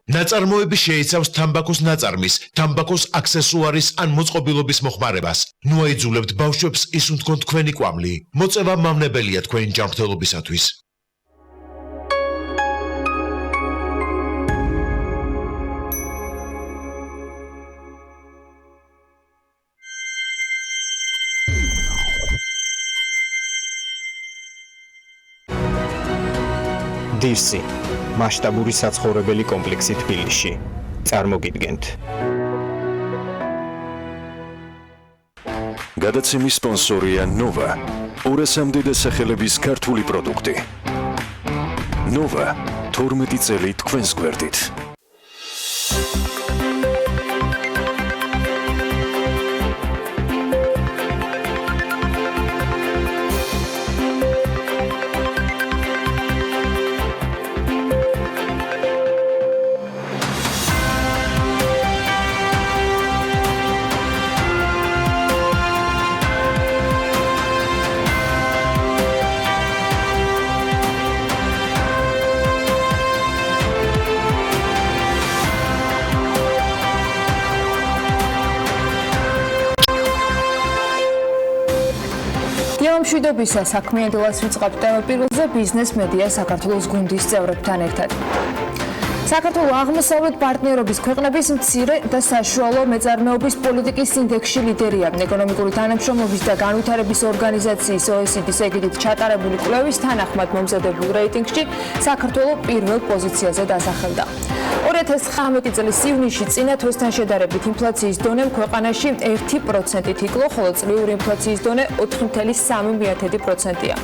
ნაწარმოები შეიცავს თამბაქოს ნაწარმის, თამბაქოს აქსესუარის ან მოწყობილობის მოხმარებას. ნუ აიძულებთ ბავშვებს ისუნ თქვენ თქვენი კვამლი. მოწევა მავნებელია თქვენი ჯანმრთელობისათვის. დირსი მასშტაბური საცხოვრებელი კომპლექსი თბილისში. წარმოგიდგენთ. გადაცემის სპონსორია ნოვა. 200-მდე დასახელების ქართული პროდუქტი. ნოვა 12 წელი თქვენს გვერდით. მშვიდობისა საქმიანობას ვიწყებთ ტელეპირებზე ბიზნეს მედია საქართველოს გუნდის წევრებთან ერთად. საქართველოს აღმოსავლეთ პარტნიორობის ქვეყნების მცირე და საშუალო მეწარმეობის პოლიტიკის ინდექსში ლიდერია. ეკონომიკური თანამშრომლობის და განვითარების ორგანიზაციის OECD-ის ეგიდით ჩატარებული კვლევის თანახმად მომზადებულ რეიტინგში საქართველოს პირველ პოზიციაზე დასახელდა. 2019 წლის ივნისში წინა თვესთან შედარებით ინფლაციის დონე ქვეყანაში 1%-ით იკლო, ხოლო წლიური ინფლაციის დონე 4.3%-ია.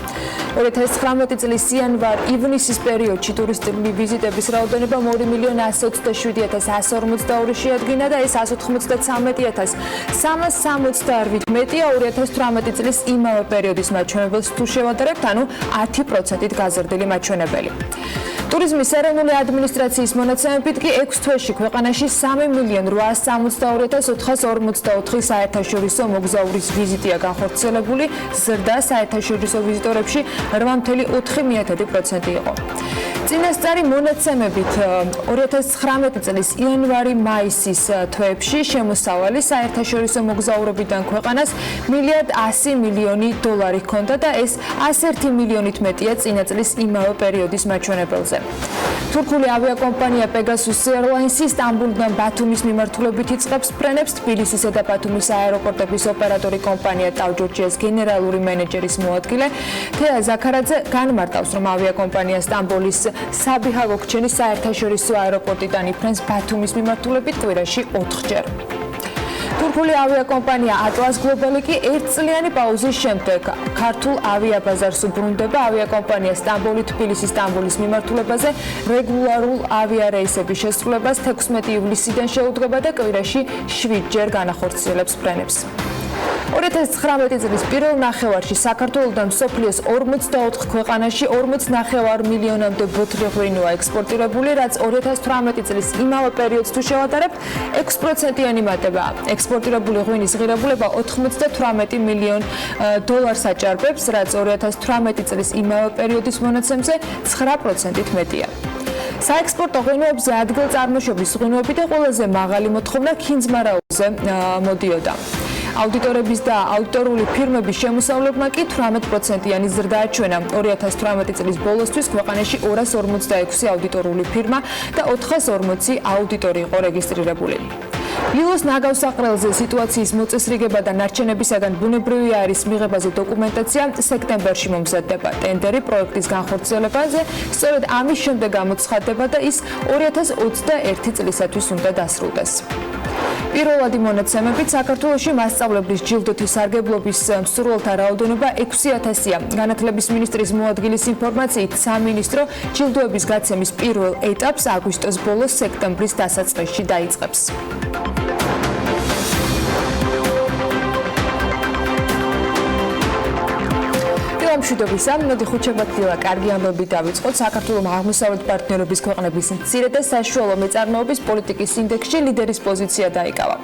2019 წლის იანვარ-ივნისის პერიოდში ტურისტული ვიზიტების რაოდენობა 2.127.142 შეადგინა და ეს 193.368 მეტია 2018 წლის იმავე პერიოდის მაჩვენებელს თუ შევადარებთ, ანუ 10%-ით გაზრდილი მაჩვენებელი. ტურიზმის ეროვნული ადმინისტრაციის მონაცემებით კი 6 თვეში ქვეყანაში 3.862.444 საერთაშორისო მოგზაურის ვიზიტია განხორციელებული, ზრდა საერთაშორისო ვიზიტორებში 8.4% იყო. წინასწარი მონაცემებით 2019 წლის იანვარი-მაისის თვეებში შემოსავალი საერთაშორისო მოგზაურობიდან ქვეყანას $1.100 მილიონი ჰქონდა და ეს 101 მილიონით მეტია წინა წლის იმავე პერიოდის მაჩვენებელზე. თურქული ავიაკომპანია Pegasus Airlines-ი სტამბულიდან ბათუმის მიმართულებით იწყებს ფრენებს. თბილისისა და ბათუმის აეროპორტების ოპერატორი კომპანია TAV Georgia's გენერალური მენეჯერის მოადგილე თეა ზაქარაძე განმარტავს, რომ ავიაკომპანია სტამბოლის საბიჰა გოგჩენის საერთაშორისო აეროპორტიდან იფრენს ბათუმის მიმართულებით კვირაში 4-ჯერ. თურქული ავიაკომპანია Atlas Global კი ერთწლიანი პაუზის შემდეგ ქართულ ავიაბაზარს უბრუნდება. ავიაკომპანია სტამბოლი-თბილისი-სტამბოლის მიმართულებაზე რეგულარულ ავიარეისების შესრულებას 16 ივლისიდან შეუდგება და კვირაში 7-ჯერ განახორციელებს ფრენებს. 2019 წლის პირველ ნახევარში საქართველოსთან მსოფლიოს 44 ქვეყანაში 40.9 მილიონამდე ბოთლი ღვინოა ექსპორტირებული, რაც 2018 წლის იმავე პერიოდს თუ შევადარებთ, 6%-იანი მატებაა. ექსპორტირებული ღვინის ღირებულება $98 მილიონ აჭარბებს, რაც 2018 წლის იმავე პერიოდის მონაცემზე 9%-ით მეტია. საექსპორტო ღვინოებზე ადგილწარმოშობის ღვინოები და ყველაზე მაღალი მოთხოვნა ქინძმარაულზე მოდიოდა. აუდიტორების და აუდიტორული ფირმების შემოსავლებმა კი 18%-იანი ზრდა აჩვენა. 2018 წლის ბოლოსთვის ქვეყანაში 246 აუდიტორული ფირმა და 440 აუდიტორი იყო რეგისტრირებული. ლილოს ნაგავსაყრელზე სიტუაციის მოწესრიგება და ნარჩენებისაგან ბუნებრივი აირის მიღებაზე დოკუმენტაცია სექტემბერში მომზადდება. ტენდერი პროექტის განხორციელებაზე სწორედ ამის შემდეგ გამოცხადდება და ის 2021 წლისათვის უნდა დასრულდეს. პირველადი მონაცემებით საქართველოში მასწავლებლის ჯილდოთი სარგებლობის მსურველთა რაოდენობა 6000-ია. განათლების მინისტრის მოადგილის ინფორმაციით, სამინისტრო ჯილდოების გაცემის პირველ ეტაპს აგვისტოს ბოლოს სექტემბრის დასაწყისში დაიწყებს. მშვიდობისა, მოდი ხუთშაბათდილა კარგი ამბები დავიწყოთ. საქართველოს აღმოსავლეთ პარტნიორობის ქვეყნების მცირე და საშუალო მეწარმეობის პოლიტიკის ინდექსში ლიდერის პოზიცია დაიკავა.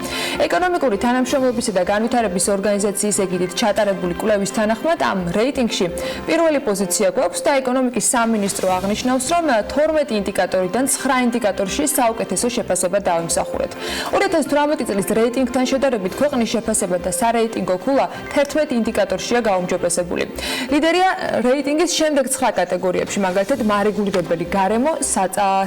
ეკონომიკური თანამშრომლობისა და განვითარების ორგანიზაციის ეგიდით ჩატარებული კვლევის თანახმად ამ რეიტინგში პირველი პოზიცია გვაქვს და ეკონომიკის სამინისტრო აღნიშნავს, რომ 12 ინდიკატორიდან 9 ინდიკატორში საუკეთესო შეფასება დავიმსახურეთ. 2018 წლის რეიტინგთან შედარებით ქვეყნის შეფასება და სარეიტინგო ქულა 11 ინდიკატორშია გაუმჯობესებული. ლიდერია რეიტინგის შემდეგ 9 კატეგორიებში, მაგალითად, მარეგულირებელი გარემო,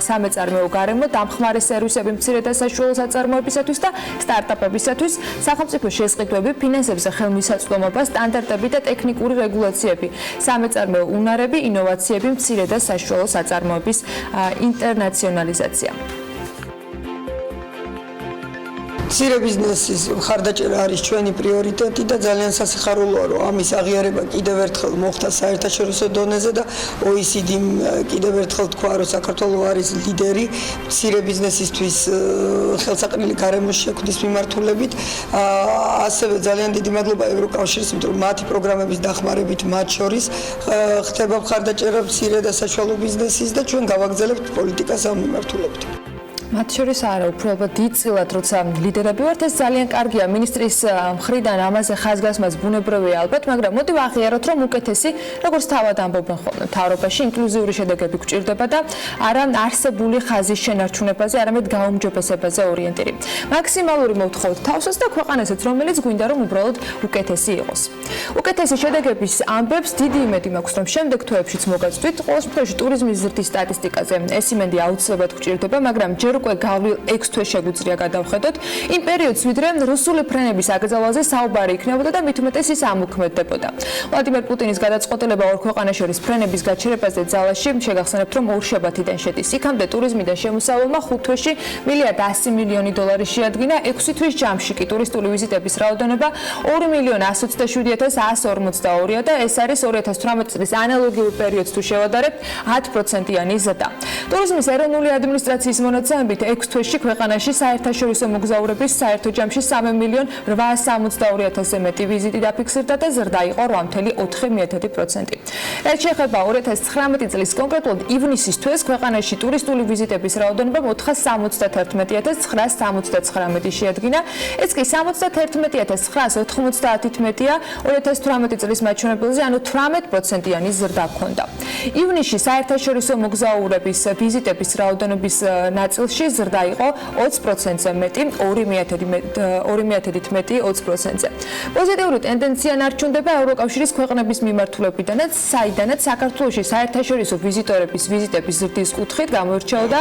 სამეწარმეო გარემო, დამხმარე სერვისები მცირე და საშუალო საწარმოებისათვის და სტარტაპებისათვის, სახელმწიფო შესყიდვები, ფინანსებზე ხელმისაწვდომობა, სტანდარტები და ტექნიკური რეგულაციები, სამეწარმეო უნარები, ინოვაციები, მცირე და საშუალო საწარმოების ინტერნაციონალიზაცია. მცირე ბიზნესის მხარდაჭერა არის ჩვენი პრიორიტეტი და ძალიან სასიხარულოა, რომ ამის აღიარება კიდევ ერთხელ მოხდა საერთაშორისო დონეზე და OECD-მ კიდევ ერთხელ თქვა, რომ საქართველოს არის ლიდერი მცირე ბიზნესისთვის ხელსაყრელი გარემოს შექმნის მიმართულებით. ასევე ძალიან დიდი მადლობა ევროკავშირის, იმიტომ რომ მათი პროგრამების დახმარებით მათ შორის ხდება მხარდაჭერა მცირე და საშუალო ბიზნესის და ჩვენ გავაგრძელებთ პოლიტიკას ამ მიმართულებით. მათ შორის არა, უფრო დიდწილად, როცა ლიდერები ვართ, ეს ძალიან კარგია. მინისტრის მხრიდან ამაზე ხაზგასმაც ბუნებრივია ალბათ, მაგრამ მოდი ვაღიაროთ, რომ უკეთესი, როგორც თავად ამბობენ ხოლმე, მთავრობაში ინკლუზიური შედეგები გვჭირდება და არა არსებული ხაზის შენარჩუნებაზე, არამედ გაუმჯობესებაზე ორიენტირი. მაქსიმალური მოვთხოვთ თავსაც და ქვეყანასაც, რომელიც გვინდა, რომ უბრალოდ უკეთესი იყოს. უკეთესი შედეგების ამბებს დიდი იმედი მაქვს, რომ შემდეგ თვეებშიც მოგაწვით. ყოველ შემთხვევაში ტურიზმის ზრდის სტატისტიკაზე ეს იმედი აუცილებლად გვჭირდება, მაგრამ ჯერ უკვე გავლილ 6 თვეს შეგვიძლია გადავხედოთ იმ პერიოდს, ვიდრე რუსული ფრენების აკრძალვაზე საუბარი იქნებოდა და მით უმეტეს ის ამოქმედებოდა. ვლადიმერ პუტინის გადაწყვეტილება ორ ქვეყანას შორის ფრენების გაჩერებაზე ძალაში შეგახსენებთ, რომ ორშაბათიდან შედის. იქამდე ტურიზმიდან შემოსავალმა 5 თვეში $1.1 მილიონი შეადგინა, 6 თვის ჯამში კი ტურისტული ვიზიტების რაოდენობა 2.127.142 და ეს არის 2018 წლის ანალოგიურ პერიოდს თუ შევადარებთ 10%-იანი ზრდა. ტურიზმის ეროვნული ადმინისტრაციის მონაცემებით 6 თვეში ქვეყანაში საერთაშორისო მოგზაურების საერთო ჯამში 3.862.000-ზე მეტი ვიზიტი დაფიქსირდა და ზრდა იყო 8.4%. რაც შეეხება 2019 წლის კონკრეტულად ივნისის თვეს ქვეყანაში ტურისტული ვიზიტების რაოდენობა 463.979 შეადგინა, ეს კი 71.990 მეტია 2018 წლის მაჩვენებელზე, ანუ 18%-იანი ზრდა ჰქონდა. ივნისში საერთაშორისო მოგზაურების ვიზიტების რაოდენობის ნაწილში ზრდა იყო 20%-ზე მეტი, 2.1%-ით მეტი 20%-ზე. პოზიტიური ტენდენცია ნარჩუნდება ევროკავშირის ქვეყნების მიმართულებიდანაც, საიდანაც საქართველოში საერთაშორისო ვიზიტორების ვიზიტების ზრდის კუთხით გამოირჩეოდა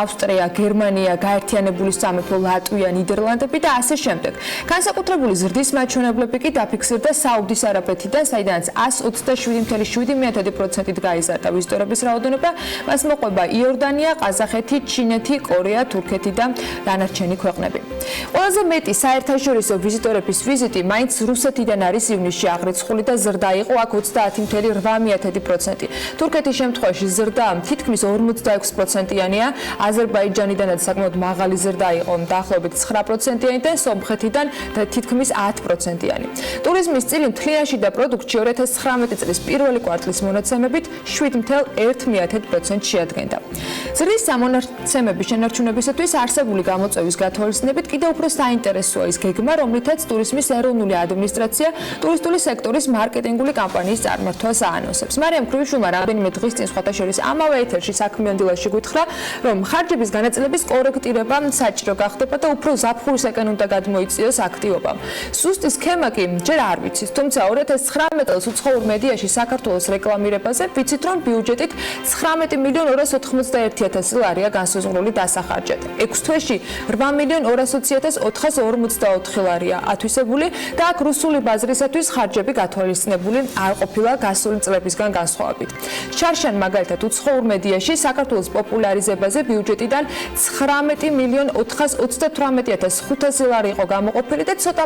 ავსტრია, გერმანია, გაერთიანებული სამეფო, ლატვია, ნიდერლანდები და ასე შემდეგ. განსაკუთრებული ზრდის მაჩვენებლები კი დაფიქსირდა საუდის არაბეთიდან, საიდანაც 127.7%-ით გაიზარდა ვიზიტორების რაოდენობა, მას მოყვება იორდანია, ყაზახეთი, ჩინეთი, კორეა, თურქეთი და დანარჩენი ქვეყნები. ყველაზე მეტი საერთაშორისო ვიზიტორების ვიზიტი მაინც რუსეთიდან არის ივნისში აღრიცხული და ზრდა იყო აქ 30.8%. თურქეთის შემთხვევაში ზრდა თითქმის 46%-იანია, აზერბაიჯანიდანაც საკმაოდ მაღალი ზრდა იყო დაახლოებით 9%-იანი და სომხეთიდან თითქმის 10%-იანი. ტურიზმის წილი მთლიანში და პროდუქტში 2019 წლის პირველი კვარტლის მონაცემებით 7.1% შეადგენდა. ზრდის სამონაცემების შენარჩუნებისათვის არსებული გამოწვევის გათვალისწინებით კიდევ უფრო საინტერესოა ის გეგმა, რომლითაც ტურიზმის ეროვნული ადმინისტრაცია ტურისტული სექტორის მარკეტინგული კამპანიის წარმართვას აანონსებს. მარიამ ქრუიშვილმა რამდენიმე დღის წინ სხვათა შორის ამავე ეთერში საქმიან დილაში გითხრა, რომ ხარჯების განაწილების კორექტირება საჭირო გახდება და უფრო ზაფხულისაკენ უნდა გადმოიწიოს აქტივობა. სუსტი სქემა კი ჯერ არ ვიცით, თუმცა 2019 წელს უცხოურ მედიაში საქართველოს რეკლამირებაზე ვიცით, რომ ბიუჯეტით 19.291.000 ლარია განსაზღვრული დასახარჯად. 6 თვეში 8.220.444 ლარია ათვისებული და აქ რუსული ბაზრისათვის ხარჯები გათვალისწინებული არ ყოფილა გასული წლებისგან განსხვავებით. ჩარშან მაგალითად უცხოურ მედიაში საქართველოს პოპულარიზებაზე ბიუჯეტიდან 19.428.500 ლარი იყო გამოყოფილი და ცოტა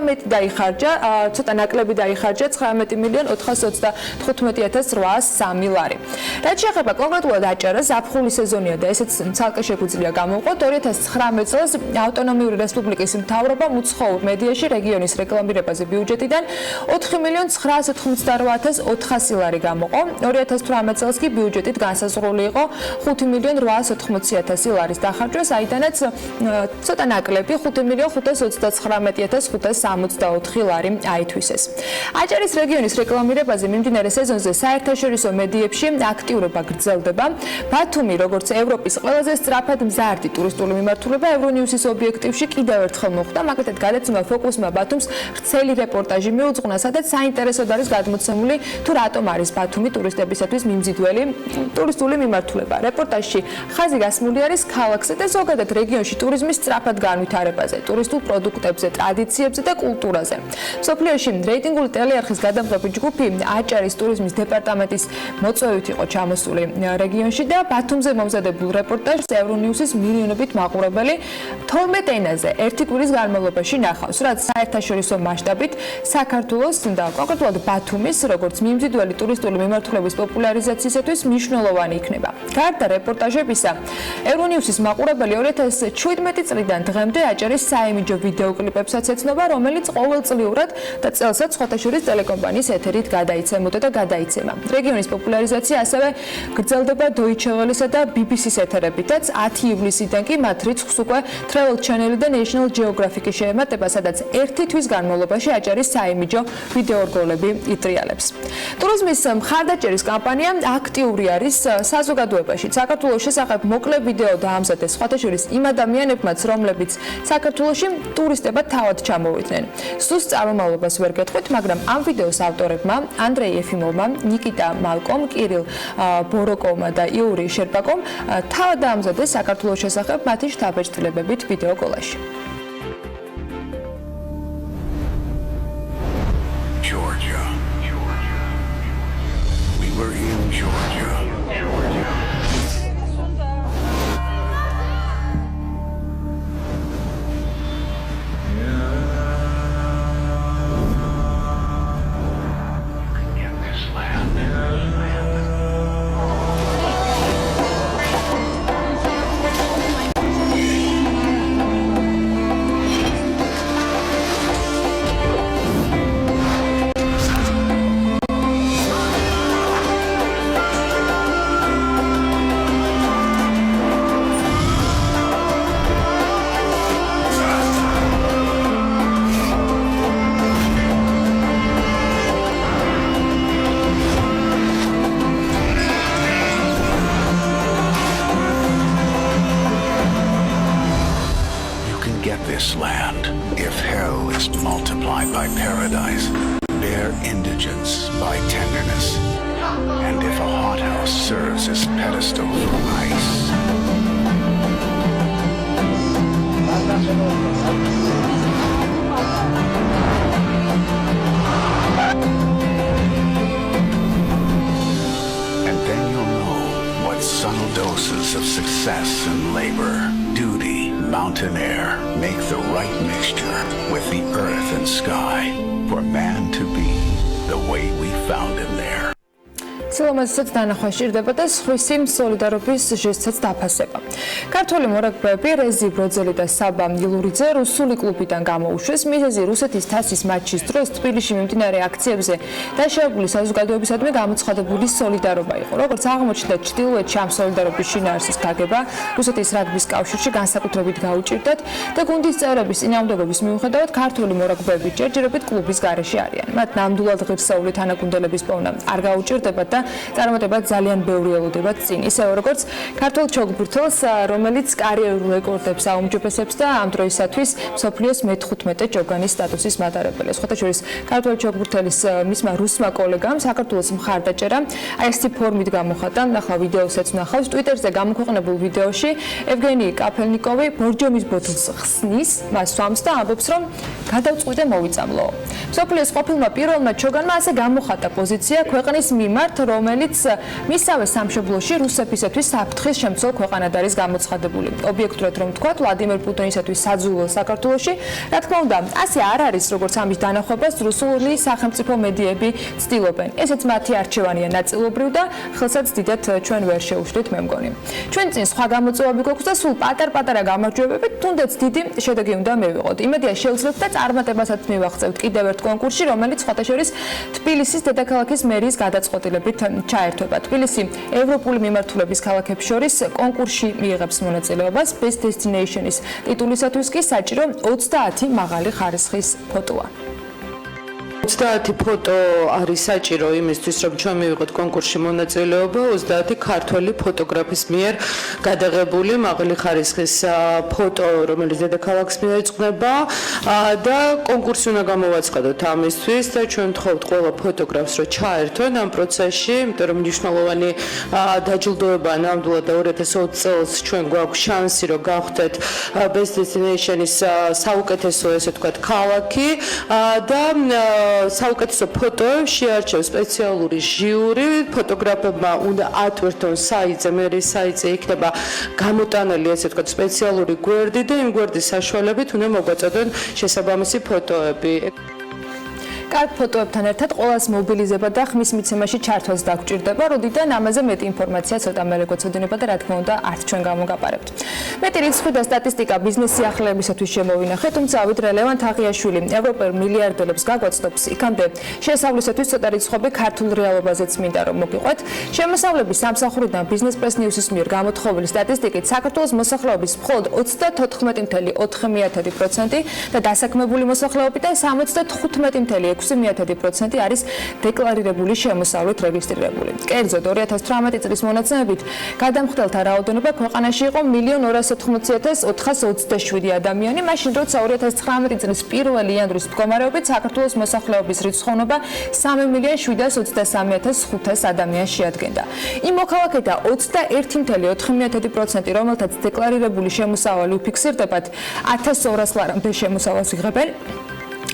ნაკლები დაიხარჯა 19.425.803 ლარი. რაც შეეხება კონკრეტულად აჭარას, ზაფხულის სეზონია და ესეც ცალკე შეგვიძლია გამოვყოთ 2019 წელს ავტონომიური რესპუბლიკის მთავრობამ უცხოურ მედიაში რეგიონის რეკლამირებაზე ბიუჯეტიდან 4.988.400 ლარი გამოყო. 2018 წელს კი ბიუჯეტით განსაზღვრული იყო 5.880.000 ლარის დახარჯვა, საიდანაც ცოტა ნაკლები 5.539.564 ლარი აითვისეს. აჭარის რეგიონის რეკლამირებაზე მიმდინარე სეზონზე საერთაშორისო მედიებში აქტიურობა გრძელდება. ბათუმი, როგორც ევროპის ყველაზე სწრაფად მზარდი ტურისტული მიმართულება, ევრონიუსის ობიექტივში კიდევ ერთხელ მოხვდა. მაგალითად, გადაცემა ფოკუსმა ბათუმს ვრცელი რეპორტაჟი მიუძღვნა, სადაც საინტერესოდ არის გადმოცემული თუ რატომ არის ბათუმი ტურისტებისათვის მიმზიდველი ტურისტული მიმართულება. რეპორტაჟში ხაზი გასმული არის ქალაქზე და ზოგადად რეგიონში ტურიზმის სწრაფად განვითარებაზე, ტურისტულ პროდუქტებზე, ტრადიციებზე და კულტურაზე. მსოფლიოში რეიტინგული ტელეარხის გადამღები ჯგუფი აჭარის ტურიზმის დეპარტამენტის მოწვევით იყო ჩამოსული რეგიონში და ბათუმზე მომზადებულ რეპორტაჟს ევრონიუსის მილიონობით მაყურებელი 12 ენაზე ერთი კვირის განმავლობაში ნახავს, რაც საერთაშორისო მასშტაბით საქართველოს და კონკრეტულად ბათუმის როგორც მიმზიდველი ტურისტული მიმართულების პოპულარიზაციისათვის მნიშვნელოვანი იქნება. გარდა რეპორტაჟებისა, ევრონიუსის მაყურებელი 2017 წლიდან დღემდე აჭარის საიმიჯო ვიდეოკლიპებსაც ეცნობა, რომელიც ყოველწლიურად და წელსაც სხვათა შორის ტელეკომპანიის ეთერით გადაიცემოდა და გადაიცემა. რეგიონის პოპულარიზაცია ასევე გრძელდება Deutsche Welle-სა და BBC-ს ეთერებითაც. 10 ივლისიდან კი მათ რიცხვს უკვე Travel Channel და National Geographic-ი შეემატება, სადაც ერთი თვის განმავლობაში აჭარის საიმიჯო ვიდეორგოლები იტრიალებს. ტურიზმის მხარდაჭერის კამპანია აქტიური არის საზოგადოებაში. საქართველოს შესახებ მოკლე ვიდეო დაამზადეს სხვათა შორის იმ ადამიანებმაც, რომლებიც საქართველოში ტურისტებად თავად ჩამოვიდნენ. სუსტ წარმომავლობას ვერ გეტყვით, მაგრამ ამ ვიდეოს ავტორებმა ანდრეი ეფიმოვმა, ნიკიტა მალკომ, კირილ ბოროკოვმა და იური შერპაკომ თავად დაამზადეს საქართველოს შესახებ მათი შთაბეჭდილებებით ვიდეო კოლაჟი. Georgia. We were in Georgia. Get this land. Get this land if hell is multiplied by paradise, bare indigence by tenderness, and if a hothouse serves as pedestal for ice. And then you'll know what subtle doses of success and labor, duty, mountain air make the right mixture with the earth and sky for man to be the way we found him there. სილამაზესაც დანახვა სჭირდება და სხვისი სოლიდარობის ჟესტსაც დაფასება. ქართველი მორაგბეები რეზი ბროძელი და საბა ილურიძე რუსული კლუბიდან გამოუშვეს. მიზეზი რუსეთის თასის მატჩის დროს თბილისში მიმდინარე აქციებზე დაშავებული საზოგადოებისადმი გამოცხადებული სოლიდარობა იყო. როგორც აღმოჩნდა, ჩრდილოეთში ამ სოლიდარობის შინაარსის გაგება რუსეთის რაგბის კავშირში განსაკუთრებით გაუჭირდათ და გუნდის წევრების წინააღმდეგობის მიუხედავად ქართველი მორაგბეები ჯერჯერობით კლუბის გარეშე არიან. მათ ნამდვილად ღირსეული თანაგუნდელების პოვნა არ გაუჭირდებათ და წარმატება ძალიან ბევრი ელოდებათ წინ. ისევე როგორც ქართულ ჩოგბურთელს, რომელიც კარიერულ რეკორდებს აუმჯობესებს და ამ დროისათვის მსოფლიოს მე-15 ჯოგანის სტატუსის მატარებელია. სხვათა შორის ქართული ჩოგბურთელის მისმა რუსმა კოლეგამ საქართველოს მხარდაჭერა აი ესეთი ფორმით გამოხატა. ახლა ვიდეოსაც ნახავს Twitter-ზე გამოქვეყნებულ ვიდეოში ევგენი კაფელნიკოვი ბორჯომის ბოთლს ხსნის, მას სვამს და ამბობს, რომ გადავწყვიტე მოვიწამლო. მსოფლიოს ყოფილმა პირველმა ჩოგანმა ასე გამოხატა პოზიცია ქვეყნის მიმართ, რომელიც მისავე სამშობლოში რუსეთისათვის საფრთხის შემცველ ქვეყანად არის გამოცხადებული. ობიექტურად რომ თქვა, ვლადიმერ პუტინისათვის საძულველ საქართველოში, რა თქმა უნდა, ასე არ არის, როგორც ამის დანახვებას რუსული სახელმწიფო მედიები ცდილობენ. ესეც მათი არჩევანია ნაწილობრივ და ხელსაც დიდად ჩვენ ვერ შეუშვით, მე მგონი. ჩვენ წინ სხვა გამოწვევები გვაქვს და სულ პატარ-პატარა გამარჯვებებით, თუნდაც დიდი შედეგი უნდა მივიღოთ. იმედია შეუძლებთ და წარმატებასაც მივაღწევთ კიდევ ერთ კონკურსში, რომელიც სხვათა შორის თბილისის დედაქალაქის მერიის გადაწყვეტილებით ჩაერთვება. თბილისი ევროპული მიმართულების ქალაქებს შორის კონკურსში მიიღებს მონაწილეობას. Best Destination-ის ტიტულისათვის კი საჭირო 30 მაღალი ხარისხის ფოტოა. 30 ფოტო არის საჭირო იმისთვის, რომ ჩვენ მივიღოთ კონკურსში მონაწილეობა, 30 ქართველი ფოტოგრაფის მიერ გადაღებული მაღალი ხარისხის ფოტო, რომელიც დედაქალაქს მიეძღვნება და კონკურსი უნდა გამოვაცხადოთ ამისთვის და ჩვენ ვთხოვთ ყველა ფოტოგრაფს, რომ ჩაერთონ ამ პროცესში, იმიტომ რომ მნიშვნელოვანი დაჯილდოება ნამდვილად და 2020 წელს ჩვენ გვაქვს შანსი, რომ გავხდეთ Best Destination-ის საუკეთესო, ესე ვთქვათ, ქალაქი და საუკეთესო ფოტოებს შეარჩევს სპეციალური ჟიური, ფოტოგრაფებმა უნდა ატვირთონ საიტზე, მერიის საიტზე იქნება გამოტანილი, ესე ვთქვათ, სპეციალური გვერდი და იმ გვერდის საშუალებით უნდა მოგვაწოდონ შესაბამისი ფოტოები. კარგ ფოტოებთან ერთად ყოველს მობილიზება და ხმის მიცემაში ჩართვაც დაგვჭირდება, როდიდან ამაზე მეტი ინფორმაცია ცოტა მერე გვეცოდინება და რა თქმა უნდა არც ჩვენ გამოგაპარებთ. მეტი რიცხვი და სტატისტიკა ბიზნეს სიახლეებისათვის შემოვინახეთ, თუმცა ავიდრე ლევან თაღიაშვილი ევროპელ მილიარდელებს გაგვაცნობს, იქამდე შესავლისათვის ცოტა რიცხვები ქართულ რეალობაზეც მინდა რომ მოგიყვეთ. შემოსავლების სამსახურიდან ბიზნეს პრეს ნიუსის მიერ გამოთხოვილი სტატისტიკით საქართველოს მოსახლეობის მხოლოდ 34.4% და დასაქმებული მოსახლეობიდან 75.6% არის დეკლარირებული შემოსავლით რეგისტრირებული. კერძოდ 2018 წლის მონაცემებით გადამხდელთა რაოდენობა ქვეყანაში იყო 1.280.427 ადამიანი, მაშინ როცა 2019 წლის 1 იანვრის მდგომარეობით საქართველოს მოსახლეობის რიცხოვნობა 3.723.500 ადამიანს შეადგენდა. იმ მოქალაქეთა 21.4%, რომელთაც დეკლარირებული შემოსავალი უფიქსირდებათ, 1200 ლარამდე შემოსავალს იღებენ.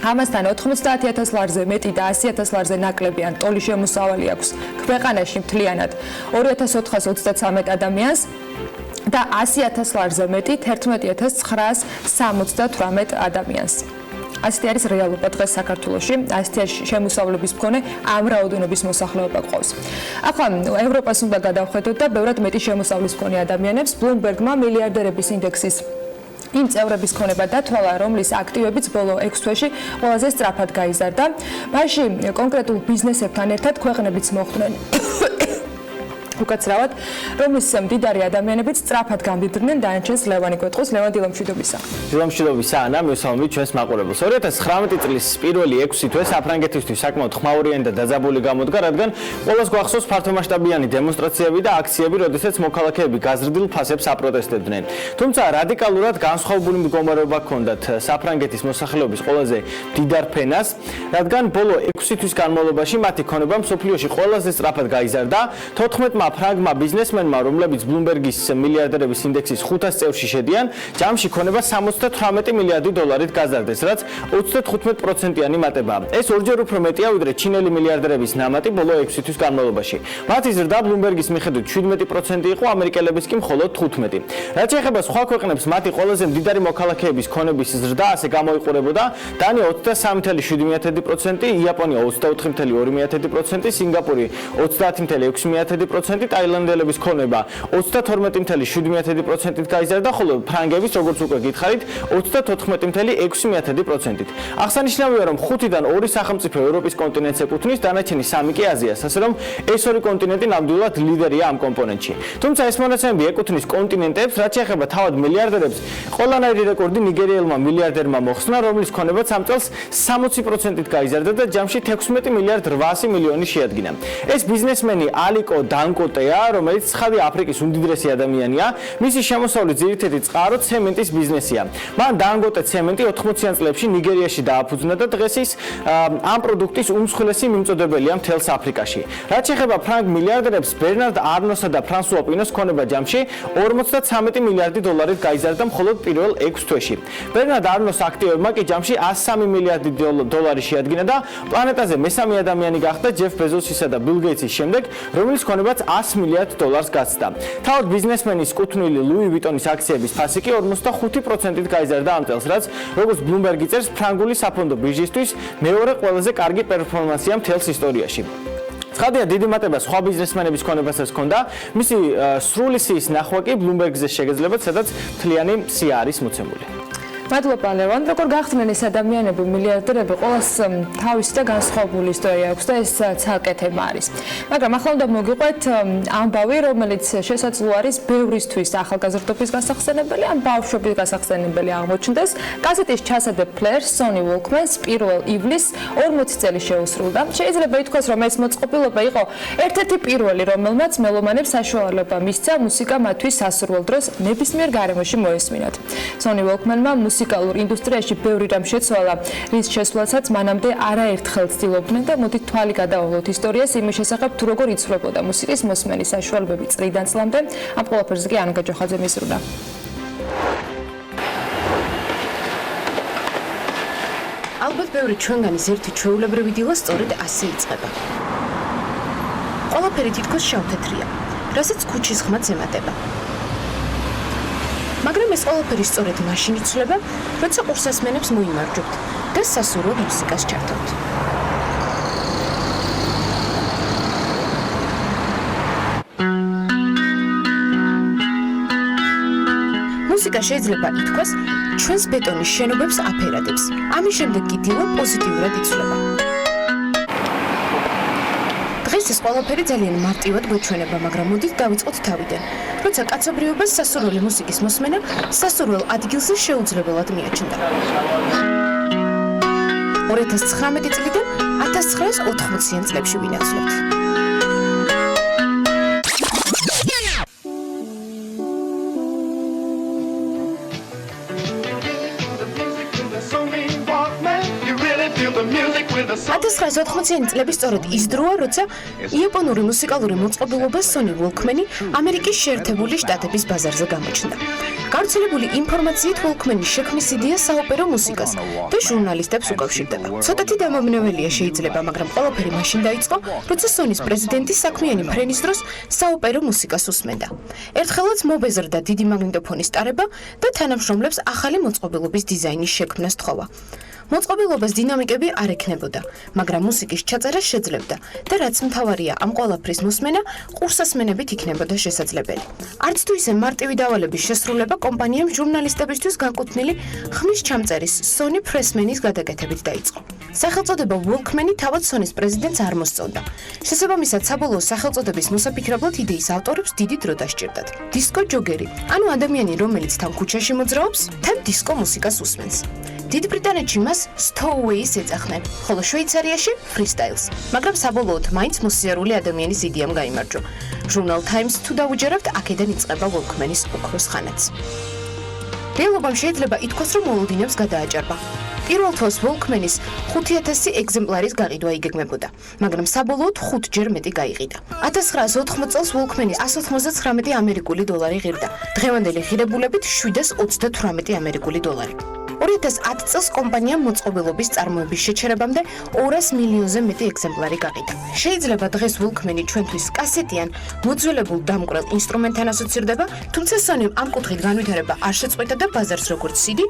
ამასთან 90,000 ლარზე მეტი და 100,000 ლარზე ნაკლები ან ტოლი შემოსავალი აქვს ქვეყანაში მთლიანად 2433 ადამიანს და 100,000 ლარზე მეტი 11,978 ადამიანს. ასეთი არის რეალობა დღეს საქართველოში, ასეთი შემოსავლების მქონე ამ რაოდენობის მოსახლეობა გვყავს. ახლა ევროპას უნდა გადავხედოთ და ბევრად მეტი შემოსავლის მქონე ადამიანებს Bloomberg-მა მილიარდერების ინდექსის იმ წევრების ქონება დათვალა, რომლის აქტივებიც ბოლო 6 თვეში ყველაზე სწრაფად გაიზარდა. მასში კონკრეტულ ბიზნესებთან ერთად ქვეყნებიც მოხვდნენ. უკაცრავად, რომლის მდიდარი ადამიანებიც სწრაფად გამდიდრდნენ დანარჩენს ლევანი გვეტყვის. ლევან დილამშვიდობისა. დილამშვიდობისა, ანა, მივსალმებით ჩვენს მაყურებელს. 2019 წლის პირველი 6 თვე საფრანგეთისთვის საკმაოდ ხმაურიანი და დაძაბული გამოდგა, რადგან ყველას გვახსოვს ფართომასშტაბიანი დემონსტრაციები და აქციები, როდესაც მოქალაქეები გაზრდილ ფასებს აპროტესტებდნენ. თუმცა რადიკალურად განსხვავებული მდგომარეობა ჰქონდათ საფრანგეთის მოსახლეობის ყველაზე მდიდარ ფენას, რადგან ბოლო 6 თვის განმავლობაში მათი ქონება მსოფლიოში ყველაზე სწრაფად გაიზარდა. 14 ფრანგმა ბიზნესმენმა, რომლებიც Bloomberg-ის მილიარდერების ინდექსის 500 წევრში შედიან, ჯამში ქონება 78 მილიარდი დოლარით გაზარდეს, რაც 35%-იანი მატებაა. ეს ორჯერ უფრო მეტია, ვიდრე ჩინელი მილიარდერების ნამატი ბოლო 6 თვის განმავლობაში. მათი ზრდა Bloomberg-ის მიხედვით 17% იყო, ამერიკელების კი მხოლოდ 15%. რაც შეეხება სხვა ქვეყნებს, მათი ყველაზე მდიდარი მოქალაქეების ქონების ზრდა ასე გამოიყურებოდა: დანია 23.7%, იაპონია 24.2%, სინგაპური 30.6%, ტაილანდელების ქონება 32.7%-ით გაიზარდა, ხოლო ფრანგების, როგორც უკვე გითხარით, 34.6%-ით. აღსანიშნავია, რომ 5-დან 2 სახელმწიფო ევროპის კონტინენტს ეკუთვნის, დანარჩენი 3 კი აზიას, ასე რომ ეს ორი კონტინენტი ნამდვილად ლიდერია ამ კომპონენტში. თუმცა ეს მონაცემები ეკუთვნის კონტინენტებს, რაც შეეხება თავად მილიარდერებს, ყველანაირი რეკორდი ნიგერიელმა მილიარდერმა მოხსნა, რომლის ქონებაც ამ წელს 60%-ით გაიზარდა და ჯამში 16 მილიარდ 800 მილიონი შეადგინა. ეს ბიზნესმენი ალიკო დანკო დანგოტეა, რომელიც ცხადი აფრიკის უმდიდრესი ადამიანია. მისი შემოსავლის ძირითადი წყარო ცემენტის ბიზნესია. მან დანგოტე ცემენტი 80-იან წლებში ნიგერიაში დააფუძნა და დღეს ის ამ პროდუქტის უმსხვილესი მიმწოდებელია მთელს აფრიკაში. რაც შეეხება ფრანგ მილიარდერებს, ბერნარდ არნოსა და ფრანსუა პინოს ქონება ჯამში 53 მილიარდი დოლარით გაიზარდა მხოლოდ პირველ 6 თვეში. ბერნარდ არნოს აქტივებმა კი ჯამში 103 მილიარდი დოლარი შეადგინა და პლანეტაზე მესამე ადამიანი გახდა ჯეფ ბეზოსისა და ბილ გეიტსის შემდეგ, რომელიც ქონებაც 100 მილიარდ დოლარს გაცდა. თავად ბიზნესმენის კუთვნილი ლუი ვიტონის აქციების ფასი კი 45%-ით გაიზარდა ამ წელს, რაც როგორც ბლუმბერგი წერს, ფრანგული საფონდო ბირჟისთვის მეორე ყველაზე კარგი პერფორმანსია მთელს ისტორიაში. ცხადია, დიდი მატება სხვა ბიზნესმენების ქონებასაც ჰქონდა, მისი სრული სიის ნახვა კი ბლუმბერგზე შეგეძლებათ, სადაც მთლიანი სია არის მოცემული. მადლობა ლევან, როგორ გახდნენ ეს ადამიანები, მილიარდერები, ყოველს თავისი და განსხვავებული ისტორია აქვს და ეს ცალკე თემა არის. მაგრამ ახლა უნდა მოგიყვეთ ამბავი, რომელიც შესაძლოა არის ბევრისთვის ახალგაზრდობის გასახსენებელი, ან ბავშვობის გასახსენებელი აღმოჩნდეს. გაზეთის ჩასადებ ფლერს Sony Walkman-ს 1 ივლისს 40 წელი შეუსრულდა. შეიძლება ითქვას, რომ ეს მოწყობილობა იყო ერთ-ერთი პირველი, რომელმაც მელომანებს საშუალება მისცა მუსიკა მათთვის სასურველ დროს ნებისმიერ გარემოში მოესმინათ. Sony Walkman-მა მუსიკალურ ინდუსტრიაში ბევრი რამ შეცვალა, რის შესვლასაც მანამდე არაერთხელ ცდილობდნენ და მოდით თვალი გადავალოთ ისტორიას იმის შესახებ, თუ როგორ იცვლებოდა მუსიკის მოსმენის საშუალებები წლიდან წლამდე. ამ ყველაფერზე კი ანო გაჯოხაძე მისურდა. ალბათ ბევრი ჩვენგანის ერთი ჩვეულებრივი დილა სწორედ ასე იწყება. ყველაფერი თითქოს შავ-თეთრია, რასაც ქუჩის ხმაც ემატება. მაგრამ ეს ყველაფერი სწორედ მაშინ იცვლება, როცა ყურსასმენებს მოიმარჯვებთ და სასურველ მუსიკას ჩართობთ. მუსიკა შეიძლება ითქვას, ჩვენს ბეტონის შენობებს აფერადებს. ამის შემდეგ კი დილა პოზიტიურად იცვლება. დღეს ეს ყველაფერი ძალიან მარტივად გვეჩვენება, მაგრამ მოდით დავიწყოთ თავიდან. როცა კაცობრიობას სასურველი მუსიკის მოსმენა სასურველ ადგილზე შეუძლებელად მიაჩნდა. 2019 წლიდან 1980-იან წლებში ვინაცვლებთ. ათასცხრაასოთხმოციანი წლების სწორედ ის დროა, როცა იაპონური მუსიკალური მოწყობილობა Sony Walkman-ი ამერიკის შეერთებული შტატების ბაზარზე გამოჩნდა. გავრცელებული ინფორმაციით Walkman-ის შექმნის იდეა საოპერო მუსიკას და ჟურნალისტებს უკავშირდება. ცოტათი დამამნეველია შეიძლება, მაგრამ ყველაფერი მაშინ დაიწყო, როცა Sony-ს პრეზიდენტი საქმიანი ფრენის დროს საოპერო მუსიკას უსმენდა. ერთხელაც მობეზრდა დიდი მაგნიტოფონის ტარება და თანამშრომლებს ახალი მოწყობილობის დიზაინის შექმნა სთხოვა. მოწყობილობას დინამიკები არ ექნებოდა, მაგრამ მუსიკის ჩაწერა შეძლებდა და რაც მთავარია, ამ ყველაფრის მოსმენა ყურსასმენებით იქნებოდა შესაძლებელი. არც თუ ისე მარტივი დავალების შესრულება კომპანიამ ჟურნალისტებისთვის განკუთვნილი ხმის ჩამწერის Sony Pressman-ის გადაკეთებით დაიწყო. სახელწოდება Walkman-ი თავად Sony-ს პრეზიდენტს არ მოსწონდა. შესაბამისად, საბოლოო სახელწოდების მოსაფიქრებლად იდეის ავტორებს დიდი დრო დასჭირდათ. დისკო ჯოგერი, ანუ ადამიანი, რომელიც თან ქუჩაში მოძრაობს, თან დისკო მუსიკას უსმენს. დიდ ბრიტანეთში მას Stowaways ეძახდნენ, ხოლო შვეიცარიაში Freestyles. მაგრამ საბოლოოდ მაინც მოსიარული ადამიანის იდეამ გაიმარჯვა. ჟურნალ Times თუ დავუჯერავთ, აქედან იწყება Walkman-ის ოქროს ხანაც. რეალობამ შეიძლება ითქვას, რომ მოლოდინებს გადააჭარბა. პირველ თვეს Walkman-ის 5000 ეგზემპლარის გაყიდვა იგეგმებოდა, მაგრამ საბოლოოდ 5 ჯერ მეტი გაიყიდა. 1980 წელს Walkman-ის 199 ამერიკული დოლარი ღირდა. დღევანდელი ღირებულებით 728 ამერიკული დოლარი. 2010 წელს კომპანიამ მოწყობილობის წარმოების შეჩერებამდე 200 მილიონზე მეტი ეგზემპლარი გაყიდა. შეიძლება დღეს Walkman-ი ჩვენთვის კასეტიან, მოძველებულ დამკვრელ ინსტრუმენტთან ასოცირდება, თუმცა Sony-მ ამ კუთხით განვითარება არ შეწყვიტა და ბაზარს როგორც CD,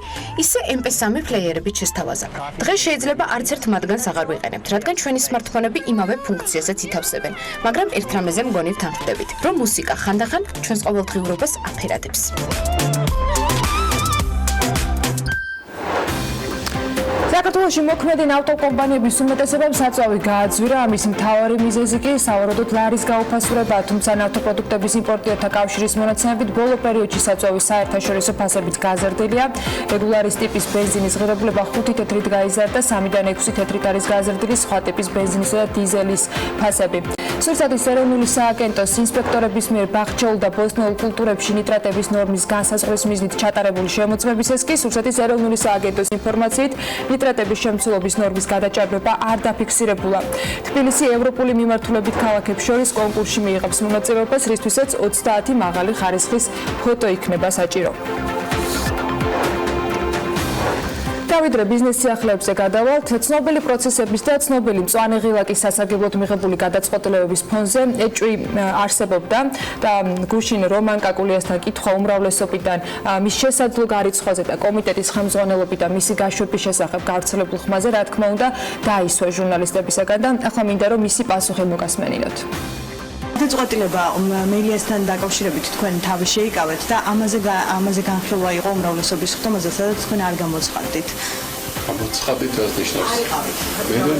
ისე MP3 პლეიერებით შესთავაზა. დღეს შეიძლება არც ერთ მათგანს აღარ ვიყენებთ, რადგან ჩვენი smartphone-ები იმავე ფუნქციასაც ითავსებენ, მაგრამ ერთ რამეზე მგონი ვთანხმდებით, რომ მუსიკა ხანდახან ჩვენს ყოველდღიურობას აფერადებს. საქართველოში მოქმედი ავტოკომპანიების უმეტესობამ საწვავი გააძვირა, ამის მთავარი მიზეზი კი სავარაუდოდ ლარის გაუფასურება, თუმცა ნავთობპროდუქტების იმპორტიორთა კავშირის მონაცემებით ბოლო პერიოდში საწვავის საერთაშორისო ფასებიც გაზრდილია. რეგულარის ტიპის ბენზინის ღირებულება 5 თეთრით გაიზარდა, 3-დან 6 თეთრით არის გაზრდილი სხვა ტიპის ბენზინისა და დიზელის ფასები. სურსათის ეროვნული სააგენტოს ინსპექტორების მიერ ბაღჩეულ და ბოსტნეულ კულტურებში ნიტრატების ნორმის განსაზღვრის მიზნით ჩატარებული შემოწმებისას კი სურსათის ეროვნული სააგენტოს ინფორმაციით ნიტრატების შემცველობის ნორმის გადაჭარბება არ დაფიქსირებულა. თბილისი ევროპული მიმართულებით ქალაქებს შორის კონკურსში მიიღებს მონაწილეობას, რისთვისაც 30 მაღალი ხარისხის ფოტო იქნება საჭირო. დავიდრე ბიზნეს სიახლეებზე გადავალთ. ცნობილი პროცესების და ცნობილი მწვანე ღილაკის სასარგებლოდ მიღებული გადაწყვეტილებების ფონზე ეჭვი არსებობდა და გუშინ რომან კაკულიასთან კითხვა უმრავლესობიდან მის შესაძლო გარიცხვაზე და კომიტეტის ხელმძღვანელობიდან მისი გაშვების შესახებ გავრცელებულ ხმაზე, რა თქმა უნდა, დაისვა ჟურნალისტებისაგან და ახლა მინდა რომ მისი პასუხი მოგასმენინოთ. გადაწყვეტილება მელიასთან დაკავშირებით თქვენ თავი შეიკავეთ და ამაზე განხილვა იყო უმრავლესობის ხდომაზე, სადაც თქვენ არ გამოცხადდით. გამოცხადდით რაც ნიშნავს.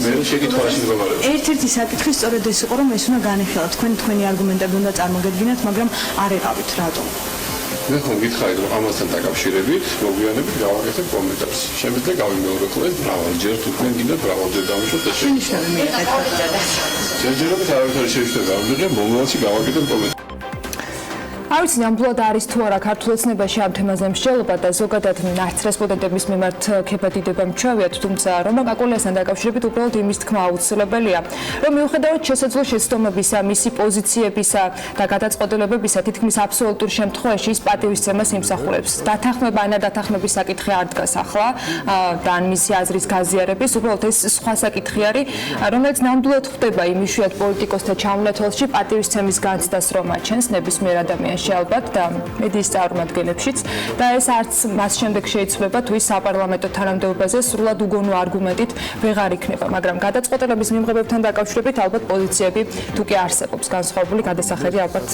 მე შეკითხვაში მდგომარეობ. ერთ-ერთი საკითხი სწორედ ეს იყო, რომ ეს უნდა განიხილოთ. თქვენი არგუმენტები უნდა წარმოგედგინათ, მაგრამ არ იყავით რატომ? მე ხომ გითხარით რომ ამასთან დაკავშირებით მოგვიანებით გავაკეთებ კომენტარს. შემიძლია გავიმეორებოთ მრავალჯერ თუ თქვენ გინდათ მრავალჯერ დავუშვათ ეს. შენიშნები მიიღეთ ხარჯად. ჯერჯერობით არავითარი შეშლება არ მიღია, მომავალში გავაკეთებ კომენტარს. არ ვიცი ნამდვილად არის თუ არა ქართულ ოცნებაში ამ თემაზე მსჯელობა და ზოგადად არც რესპონდენტების მიმართ ქებადიდება მჩვევიათ, თუმცა რომან კაკულიასთან დაკავშირებით უბრალოდ იმის თქმა აუცილებელია, რომ მიუხედავად შესაძლო შეცდომებისა, მისი პოზიციებისა და გადაწყვეტილებებისა, თითქმის აბსოლუტურ შემთხვევაში ის პატივისცემას იმსახურებს. დათანხმება ან დათანხმების საკითხი არ დგას ახლა და ან მისი აზრის გაზიარების, უბრალოდ ეს სხვა საკითხი არის, რომელიც ნამდვილად ხდება იმ იშვიათ პოლიტიკოსთა ჩამონათვალში პატივისცემის განცდას რომ აჩენს ნებისმიერ ადამიანს ალბათ და მედიის წარმომადგენლებშიც და ეს არც მას შემდეგ შეიცვლება თუ ის საპარლამენტო თანამდებობაზე სრულად უგონო არგუმენტით ვეღარ იქნება, მაგრამ გადაწყვეტილების მიმღებებთან დაკავშირებით ალბათ პოზიციები თუ კი არსებობს განსხვავებული გადასახადი ალბათ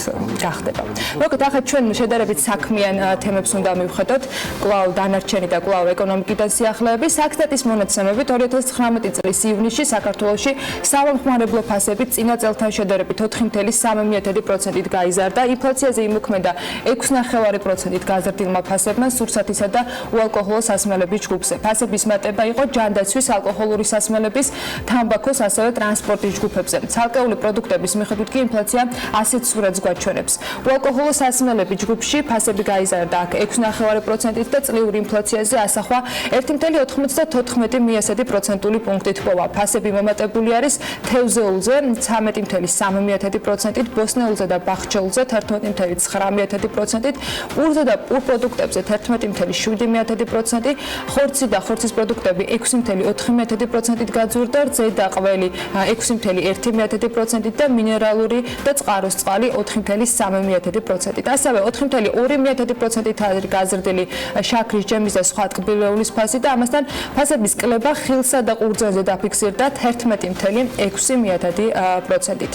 გახდება. მოკლედ ახლა ჩვენ შედარებით საქმიან თემებს უნდა მივხედოთ, კვლავ დანარჩენი და კვლავ ეკონომიკიდან სიახლეები. საქსტატის მონაცემებით 2019 წლის ივნისში საქართველოში სამომხმარებლო ფასებით წინა წელთან შედარებით 4.3%-ით გაიზარდა, ინფლაციაზე იმოქმედა 6.9%-ით გაზრდილმა ფასებმა სურსათისა და უალკოჰოლო სასმელების ჯგუფზე. ფასების მატება იყო ჯანდაცვის, ალკოჰოლური სასმელების, თამბაქოს, ასევე ტრანსპორტის ჯგუფებზე. ცალკეული პროდუქტების მიხედვით კი ინფლაცია ასეთ სურათს გვაჩვენებს. უალკოჰოლო სასმელების ჯგუფში ფასები გაიზარდა 6.9%-ით და წლიური ინფლაციაზე ასახვა 1.94 პუნქტით პოვა. ფასები მომატებული არის თევზეულზე 13.3%-ით, ბოსნეულზე და ბაღჩეულზე 11.9%-ით, პურზე და პურ პროდუქტებზე 11.7%, ხორცი და ხორცის პროდუქტები 6.4%-ით გაძვირდა, რძე და ყველი 6.1%-ით და მინერალური და წყაროს წყალი 4.3%-ით. ასევე 4.2%-ით არის გაზრდილი შაქრის, ჯემის და სხვა ტკბილეულის ფასი და ამასთან ფასების კლება ხილსა და ყურძენზე დაფიქსირდა 11.6%-ით.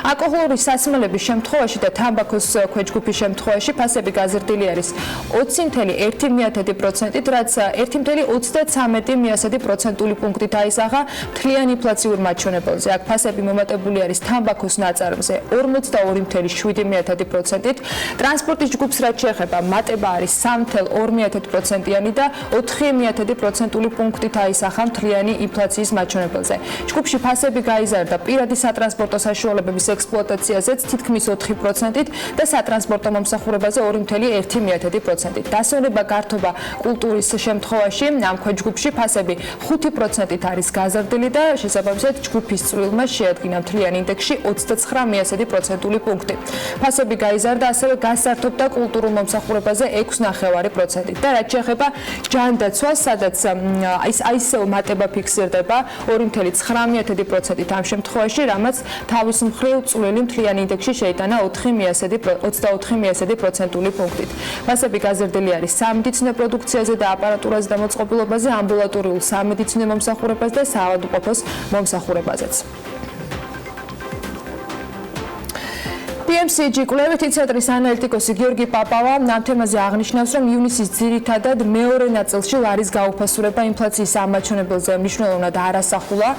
ალკოჰოლური სასმელების შემთხვევაში და თამბაქოს ქვეჯგუფის შემთხვევაში ფასები გაზრდილი არის 20.1%-ით, რაც 1.33% პუნქტით აისახა მთლიან ინფლაციურ მაჩვენებელზე. აქ ფასები მომატებული არის თამბაქოს ნაწარმზე 42.7%-ით, ტრანსპორტის ჯგუფს რაც შეეხება მატება არის 3.2%-იანი და 4% პუნქტით აისახა მთლიანი ინფლაციის მაჩვენებელზე. ჯგუფში ფასები გაიზარდა პირადი სატრანსპორტო საშუალებების ექსპლუატაციაზეც თითქმის 4%-ით და სატრანსპორტო მომსახურებაზე 2.1%-ით. დასვენება გართობა კულტურის შემთხვევაში ამ ქვეჯგუფში ფასები 5%-ით არის გაზრდილი და შესაბამისად ჯგუფის წვლილმა შეადგინა მთლიან ინდექსში 29% პუნქტი. ფასები გაიზარდა ასევე გასართობ და კულტურულ მომსახურებაზე 6.9%-ით და რაც შეეხება ჯანდაცვას, სადაც ისევ მატება ფიქსირდება 2.9%-ით ამ შემთხვევაში, რამაც თავის მხრივ წვლილი მთლიან ინდექსში შეიტანა 24% პუნქტით. ფასები გაზრდილი არის სამედიცინო პროდუქციაზე და აპარატურაზე და მოწყობილობაზე, ამბულატორიულ სამედიცინო მომსახურებაზე და საავადმყოფოს მომსახურებაზეც. PMCG კვლევითი ცენტრის ანალიტიკოსი გიორგი პაპავა ამ თემაზე აღნიშნავს, რომ ივნისის ძირითადად მეორე ნაწილში ლარის გაუფასურება ინფლაციის ამაჩვენებელზე მნიშვნელოვნად არასახულა.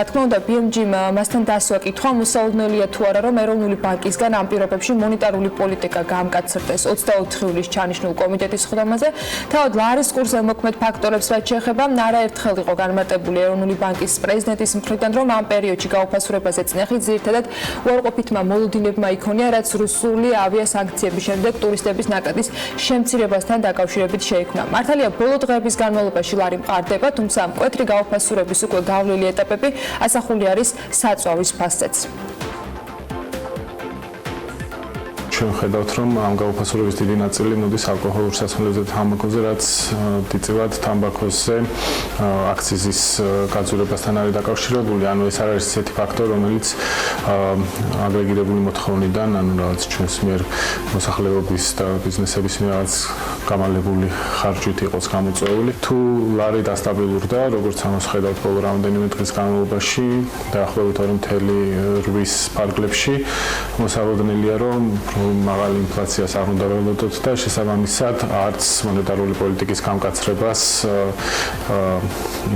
თქმა უნდა, BMG-მ მასთან დასვა კითხვა მოსალოდნელია თუ არა, რომ ეროვნული ბანკისგან ამ პირობებში მონეტარული პოლიტიკა გაამკაცრდეს 24 ივლისს ჩანიშნულ კომიტეტის ხდომაზე. თავად ლარის კურსზე მოქმედ ფაქტორებს რაც შეეხება, არაერთხელ იყო განმარტებული ეროვნული ბანკის პრეზიდენტის მხრიდან, რომ ამ პერიოდში გაუფასურებაზე წნეხი ძირითადად უარყოფითმა მოლოდინებმა იქონია, რაც რუსული ავიასანქციების შემდეგ ტურისტების ნაკადის შემცირებასთან დაკავშირებით შეიქმნა. მართალია, ბოლო დღეების განმავლობაში ლარი მყარდება, თუმცა მკვეთრი გაუფასურების უკვე გავლილი ეტაპები ასახული არის საწვავის ფასზეც. ჩვენ ხედავთ, რომ ამ გაუფასურების დიდი ნაწილი მოდის ალკოჰოლურ სასმელებზე თამბაქოზე, რაც დიდწილად თამბაქოზე აქციზის გაძვირებასთან არის დაკავშირებული. ანუ ეს არ არის ისეთი ფაქტორი, რომელიც აგრეგირებული მოთხოვნიდან, ანუ რაღაც ჩვენს მიერ მოსახლეობის და ბიზნესების მიერ რაღაც გამალებული ხარჯვით იყოს გამოწვეული. თუ ლარი დასტაბილურდა, როგორც ამას ხედავთ ბოლო რამდენიმე დღის განმავლობაში, დაახლოებით 2.8 ფარგლებში, მოსალოდნელია, რომ მაღალი ინფლაციას არ უნდა ველოდოთ და შესაბამისად არც მონეტარული პოლიტიკის გამკაცრებას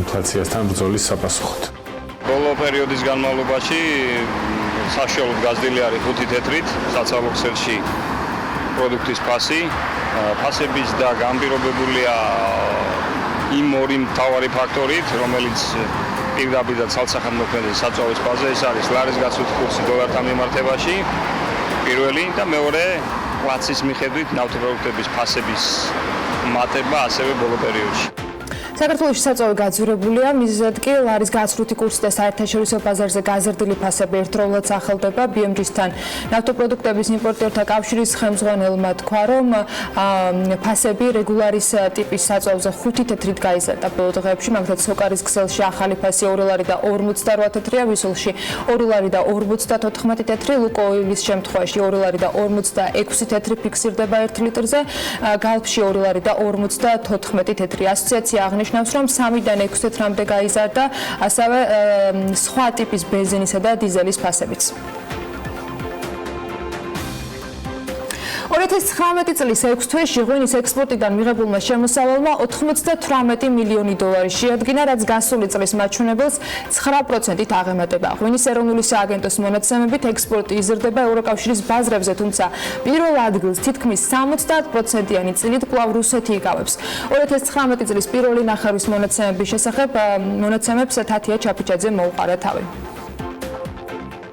ინფლაციასთან ბრძოლის sapasუხოდ. ბოლო პერიოდის განმავლობაში საშუალოდ გაზრდილი არის 5 თეთრით საცალო ქსელში პროდუქტის ფასი. ფასების და განპირობებულია იმ ორი მთავარი ფაქტორით, რომელიც პირდაპირ და ცალსახად მოქმედებს საწვავის ფაზაზე, ეს არის ლარის გაცვლითი კურსი დოლართან მიმართებაში. პირველი და მეორე ინფლაციის მიხედვით ნავთობპროდუქტების ფასების მატება ასევე ბოლო პერიოდში. საქართველოში საწვავი გაძვირებულია, მიზეზად კი ლარის გაცვლითი კურსი და საერთაშორისო ბაზარზე გაზრდილი ფასები ერთდროულად სახელდება. BMG-სთან ნავთობპროდუქტების იმპორტიორთა კავშირის ხელმძღვანელმა თქვა, რომ ფასები რეგულარის ტიპის საწვავზე 5 თეთრით გაიზარდა ბოლო დღეებში, მაგალითად სოკარის ქსელში ახალი ფასი 2 ლარი და 48 თეთრია, ვისულში 2 ლარი და 54 თეთრი, ლუკოილის შემთხვევაში 2 ლარი და 46 თეთრი ფიქსირდება 1 litrზე, გალფში 2 ლარი და 54 თეთრი. ასოციაცია აღნიშნავს, რომ 3-დან 6 თეთრამდე გაიზარდა, ასევე სხვა ტიპის ბენზინისა და დიზელის ფასებიც. 2019 წლის 6 თვეში ღვინის ექსპორტიდან მიღებულმა შემოსავალმა 98 მილიონი დოლარი შეადგინა, რაც გასული წლის მაჩვენებელს 9%-ით აღემატება. ღვინის ეროვნული სააგენტოს მონაცემებით ექსპორტი იზრდება ევროკავშირის ბაზრებზე, თუმცა პირველ ადგილს თითქმის 70%-იანი წილით კვლავ რუსეთი იკავებს. 2019 წლის პირველი ნახევრის მონაცემების შესახებ მონაცემებს თათია ჩაფიჩაძე მოუყარა თავი.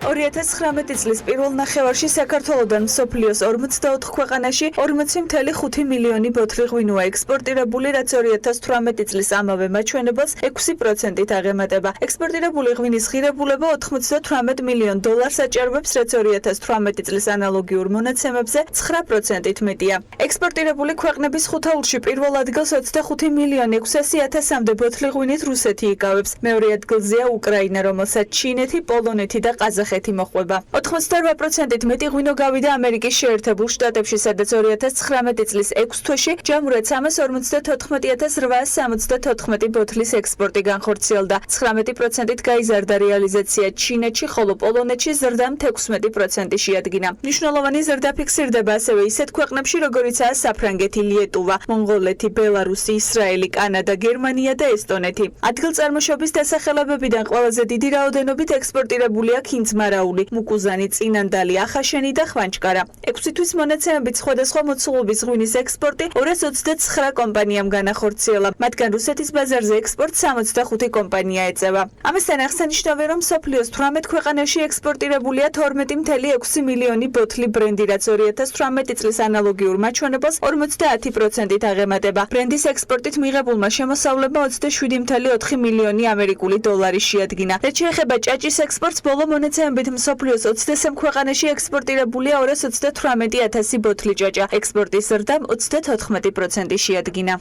2019 წლის პირველ ნახევარში საქართველოდან მსოფლიოს 44 ქვეყანაში 40.5 მილიონი ბოთლი ღვინოა ექსპორტირებული, რაც 2018 წლის ამავე მაჩვენებელს 6%-ით აღემატება. ექსპორტირებული ღვინის ღირებულება 98 მილიონ დოლარს აჭარბებს, რაც 2018 წლის ანალოგიურ მონაცემებზე 9%-ით მეტია. ექსპორტირებული ქვეყნების ხუთაულში პირველ ადგილს 25 მილიონ 600.000-მდე ბოთლი ღვინით რუსეთი იკავებს. მეორე ადგილზეა უკრაინა, რომელსაც ჩინეთი, პოლონეთი და ყაზახეთი მოხვება. 88%-ით მეტი ღვინო გავიდა ამერიკის შეერთებულ შტატებში, სადაც 2019 წლის 6 თვეში ჯამურად 354,874 ბოთლის ექსპორტი განხორციელდა. 19%-ით გაიზარდა რეალიზაცია ჩინეთში, ხოლო პოლონეთში ზრდამ 16% შეადგინა. მნიშვნელოვანი ზრდა ფიქსირდება ასევე ისეთ ქვეყნებში, როგორიცაა საფრანგეთი, ლიეტუვა, მონღოლეთი, ბელარუსი, ისრაელი, კანადა, გერმანია და ესტონეთი. ადგილწარმოშობის დასახელებებიდან ყველაზე დიდი რაოდენობით ექსპორტირებულია ქინძმარაული, მუკუზანი, წინანდალი, ახაშენი და ხვანჭკარა. 6 თვის მონაცემებით სხვადასხვა მოცულობის ღვინის ექსპორტი 229 კომპანიამ განახორციელა, მათგან რუსეთის ბაზარზე ექსპორტს 65 კომპანია ეწევა. ამასთან აღსანიშნავია, რომ მსოფლიოს 18 ქვეყანაში ექსპორტირებულია 12.6 მილიონი ბოთლი ბრენდი, რაც 2018 წლის ანალოგიურ მაჩვენებელს 50%-ით აღემატება. ბრენდის ექსპორტით მიღებულმა შემოსავლებმა 27.4 მილიონი ამერიკული დოლარი შეადგინა. რაც შეეხება ჭაჭის ექსპორტს, ბოლო მონაცემებით მსოფლიოს 23 ქვეყანაში ექსპორტირებულია 238,000 ბოთლი ჭაჭა. ექსპორტის ზრდამ 34% შეადგინა.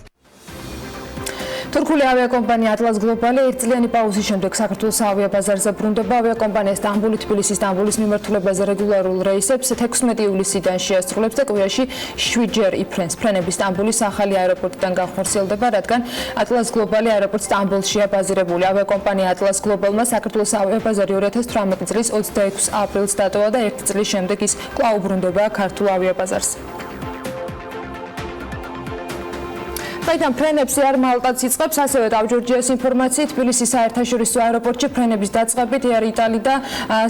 თურქული ავიაკომპანია Atlas Global ერთწლიანი პაუზის შემდეგ საქართველოს ავიაბაზარზე ბრუნდება. ავიაკომპანია სტამბული-თბილისი-სტამბოლის მიმართულებაზე რეგულარულ რეისებს 16 ივლისიდან შეასრულებს და კვირაში 7 ჯერ იფრენს. ფრენები სტამბოლის ახალი აეროპორტიდან განხორციელდება, რადგან Atlas Global აეროპორტ სტამბოლშია ბაზირებული. ავიაკომპანია Atlas Global-მა საქართველოს ავიაბაზარი 2018 წლის 26 აპრილს დატოვა და 1 წლის შემდეგ ის კვლავ უბრუნდება ქართულ ავიაბაზარს. Საიდან ფრენებს არ მალტაც იწყებს, ასევე ტავ-ჯორჯიას ინფორმაციით თბილისის საერთაშორისო აეროპორტში ფრენების დაწყებით Air Italy და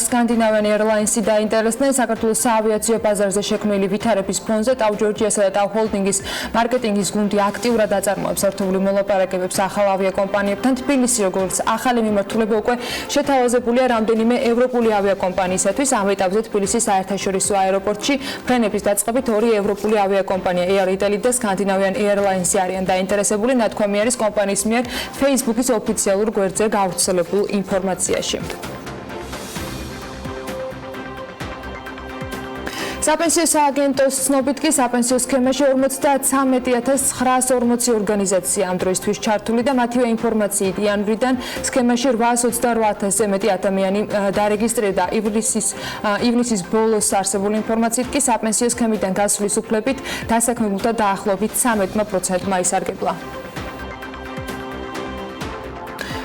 Scandinavian Airlines-ი დაინტერესდნენ საქართველოს საავიაციო ბაზარზე შექმნილი ვითარების ფონზე. ტავ-ჯორჯიასა და ტავ-ჰოლდინგის მარკეტინგის გუნდი აქტიურად აწარმოებს ერთობლივ მოლაპარაკებებს ახალ ავიაკომპანიებთან. თბილისი, როგორც ახალი მიმართულება, უკვე შეთავაზებულია რამდენიმე ევროპული ავიაკომპანიისათვის. ამ ეტაპზე თბილისის საერთაშორისო აეროპორტში ფრენების დაწყებით ორი ევროპული ავიაკომპანია Air Italy და Scandinavian Airlines-ი არიან დაინტერესებული, ნათქვამი არის კომპანიის მიერ Facebook-ის ოფიციალურ გვერდზე გავრცელებულ ინფორმაციაში. საპენსიო სააგენტოს ცნობით კი საპენსიო სქემაში 53940 ორგანიზაცია ამ დროისთვის ჩართული და მათივე ინფორმაციით იანვრიდან სქემაში 828,000-ზე მეტი ადამიანი დარეგისტრირდა. ივნისის ბოლოს არსებული ინფორმაციით კი საპენსიო სქემიდან გასვლის უფლებით დასაქმებულთა დაახლოებით 13%-მა ისარგებლა.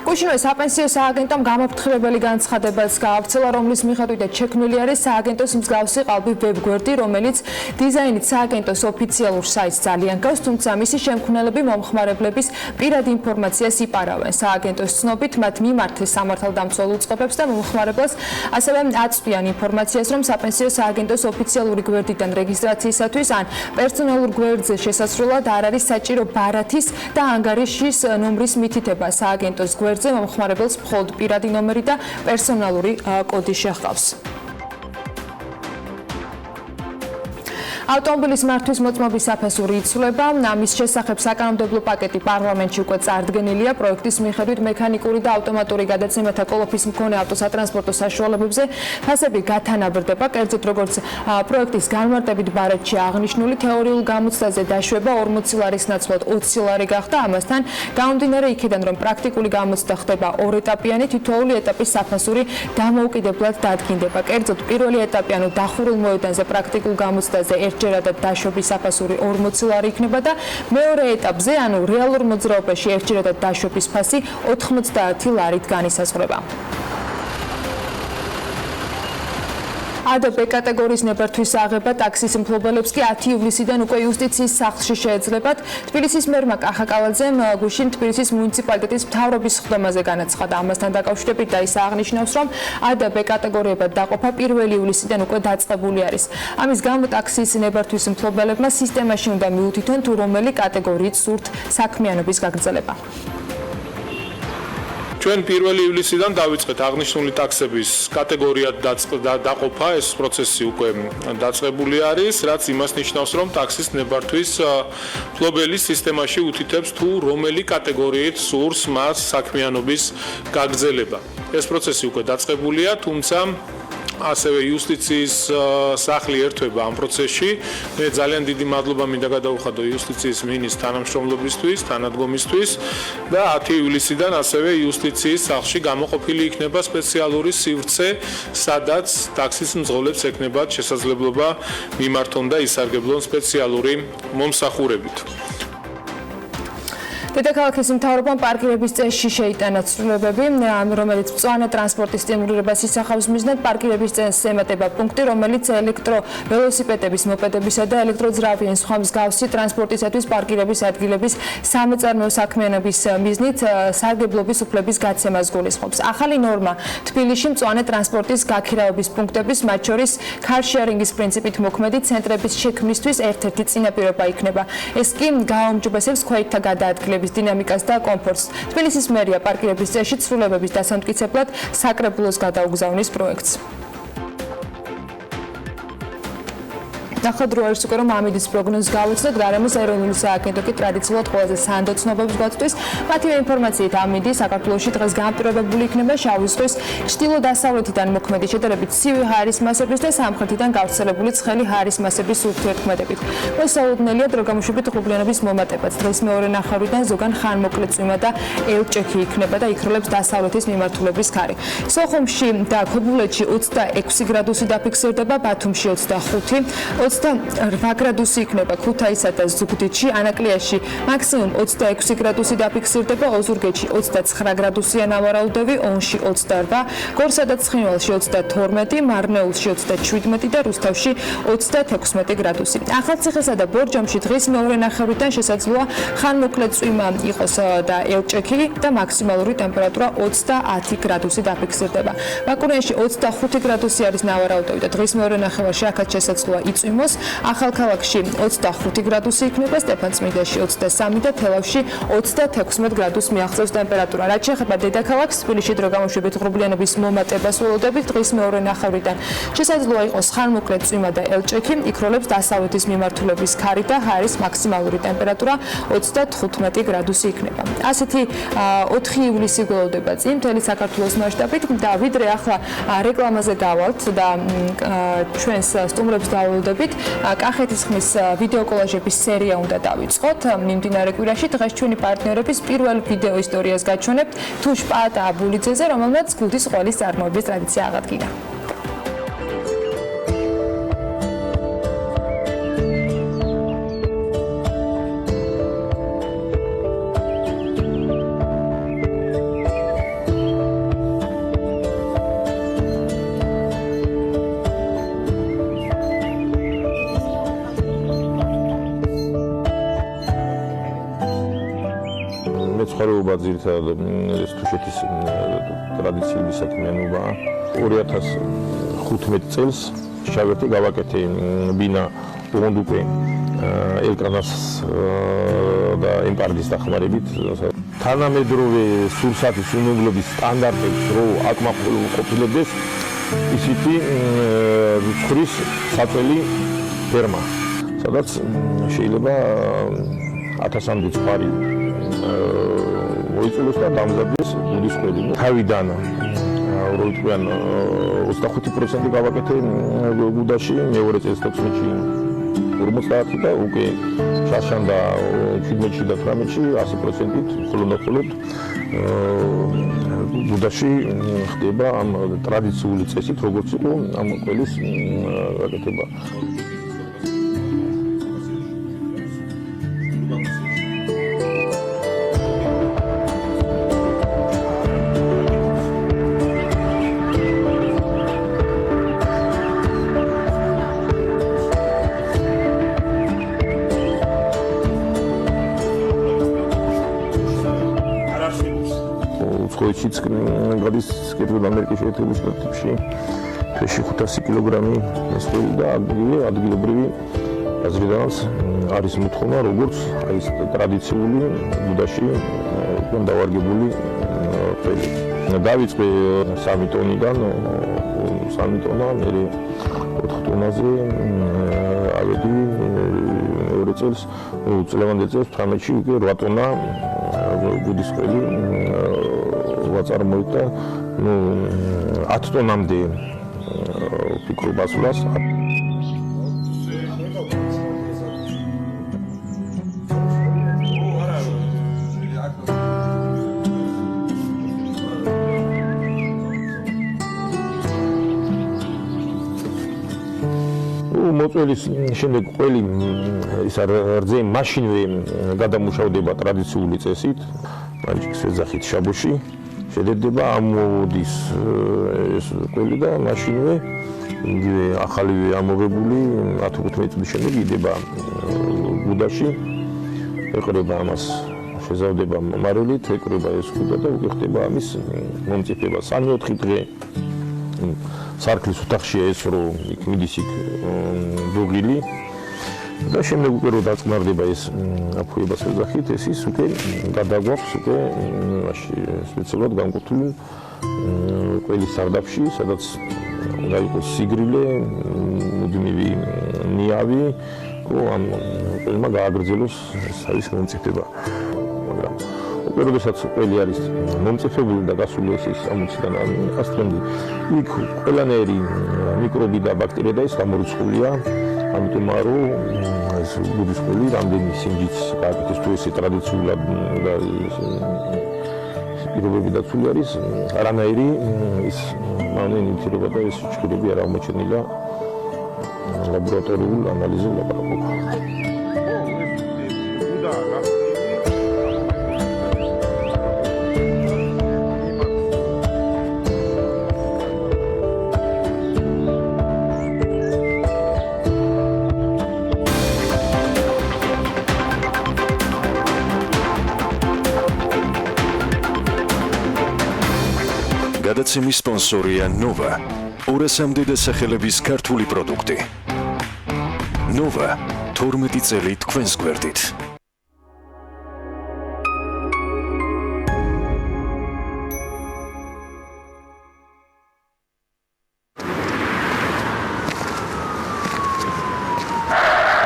გუშინვე საპენსიო სააგენტომ გამაფრთხილებელი განცხადებაც გაავრცელა, რომლის მიხედვითაც შექმნილი არის სააგენტოს მსგავსი ყალბი ვებგვერდი, რომელიც დიზაინით სააგენტოს ოფიციალურ საიტს ძალიან გავს, თუმცა მისი შემქმნელები მომხმარებლების პირად ინფორმაციას იპარავენ. სააგენტოს ცნობით მათ მიმართეს სამართალდამცველ უწყებებს და მომხმარებელს ასევე აწვდიან ინფორმაციას, რომ საპენსიო სააგენტოს ოფიციალური გვერდიდან რეგისტრაციისათვის ან პერსონალურ გვერდზე შესასვლელად არ არის საჭირო ბარათის და ანგარიშის ნომრის მითითება. სააგენტოს გვერდზე მომხმარებელს მხოლოდ პირადი ნომერი და პერსონალური კოდი შეჰყავს. ავტომობილის მართვის მოწმობის საფასური იცვლება. ამის შესახებ საკანონმდებლო პაკეტი პარლამენტში უკვე წარდგენილია. პროექტის მიხედვით მექანიკური და ავტომატური გადაცემათა კოლოფის მქონე ავტოსატრანსპორტო საშუალებებზე ფასები გათანაბრდება. კერძოდ, როგორც პროექტის განმარტებით ბარათში აღნიშნული, თეორიულ გამოცდაზე დაშვება 40 ლარის ნაცვლად 20 ლარი გახდა. ამასთან გამომდინარე იქიდან, რომ პრაქტიკული გამოცდა ხდება ორეტაპიანი, თითოეული ეტაპის საფასური დამოუკიდებლად დადგინდება. კერძოდ, პირველი ეტაპი, ანუ დახურულ მოედანზე პრაქტიკულ გამოცდაზე ერთჯერადად დაშვების საფასური 40 ლარი იქნება და მეორე ეტაპზე, ანუ რეალურ მოძრაობაში ერთჯერადად დაშვების ფასი 90 ლარით განისაზღვრება. ADB კატეგორიის ნებართვის აღება ტაქსის მფლობელებს კი 10 ივლისიდან უკვე იუსტიციის სახლში შეეძლებათ. თბილისის მერმა კახა კავალძემ გუშინ თბილისის მუნიციპალიტეტის მთავრობის ხდომაზე განაცხადა. ამასთან დაკავშირებით და ის აღნიშნავს, რომ ADB კატეგორიებად დაყოფა 1 ივლისიდან უკვე დაწყებული არის. ამის გამო ტაქსის ნებართვის მფლობელებმა სისტემაში უნდა მიუთითონ, თუ რომელი კატეგორიით სურთ საქმიანობის გაგრძელება. ჩვენ 1 ივლისიდან დავიწყეთ აღნიშნული ტაქსების კატეგორიად დაყოფა, ეს პროცესი უკვე დაწყებული არის, რაც იმას ნიშნავს, რომ ტაქსის ნებართვის მფლობელი სისტემაში უთითებს, თუ რომელი კატეგორიით სურს მას საქმიანობის გაგრძელება. ეს პროცესი უკვე დაწყებულია, თუმცა ასევე იუსტიციის სახლი ერთვება ამ პროცესში. მე ძალიან დიდი მადლობა მინდა გადაუხადო იუსტიციის მინის თანამშრომლობისთვის, თანადგომისთვის და 10 ივლისიდან ასევე იუსტიციის სახლში გამოყოფილი იქნება სპეციალური სივრცე, სადაც ტაქსის მძღოლებს ექნებათ შესაძლებლობა მიმართონ და ისარგებლონ სპეციალური მომსახურებით. დედაქალაქის მთავრობამ პარკირების წესში შეიტანა ცვლილებები, რომელიც მწვანე ტრანსპორტის სტიმულირებას ისახავს მიზნად. პარკირების წესს ემატება პუნქტი, რომელიც ელექტროველოსიპედების, მოპედებისა და ელექტროძრავიანი სხვა მსგავსი ტრანსპორტისათვის პარკირების ადგილების სამეწარმეო საქმიანობის მიზნით სარგებლობის უფლების გაცემას გულისხმობს. ახალი ნორმა თბილისში მწვანე ტრანსპორტის გაქირავების პუნქტების, მათ შორის ქარ-შეარინგის პრინციპით მოქმედი ცენტრების შექმნისთვის ერთ-ერთი წინაპირობა იქნება. ეს კი გააუმჯობესებს ქვეითთა გადაადგილების დინამიკას და კომფორტს. თბილისის მერია პარკირების წესში ცვლილებების დასამტკიცებლად საკრებულოს გადაუგზავნის პროექტს. ნახოთ რო არის უკვე რომ ამინდის პროგნოზს გავუცდეთ, გარემოს ეროვნული სააგენტო კი ტრადიციულად ყველაზე სანდო ცნობებს გვაწვდის. მათივე ინფორმაციით ამინდი საქართველოში დღეს განპირობებული იქნება შავი ზღვის ჩრდილო-დასავლეთიდან მოქმედი შედარებით ცივი ჰაერის მასების და სამხრეთიდან გავრცელებული ცხელი ჰაერის მასების ურთიერთქმედებით. მოსაუდნელია დრო გამოშვებით ღრუბლიანობის მომატებაც. დღეს მეორე ნახევრიდან ზოგან ხანმოკლე წვიმა და ელჭექი იქნება და იქროლებს დასავლეთის მიმართულების ქარი. სოხუმში და ქობულეთში 26 გრადუსი დაფიქსირდება, ბათუმში 25, 28 გრადუსი იქნება ქუთაისსა და ზუგდიდში, ანაკლიაში მაქსიმუმ 26 გრადუსი დაფიქსირდება, ოზურგეთში 29 გრადუსია ნავარაუდები, ონში 28, გორსა და ცხინვალში 32, მარნეულში 27 და რუსთავში 36 გრადუსი. ახალციხესა და ბორჯომში დღის მეორე ნახევრიდან შესაძლოა ხანმოკლე წვიმა იყოს და ელჭექი და მაქსიმალური ტემპერატურა 30 გრადუსი დაფიქსირდება. ბაკურიანში 25 გრადუსი არის ნავარაუდები და დღის მეორე ნახევარში აქაც შესაძლოა იწვიმოს. ახალქალაქში 25 გრადუსი იქნება, სტეფანწმინდაში 23 და თელავში 36 გრადუსს მიაღწევს ტემპერატურა. რაც შეეხება დედაქალაქს, თბილისში დრო გამოშვებით ღრუბლიანობის მომატებას ველოდებით, დღის მეორე ნახევრიდან შესაძლოა იყოს ხანმოკლე წვიმა და ელჭექი, იქროლებს დასავლეთის მიმართულების ქარი და ჰაერის მაქსიმალური ტემპერატურა 35 გრადუსი იქნება. ასეთი 4 ივლისი გველოდება წინ მთელი საქართველოს მასშტაბით და ვიდრე ახლა რეკლამაზე გავალთ და ჩვენს სტუმრებს დაველოდებით, კახეთის ხმის ვიდეო კოლაჟების სერია უნდა დავიწყოთ. მიმდინარე კვირაში დღეს ჩვენი პარტნიორების პირველ ვიდეო ისტორიას გაჩვენებთ თუშპა და აბულიძეზე, რომელმაც გუდის ყველის წარმოების ტრადიცია აღადგინა. მეცხოვრეობა ძირითადად ეს თუშეთის ტრადიციული საქმიანობაა. 2015 წელს შავერთი გავაკეთე ბინა ოღონდ უკვე ელკანას და ემპარდის დახმარებით. თანამედროვე სურსათის უნებლობის სტანდარტებს რო აკმაყოფილებდეს, ისეთი რუცხრის საწველი ფერმა, სადაც შეიძლება 1000-მდე წყარი მოიწულოს და დამზადდეს გუდის ყველი. თავიდან რო თქვენ 25% გავაკეთე გუდაში, მეორე წელს 16-ში 50 და უკვე შაშანდა 17-ში და 18-ში 100%-ით ხოლმე გუდაში ხდება ამ ტრადიციული წესით, როგორც იყო ამ ყველის გაკეთება. ხოიციც გადის კეთილ ამერიკის შეერთებულ შტატებში ფეში 500 კილოგრამი მესველი და ადგილობრივი აზრიდანაც არის მოთხოვნა, როგორც აი ეს ტრადიციული გუდაში დავარგებული ფელი. დავიწყე 3 ტონიდან 3 ტონა, მე 4 ტონაზე ავედი მეორე წელს, წლევანდელ წელს 18-ში უკვე 8 ტონა გუდის ყველი ვაწარმოეთ და 10 ტონამდე ფიქრობ ასვლას. მოწვევის შემდეგ ყველი ის რძე მაშინვე გადამუშავდება ტრადიციული წესით, ანჭის ეძახით შაბოში, შედედება ამოდის ეს ყველი და მაშინვე იგივე ახალივე ამოვებული 10-15 წლის შემდეგ იდება გუდაში, ეყრება ამას, შეზავდება მარილით, ეყრება ეს გუდა და უკვე ხდება ამის მომწიფება. 3-4 დღე სარკლის ოთახშია ეს რო იქ მიდის იქ დუღილი და შემდეგ უკვე რო დაწყნარდება ეს აფუებას ეძახით, ეს ის უკვე გადაგვაქვს უკვე სპეციალურად განკუთვნილ ყველის სარდაფში, სადაც უნდა იყოს სიგრილე, მუდმივი ნიავი, რომ ამ ყველმა გააგრძელოს საის მომწიფება. მაგრამ როდესაც ყველი არის მომწიფებული და გასული ეს 60-დან 100 წლამდე, იქ ყველანაირი მიკრობი და ბაქტერია ის გამორიცხულია. ამიტომ რომ ეს ბუდისტული რამდენი სინჯიც გააკეთეს თუ ესე ტრადიციულად და პირობები დაცული არის, არანაირი ის მანენითირება და ეს ჭირები არ აღმოჩენილა ლაბორატორიულ ანალიზზე ლაპარაკობა. გადაცემის სპონსორია Nova, 200-მდე დასახელების ქართული პროდუქტი. Nova, 12 წელი თქვენს გვერდით.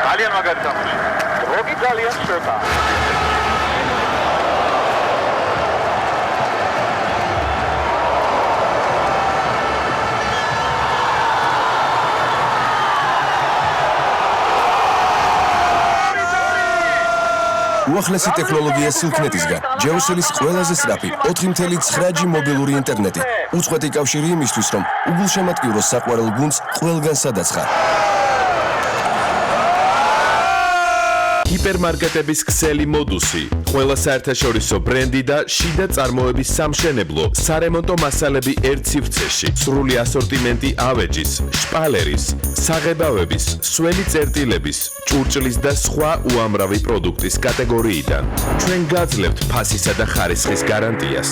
ძალიან მაგარი თამაში. როგი ძალიან შვება. უახლესი ტექნოლოგია სილქნეტისგან, ჯეოსელის ყველაზე სწრაფი 4.9G მობილური ინტერნეტი. უწყვეტი კავშირი იმისთვის, რომ უგულშემატკივროს საყვარელ გუნდს ყველგან სადაც ხარ. ჰიპერმარკეტების ქსელი მოდუსი, ყველა საერთაშორისო ბრენდი და შიდა წარმოების სამშენებლო, სარემონტო მასალები ერთ სივრცეში, სრული ასორტიმენტი ავეჯის, შპალერის, საღებავების, სველი წერტილების, ჭურჭლის და სხვა უამრავი პროდუქტის კატეგორიიდან. ჩვენ გაძლევთ ფასისა და ხარისხის გარანტიას.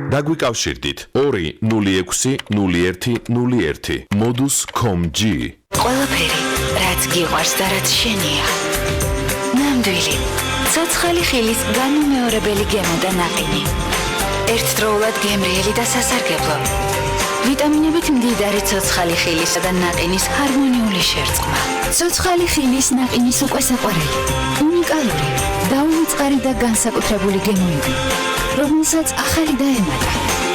დაგვიკავშირდით 2060101 modus.com.g. ყველაფერი, რაც გიყვარს და რაც შენია. ნამდვილი, ცოცხალი ხილის განუმეორებელი გემო და ნაყინი. ერთდროულად გემრიელი და სასარგებლო. ვიტამინებით მდიდარი ცოცხალი ხილისა და ნაყინის ჰარმონიული შერწყმა. ცოცხალი ხილის ნაყინის უკვე საყვარელი. უნიკალური, დაუვიწყარი და განსაკუთრებული გემოები, რომელსაც ახალი დაემატა.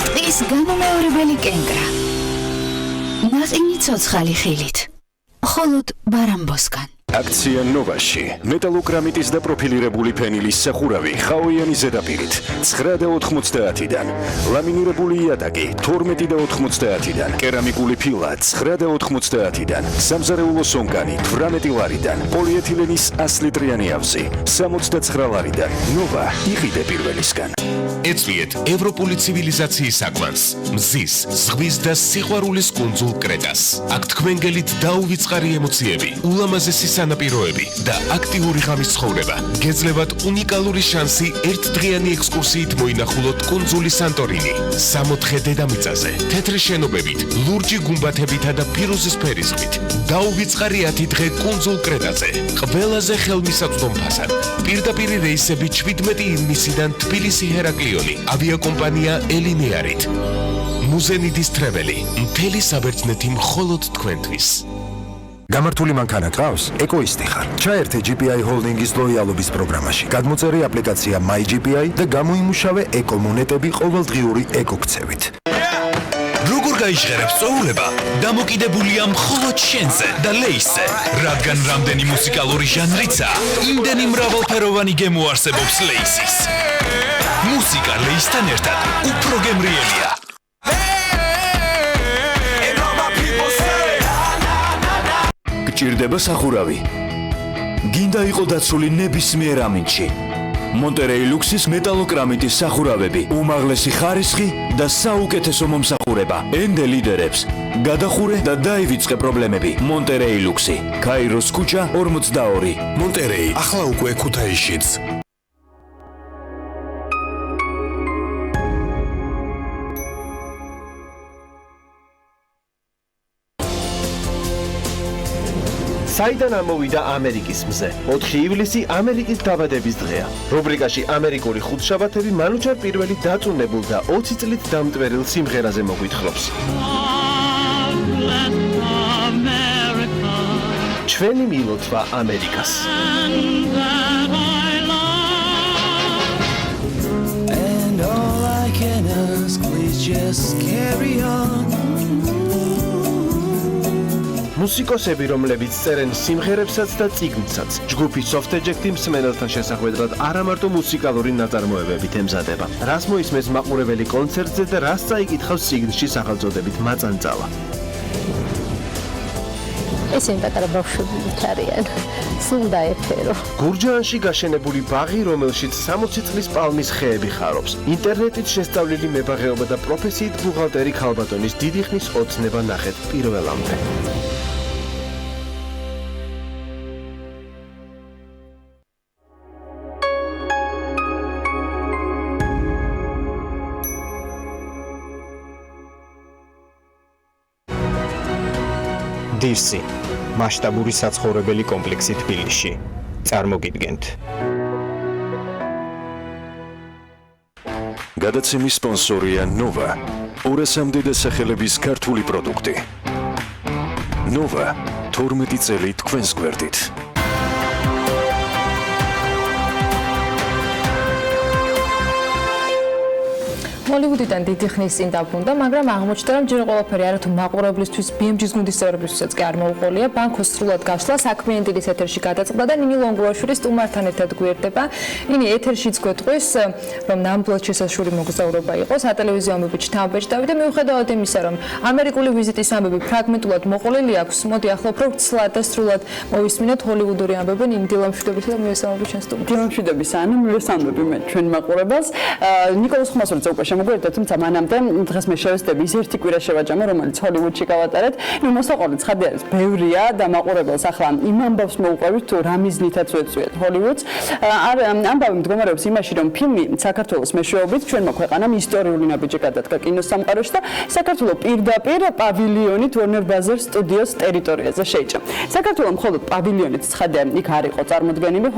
ტყის განუმეორებელი კენკრა. ნაყინი ცოცხალი ხილით. მხოლოდ ბარამბოსგან. აქცია Nova-ში მეტალოგრამიტის და პროფილირებული ფენილის სახურავი ხაოიანი ზედაპირით 9.90-დან, ლამინირებული იატაკი 12.90-დან, კერამიკული ფილა 9.90-დან, სამზარეულო სონკანი 18 ლარიდან, პოლიეთილენის 100 ლიტრიანი ავზი 69 ლარიდან. Nova იყიდე პირველისგან. ეწვიეთ ევროპული ცივილიზაციის საკვანს, მზის, ზღვის და სიყვარულის კუნძულ კრეტას. აქ თქვენ გელით დაუვიწყარი ემოციები, ულამაზესი სანაპიროები და აქტიური ღამის ცხოვრება. გეძლევათ უნიკალური შანსი ერთდღიანი ექსკურსიით მოინახულოთ კუნძული სანტორინი. 64 დედამიწაზე, თეთრი შენობებით, ლურჯი გუმბათებითა და ფირუზის ფერისხმით. დაუვიწყარი 10 დღე კუნძულ კრეტაზე. ყველაზე ხელმისაწვდომ ფასად. პირდაპირი რეისები 17 ივნისიდან თბილისი ჰერაკლიონი, ავიაკომპანია ელინეარით. მუზენიდის ტრეველი, მთელი საბერძნეთი მხოლოდ თქვენთვის. გამართული მანქანა გყავს? ეკოისტი ხარ. ჩაერთე GPI ჰოლდინგის ლოიალობის პროგრამაში. გადმოწერე აპლიკაცია MyGPI და გამოიმუშავე ეკომონეტები ყოველდღიური ეკოქცევით. როგორ გაიჟღერებ სწოულება? დამოკიდებულია მხოლოდ შენზე და ლეისზე. რადგან რამდენი მუსიკალური ჟანრიცა, იმდენი მრავალფეროვანი გემო არსებობს ლეისის. მუსიკა ლეისთან ერთად უფრო გემრიელია. გჭირდება სახურავი. გინდა იყო დაცული ნებისმიერ ამინდში. მონტერეი ლუქსის მეტალოკრამიტის სახურავები, უმაღლესი ხარისხი და საუკეთესო მომსახურება. ენდე ლიდერებს. გადახურე და დაივიწყე პრობლემები. მონტერეი ლუქსი. კაიროს ქუჩა 42. მონტერეი ახლა უკვე ქუთაისშიც. საიდან ამოვიდა ამერიკის მზე? 4 ივლისი ამერიკის დაბადების დღეა. რუბრიკაში ამერიკული ხუთშაბათები მანუჩარ პირველი დაწუნებულ და 20 წლით დამტვერილ სიმღერაზე მოგვითხრობს. ჩვენი მილოცვა ამერიკას. And all I can ask, please just carry on. მუსიკოსები, რომლებიც წერენ სიმღერებსაც და წიგნსაც, ჯგუფი Soft Eject-ი მსმენელთან შესახვედრად არა მარტო მუსიკალური ნაწარმოებებით ემზადება. რას მოისმენს მაყურებელი კონცერტზე და რას წაიკითხავს წიგნში სახელწოდებით მაწანწალა. ესენი პატარა ბავშვები არიან. სულ დაეფერო. გურჯაანში გაშენებული ბაღი, რომელშიც 60 წლის პალმის ხეები ხარობს. ინტერნეტით შესწავლილი მებაღეობა და პროფესიით ბუღალტერი ქალბატონის დიდი ხნის ოცნება ნახეთ პირველამდე. დირსი მასშტაბური საცხოვრებელი კომპლექსი თბილისში. წარმოგიდგენთ. გადაცემის სპონსორია ნოვა. 200-მდე დასახელების ქართული პროდუქტი. ნოვა 12 წელი თქვენს გვერდით. ჰოლივუდიდან დიდი ხნის წინ დაბრუნდა, მაგრამ აღმოჩნდა, რომ ჯერ ყველაფერი არათუ მაყურებლისთვის, BMG-ის გუნდის წევრებისთვისაც კი არ მოუყოლია. ბანკოს სრულად გაშლა საქმიანი დილის ეთერში გადაწყდა და ნინი ლონგუაშვილი სტუმართან ერთად გვერდება. ნინი ეთერშიც გვეტყვის, რომ ნამდვილად შესაშური მოგზაურობა იყო, სატელევიზიო ამბები ჩთამბეჭდავი და მიუხედავად იმისა, რომ ამერიკული ვიზიტის ამბები ფრაგმენტულად მოყოლილი აქვს, მოდი ახლა უფრო ცლად და სრულად მოვისმინოთ ჰოლივუდური ამბები. ნინი დილამშვიდობის და მივესალმები ჩვენს სტუმარს. დილამშვიდობის ანა, მივესალმები მე ჩვენ მაყურებელს. ნიკოლოზ ხმასურიძე უკვე მოგვერდა, თუმცა მანამდე დღეს მე შევესწრები ის ერთი კვირა შევაჯამე, რომელიც ჰოლივუდში გავატარეთ. მოსაყოლი ცხადი არის ბევრია და მაყურებელს ახლა იმ ამბავს მოუყვებით თუ რა მიზნითაც ვეწვიეთ ჰოლივუდს. ამბავი მდგომარეობს იმაში, რომ ფილმი საქართველოს მეშვეობით ჩვენმა ქვეყანამ ისტორიული ნაბიჯი გადადგა კინოსამყაროში და საქართველოს პირდაპირ პავილიონით Warner Brothers სტუდიოს ტერიტორიაზე შეიჭრა. საქართველოს მხოლოდ პავილიონით ცხადია იქ არ იყო წარმოდგენილი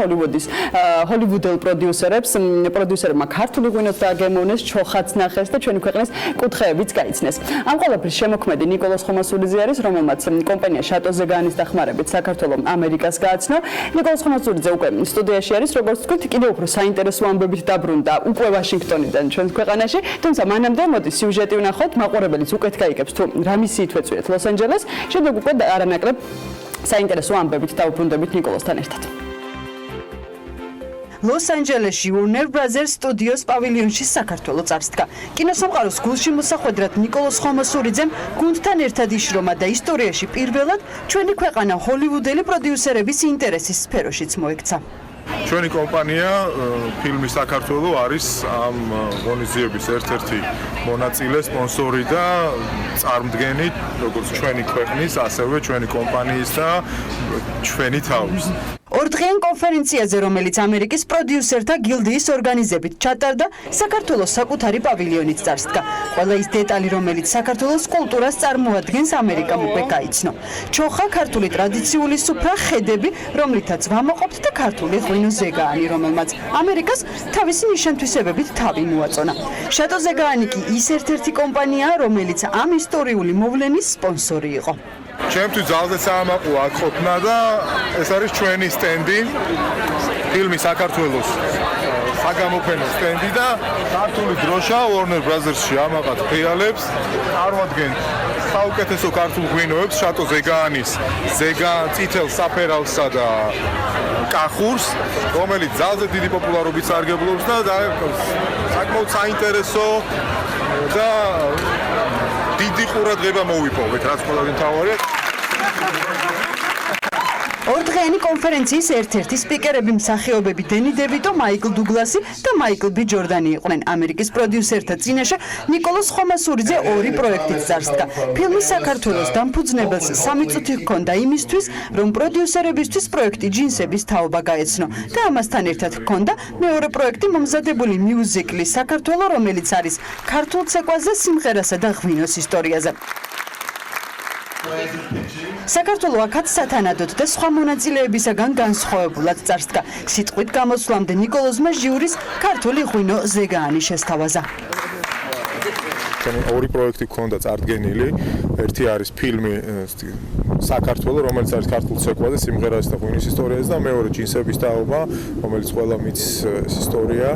ჰოლივუდელ პროდიუსერებმა ქართული ღვინოც დააგემოვნეს, ჩოხაც ნახეს და ჩვენი ქვეყნის კუთხეებიც გაიცნეს. ამ ყველაფრის შემოქმედი ნიკოლოზ ხომასურიძე არის, რომელმაც კომპანია შატო ზეგანის დახმარებით საქართველოს ამერიკას გააცნო. ნიკოლოზ ხომასურიძე უკვე სტუდიაში არის, როგორც ვთქვით, კიდევ უფრო საინტერესო ამბებით დაბრუნდა უკვე ვაშინგტონიდან ჩვენს ქვეყანაში, თუმცა მანამდე მოდი სიუჟეტი ვნახოთ, მაყურებელიც უკეთ გაიგებს თუ რა მისიით ვეწვიეთ ლოს-ანჯელეს, შემდეგ უკვე არანაკლებ საინტერესო ამბებით დავბრუნდებით ნიკოლოზთან ერთად. ლოს-ანჯელესში Warner Brothers სტუდიოს პავილიონში საქართველოს წარსდგა. კინოსამყაროს გულში მოსახვედრად ნიკოლოზ ხომასურიძემ გუნდთან ერთად იშრომა და ისტორიაში პირველად ჩვენი ქვეყანა ჰოლივუდელი პროდიუსერების ინტერესის სფეროშიც მოექცა. ჩვენი კომპანია ფილმი საქართველო არის ამ ღონისძიების ერთ-ერთი მონაწილე, სპონსორი და წარმდგენი როგორც ჩვენი ქვეყნის, ასევე ჩვენი კომპანიის და ჩვენი თავის. ორდღიან კონფერენციაზე, რომელიც ამერიკის პროდიუსერთა გილდიის ორგანიზებით ჩატარდა, საქართველოს საკუთარი პავილიონით წარსდგა. ყველა ის დეტალი, რომელიც საქართველოს კულტურას წარმოადგენს, ამერიკამ უკვე გაიცნო. ჩოხა, ქართული ტრადიციული სუფრა, ხედები, რომლითაც ვამაყობთ და ქართული ღვინო ზეგაანი, რომელმაც ამერიკას თავისი ნიშან-თვისებებით თავი მოაწონა. შატო ზეგაანი კი ის ერთ-ერთი კომპანიაა, რომელიც ამ ისტორიული მოვლენის სპონსორი იყო. ჩემთვის ძალზე საამაყო აქ ყოფნა და ეს არის ჩვენი სტენდი ფილმი საქართველოს საგამოფენო სტენდი და ქართული დროშა Warner Brothers-ში ამაყად ფრიალებს წარმოადგენს საუკეთესო ქართულ ღვინოებს შატო ზეგაანის წითელ საფერავსა და კახურს, რომელიც ძალზე დიდი პოპულარობით სარგებლობს და საკმაოდ საინტერესო და დიდი ყურადღება მოვიპოვეთ, რაც ყველაზე მთავარია. ორდღიანი კონფერენციის ერთ-ერთი სპიკერები მსახიობები დენი დევიტო, მაიკლ დუგლასი და მაიკლ ბი ჯორდანი იყვნენ. ამერიკის პროდიუსერთა წინაშე ნიკოლოზ ხომასურიძე ორი პროექტით წარსდგა. ფილმი საქართველოს დამფუძნებელს 3 წუთი ჰქონდა იმისთვის, რომ პროდიუსერებისთვის პროექტი ჯინსების თაობა გაეცნო და ამასთან ერთად ჰქონდა მეორე პროექტი მომზადებული მიუზიკლი საქართველო, რომელიც არის ქართულ ცეკვაზე, სიმღერასა და ღვინოს ისტორიაზე. საქართველო აქაც სათანადოდ და სხვა მონაწილეებისაგან განსხვავებულად წარსდგა. სიტყვით გამოსვლამდე ნიკოლოზმა ჟიურის ქართული ღვინო ზეგაანი შესთავაზა. ჩვენ ორი პროექტი გქონდა წარდგენილი. ერთი არის ფილმი საქართველოს, რომელიც არის ქართულ ცეკვაზე, სიმღერაზე და ღვინის ისტორიაზე და მეორე ჯინსების თაობა, რომელიც ყველა მის ისტორია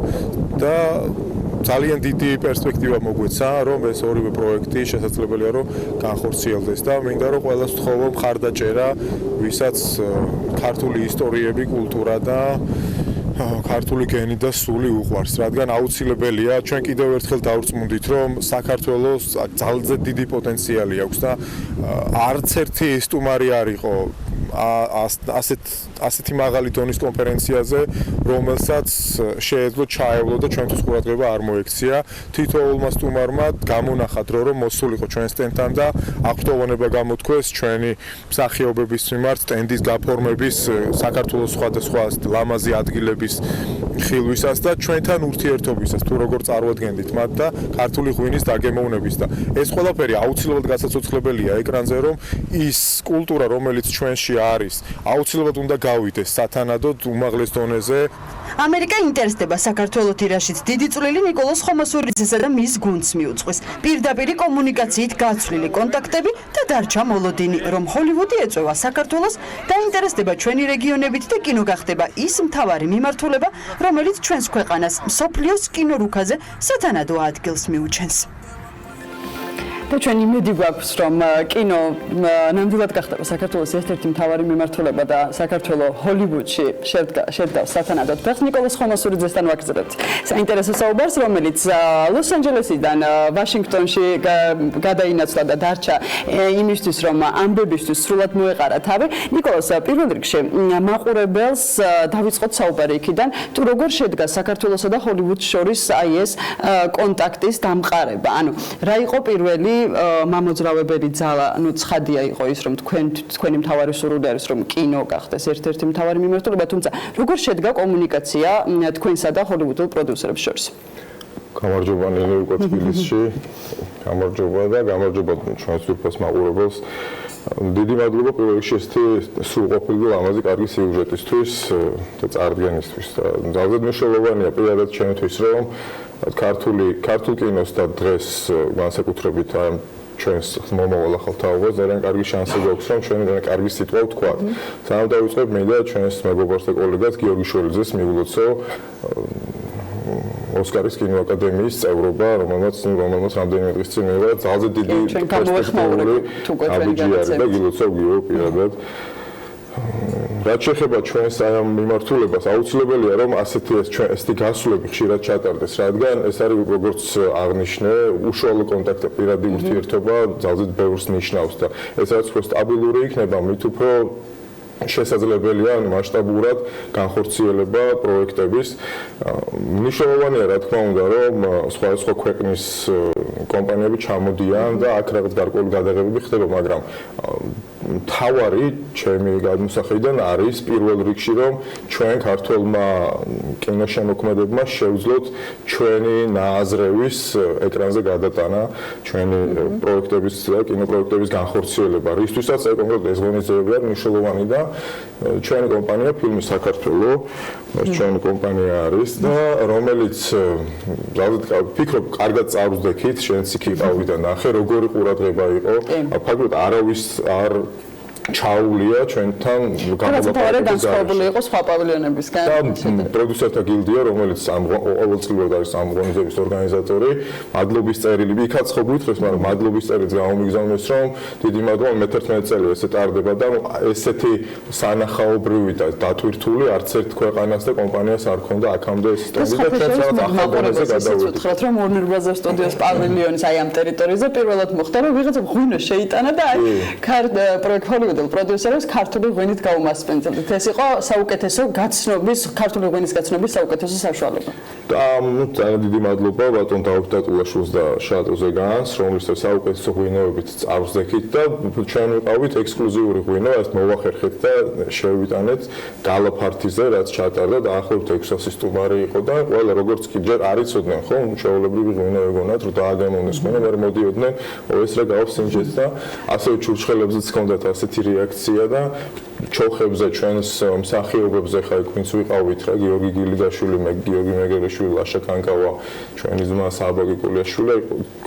და ძალიან დიდი პერსპექტივა მოგვეცა, რომ ეს ორივე პროექტი შესაძლებელია რომ განხორციელდეს და მინდა რომ ყველას ვთხოვო მხარდაჭერა, ვისაც ქართული ისტორიები, კულტურა და ქართული გენი და სული უყვარს, რადგან აუცილებელია ჩვენ კიდევ ერთხელ დავრწმუნდით, რომ საქართველოს ძალზედ დიდი პოტენციალი აქვს და არც ერთი სტუმარი არ იყო ასეთი მაღალი დონის კონფერენციაზე, რომელსაც შეეძლო ჩაევლო და ჩვენთვის ყურადღება არ მოექცია. თითოეულმა სტუმარმა გამონახა დრო, რომ მოსულიყო ჩვენ სტენდთან და აქვთოვანება გამოთქვეს ჩვენი მსახიობების მიმართ სტენდის გაფორმების, საქართველოს სხვადასხვა ლამაზი ადგილების ხილვისას და ჩვენთან ურთიერთობისას, თუ როგორ წარმოადგენდით მათ და ქართული ღვინის დაგემოვნების და ეს ყველაფერი აუცილებლად გასაცოცხლებელია ეკრანზე, რომ ის კულტურა, რომელიც ჩვენში არის, აუცილებლად უნდა გავიდეს სათანადოდ უმაღლეს დონეზე. ამერიკა ინტერესდება საქართველოს თირაშიც დიდი წვლილი ნიკოლოზ ხომასურიძესა და მის გუნდს მიუძღვის. პირდაპირი კომუნიკაციით გაცვლილი კონტაქტები და დარჩა მოლოდინი, რომ ჰოლივუდი ეწევა საქართველოს, დაინტერესდება ჩვენი რეგიონებით და კინო გახდება ის მთავარი მიმართულება, რომელიც ჩვენს ქვეყანას მსოფლიოს კინორუქაზე სათანადო ადგილს მიუჩენს. და ჩვენ იმედი გვაქვს, რომ კინო ნამდვილად გახდება საქართველოს ერთ-ერთი მთავარი მიმართულება და საქართველოს ჰოლივუდში შედგავს სათანადოდ ფეხს. ნიკოლოზ ხომასურიძესთან ვაგრძელებთ საინტერესო საუბარს, რომელიც ლოს-ანჯელესიდან ვაშინგტონში გადაინაცვლა და დარჩა იმისთვის, რომ ამბებისთვის სრულად მოეყარა თავი. ნიკოლოზ, პირველ რიგში მაყურებელს დავიწყოთ საუბარი იქიდან, თუ როგორ შედგა საქართველოსა და ჰოლივუდს შორის აი ეს კონტაქტის დამყარება. ანუ რა იყო პირველი მამოძრავებელი ძალა, ცხადია იყო ის, რომ თქვენი მთავარი სურვილი არის, რომ კინო გახდეს ერთ-ერთი მთავარი მიმართულება, თუმცა როგორ შედგა კომუნიკაცია თქვენსა და ჰოლივუდურ პროდიუსერებს შორის? გამარჯობა ნინო უკვე თბილისში, გამარჯობა და გამარჯობა ჩვენს უფროს მაყურებელს. დიდი მადლობა პირველ რიგში ესეთი სრულყოფილი და ლამაზი კარგი სიუჟეტისთვის და წარდგენისთვის. ძალზედ მნიშვნელოვანია პირადად ჩემთვის, რომ ქართულ კინოს და დღეს განსაკუთრებით ჩვენს მომავალ ახალ თაობას ძალიან კარგი შანსი გვაქვს, რომ ჩვენ ძალიან კარგი სიტყვა ვთქვათ. სანამ დავიწყებ, მინდა ჩვენს მეგობარს და კოლეგას გიორგი შველიძეს მივილოცო ოსკარის კინოაკადემიის წევრობა, რომელმაც რამდენიმე დღის წინ მიიღო ძალზედ დიდი პრესტიჟული აბიჯი და გილოცავ გიორგი პირადად. რაც შეეხება ჩვენს ამ მიმართულებას, აუცილებელია რომ ასეთი გასვლები ხშირად ჩატარდეს, რადგან ეს არის როგორც აღნიშნე, უშუალო კონტაქტი, პირადი ურთიერთობა ძალზედ ბევრს ნიშნავს და ეს რაც უფრო სტაბილური იქნება, მით უფრო შესაძლებელია მასშტაბურად განხორციელება პროექტების. მნიშვნელოვანია რა თქმა უნდა, რომ სხვადასხვა ქვეყნის კომპანიები ჩამოდიან და აქ რაღაც გარკვეული გადაღებები ხდება, მაგრამ თავარი ჩემი გადმოსახედიდან არის პირველ რიგში, რომ ჩვენ ქართველმა კინოშემოქმედებმა შევძლოთ ჩვენი ნააზრევის ეკრანზე გადატანა, ჩვენი პროექტების და კინოპროექტების განხორციელება, რისთვისაც კონკრეტულად ეს ღონისძიებები არის მნიშვნელოვანი და ჩვენი კომპანია ფილმი საქართველო, ჩვენი კომპანია არის და რომელიც ფიქრობ კარგად წარუძდექით, შენც იქ იყავი და ნახე როგორი ყურადღება იყო, ფაქტობრივად არავის არ ჩაულია ჩვენთან გამოვაყენებული განსხვავებული იყო სხვა პავილიონებისგან და პროდიუსერთა გილდია, რომელიც ყოველწლიურად არის ამ ღონისძიების ორგანიზატორი, მადლობის წერილი იქაც ხო გითხრეს, მაგრამ მადლობის წერილს გამომიგზავნეს, რომ დიდი მადლობა მე-11 წელი ესე ტარდება და ესეთი სანახაობრივი და დატვირთული არც ერთ ქვეყანას და კომპანიას არ ქონდა აქამდე ეს სტენდი და ჩვენ რაღაც ახალ დონეზე გადავიდით. რომ Warner Brothers სტუდიოს პავილიონის აი ამ ტერიტორიაზე პირველად მოხდა, რომ ვიღაცა ღვინო შეიტანა და აი პროექტ პროდიუსერებს ქართული ღვინით გაუმასპინძლეთ. ეს იყო საუკეთესო გაცნობის, ქართული ღვინის გაცნობის საუკეთესო საშუალება. და ძალიან დიდი მადლობა ბატონ დავით დაკულაშვილს და შატოზე განს, რომლისთვისაც საუკეთესო ღვინოებით წარვზდექით და ჩვენ ვიყავით ექსკლუზიური ღვინო, ეს მოვახერხეთ და შევიტანეთ გალაფართიზე, რაც ჩატარდა და ახლობთ 600 სტუმარი იყო და ყველა როგორც კი ჯერ არ იცოდნენ, ხო, ჩვეულებრივი ღვინო ეგონათ, რომ დააგემოვნეს ღვინო, მე მოდიოდნენ, ეს რა გავსინჯეთ და ასევე ჩურჩხელებზეც ჰქონდათ ასეთი რეაქცია და ჩოხებზე ჩვენს მსახიობებზე ხა იქ ვინც ვიყავით რა გიორგი გილიგაშვილი, გიორგი მეგერეშვილი, ლაშა კანკავა, ჩვენი ძმა საბაგი კულიაშვილი,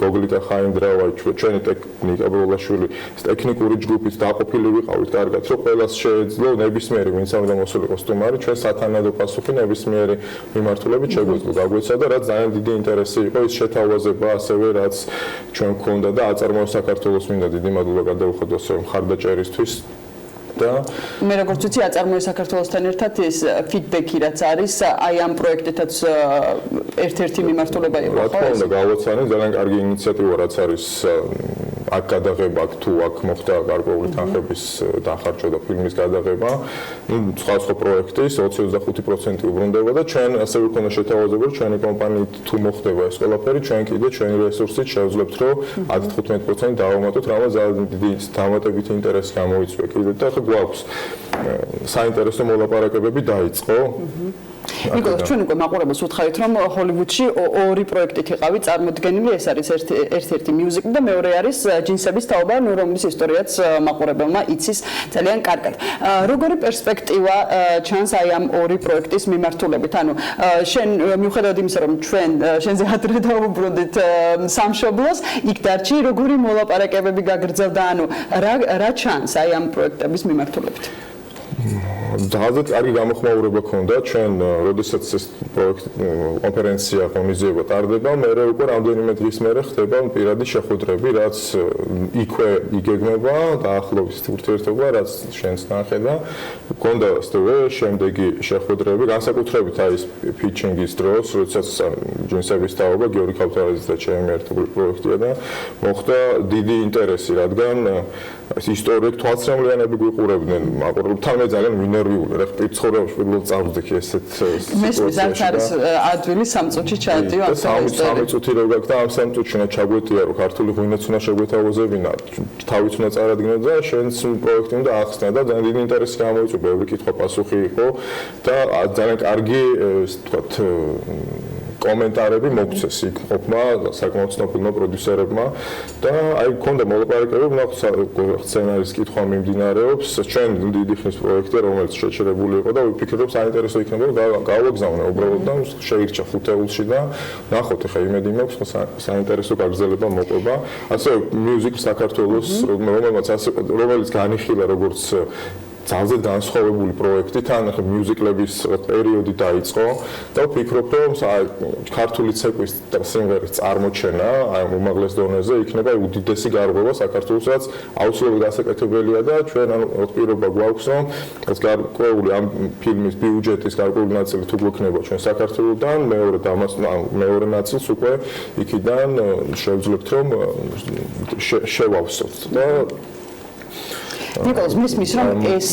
გოგლიკა ხაინდრავა, ჩვენი ტექნიკა ბროლაშვილი, ტექნიკური ჯგუფით დაყოფილი ვიყავით კარგად, რომ ყველას შეეძლო ნებისმიერი ვინც ამდა მოსულიყო სტუმარი, ჩვენ სათანადო პასუხი ნებისმიერი მიმართულებით შეგვეძლო გაგვეცა და რაც ძალიან დიდი ინტერესი იყო ის შეთავაზება ასევე რაც ჩვენ გქონდა და აწარმოა საქართველოს მინდა დიდი მადლობა გადავუხოთ ასე მხარდაჭერისთვის და მე როგორც ვიცი აწარმოა საქართველოსთან ერთად ეს ფიდბექი რაც არის აი ამ პროექტითაც ერთ-ერთი მიმართულება იყო რა თქმა უნდა გავოცანი ძალიან კარგი ინიციატივა რაც არის აქ გადაღება თუ აქ მოხდა გარკვეული თანხების დახარჯვა და ფილმის გადაღება სხვა პროექტის 20-25% უბრუნდება და ჩვენ ასე ვქონდა შეთავაზებული ჩვენი კომპანიით თუ მოხდება ეს ყველაფერი ჩვენ კიდე ჩვენი რესურსით შევძლებთ რომ 10-15% დავამატოთ რამაც ძალიან დიდი დამატებითი ინტერესი გამოიწვია კიდე და ხო გვაქვს საინტერესო მოლაპარაკებები დაიწყო ნიკოლას ჩვენ უკვე მაყურებელს ვუთხარით რომ ჰოლივუდში ორი პროექტით იყავი წარმოდგენილი ეს არის ერთ-ერთი მიუზიკლი და მეორე არის ჯინსების თაობა რომლის ისტორიაც მაყურებელმა იცის ძალიან კარგად როგორი პერსპექტივა ჩანს აი ამ ორი პროექტის მიმართულებით ანუ შენ მიუხედავად იმისა რომ ჩვენ შენზე ადრე დავუბრუნდით სამშობლოს იქ დარჩი როგორი მოლაპარაკებები გაგრძელდა ანუ რა ჩანს აი ამ პროექტების მიმართულებით ძალიან კარგი გამოხმაურება ქონდა ჩვენ როდესაც ეს პროექტი კონფერენცია ღონისძიება ტარდება მე უკვე რამდენიმე დღის მერე ხდება პირადი შეხვედრები რაც იქვე იგეგმება დაახლოებით ურთიერთობა რაც შენს ნახედა ქონდა ასევე შემდეგი შეხვედრები განსაკუთრებით აი ეს ფიჩინგის დროს როდესაც ჯინსების თაობა გიორგი ქავთარაძის და ჩემი ერთობლივი პროექტია და მოხდა დიდი ინტერესი რადგან ისტორიულ თვალსწრაფლიანები გვიყურებდნენ მაყურებელთან მე ძალიან ვინერვიული რა პირცხოვრებაში პირველ წავდიქ ესეთ მესმის არის ადვილი 3 წუთში ჩაატიო ამ ისტორია 3 წუთი რო გაქვს და ამ 3 წუთში უნდა ჩაგვეტია რომ ქართული ღვინოც უნდა შეგვეთავაზებინა თავიც უნდა წარადგინო და შენს პროექტი უნდა ახსნა და ძალიან დიდი ინტერესი გამოიწვია ბევრი კითხვა პასუხი იყო და ძალიან კარგი ესე ვთქვათ კომენტარები მოგცეს იქ ყოფმა საკმაოდ ცნობილმა პროდიუსერებმა და აი გქონდა მოლაპარაკებები სცენარის კითხვა მიმდინარეობს ჩვენ დიდი ხნის პროექტია რომელიც შეჩერებული იყო და ვიფიქრე რომ საინტერესო იქნება გავაგზავნე უბრალოდ და შეირჩა ხუთეულში და ნახოთ ახლა იმედი მაქვს საინტერესო გაგრძელება მოყვება ასე მიუზიკ საქართველოს რომელიც განიხილა როგორც ძალზე განსხვავებული პროექტი თან ახლა მიუზიკლების პერიოდი დაიწყო და ვფიქრობ რომ ქართული ცეკვის და სიმღერის წარმოჩენა აი უმაღლეს დონეზე იქნება უდიდესი გარღვევა საქართველოსაც აუცილებლად გასაკეთებელია და ჩვენ ანუ პირობა გვაქვს რომ ეს გარკვეული ამ ფილმის ბიუჯეტის გარკვეული ნაწილი თუ გვექნება ჩვენ საქართველოსთან მეორე ნაწილს უკვე იქიდან შევძლებთ რომ შევავსოთ და ნიკოლას მისმის რომ ეს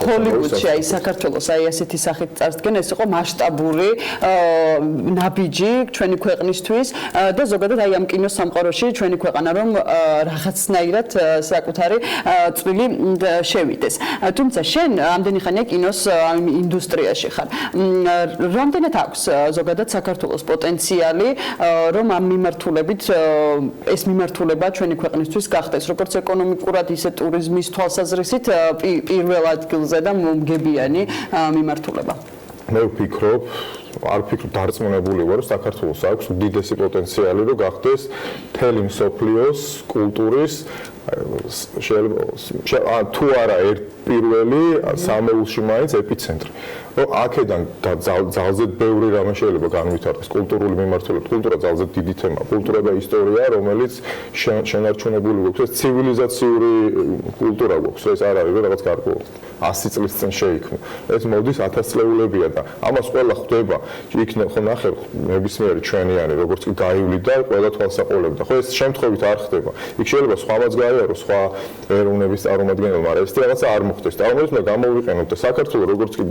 ჰოლივუდში აი საქართველოს აი ასეთი სახით წარსდგენა ეს იყო მასშტაბური ნაბიჯი ჩვენი ქვეყნისთვის და ზოგადად აი ამ კინოსამყაროში ჩვენი ქვეყანა რომ რაღაცნაირად საკუთარი წვლილი შევიდეს თუმცა შენ ამდენი ხანია კინოს ინდუსტრიაში ხარ რამდენად აქვს ზოგადად საქართველოს პოტენციალი რომ ამ მიმართულებით ეს მიმართულება ჩვენი ქვეყნისთვის გახდეს როგორც ეკონომიკურად ისე ტურიზმის მის თვალსაზრისით პირველ ადგილზე და მომგებიანი მიმართულება. მე ვფიქრობ, არ ვფიქრობ დარწმუნებული ვარ, რომ საქართველოს აქვს უდიდესი პოტენციალი, რომ გახდეს მთელი მსოფლიოს კულტურის თუ არა პირველი სამეულში მაინც ეპიცენტრი. რომ აქედან ძალზე ბევრი რამე შეიძლება განვითარდეს კულტურული მიმართულებით. კულტურა ძალზე დიდი თემაა. კულტურა და ისტორია, რომელიც შენარჩუნებული გვაქვს, ეს ცივილიზაციური კულტურა გვაქვს. ეს არ არის რაღაც გარკვეული 100 წლის წინ შეიქმნა. ეს მოდის 1000 წლეულებია და ამას ყველა ხვდება. იქნებ ხო ნახე ნებისმიერი ჩვენიანი, როგორც კი გაივლიდა, ყველა თვალსაყოლებდა. ხო ეს შემთხვევით არ ხდება. იქ შეიძლება სხვამაც გაიარო, სხვა ეროვნების წარმომადგენელმა, მაგრამ ეს რაღაცა არ მოხდეს. ამას უნდა გამოვიყენოთ და საქართველოს როგორც კი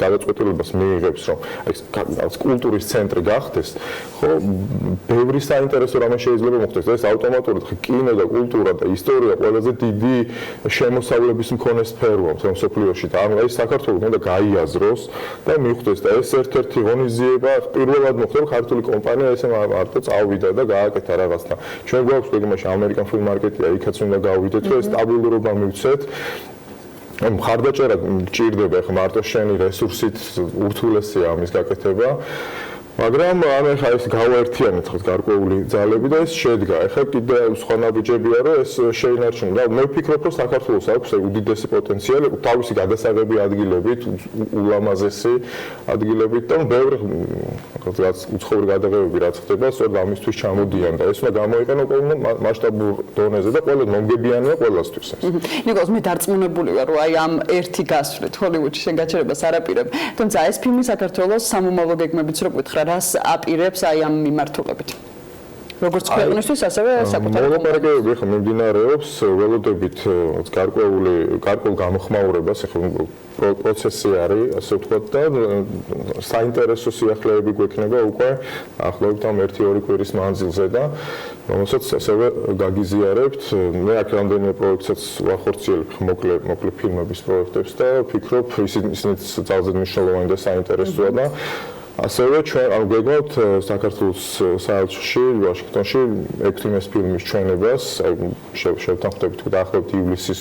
გადაწყვეტილებას მიიღებს, რომ ეს კულტურის ცენტრი გახდეს, ხო, ბევრი საინტერესო რამე შეიძლება მოხდეს. ეს ავტომატურად კინო და კულტურა და ისტორია ყველაზე დიდი შემოსავლების მქონე სფეროა მსოფლიოში და ამ ეს საქართველოს უნდა გაიაზროს და მიხვდეს და ეს ერთ-ერთი ღონისძიება პირველად მოხდება ქართული კომპანია ესე მარტო წავიდა და გააკეთა რაღაცა. ჩვენ გვაქვს გეგმაში ამერიკან ფილმ მარკეტია, იქაც უნდა გავიდეთ, რომ ეს სტაბილურობა მივცეთ. მხარდაჭერა გჭირდება ხა მარტო შენი რესურსით ურთულესია ამის გაკეთება. მაგრამ ახლა ეს გავაერთიანეთ ხო გარკვეული ძალები და ეს შედგა. ახლა კიდე სხვა ნაბიჯებია რომ ეს შეინარჩუნოს. და მე ვფიქრობ რომ საქართველოს აქვს უდიდესი პოტენციალი თავისი გადასაღები ადგილებით, ულამაზესი ადგილებით და ბევრი რაღაც უცხოური გადაღებები რაც ხდება, სწორედ ამისთვის ჩამოდიან და ეს უნდა გამოიყენო ყოველ მასშტაბურ დონეზე და ყველა მომგებიანია ყველასთვის ეს. ნიკოლოზ, მე დარწმუნებული ვარ, რომ აი ამ ერთი გასვლით ჰოლივუდში შენ გაჩერებას არ აპირებ. თუმცა ეს ფილმი საქართველოს სამომავლო გეგმებიც რო გითხრა, რას აპირებს აი ამ მიმართულებით? როგორც ქვეყნისთვის, ასევე საკუთარ მოლაპარაკებები ხომ მიმდინარეობს ველოდებით გარკვეულ გამოხმაურებას, ახლა პროცესი არის, ასე ვთქვათ და საინტერესო სიახლეები გვექნება უკვე ახლობით ამ 1-2 კვირის მანძილზე და რომელსაც ასევე გაგიზიარებთ. მე აქ რამდენიმე პროექტსაც ვახორციელებ მოკლე ფილმების პროექტებს და ვფიქრობ ისინიც ძალზედ მნიშვნელოვანი და საინტერესოა და ასევე ჩვენ არ გვეგმავთ საქართველოს საელჩოში ვაშინგტონში ექვთიმეს ფილმის ჩვენებას, აი შევთანხმდებით დაახლოებით ივლისის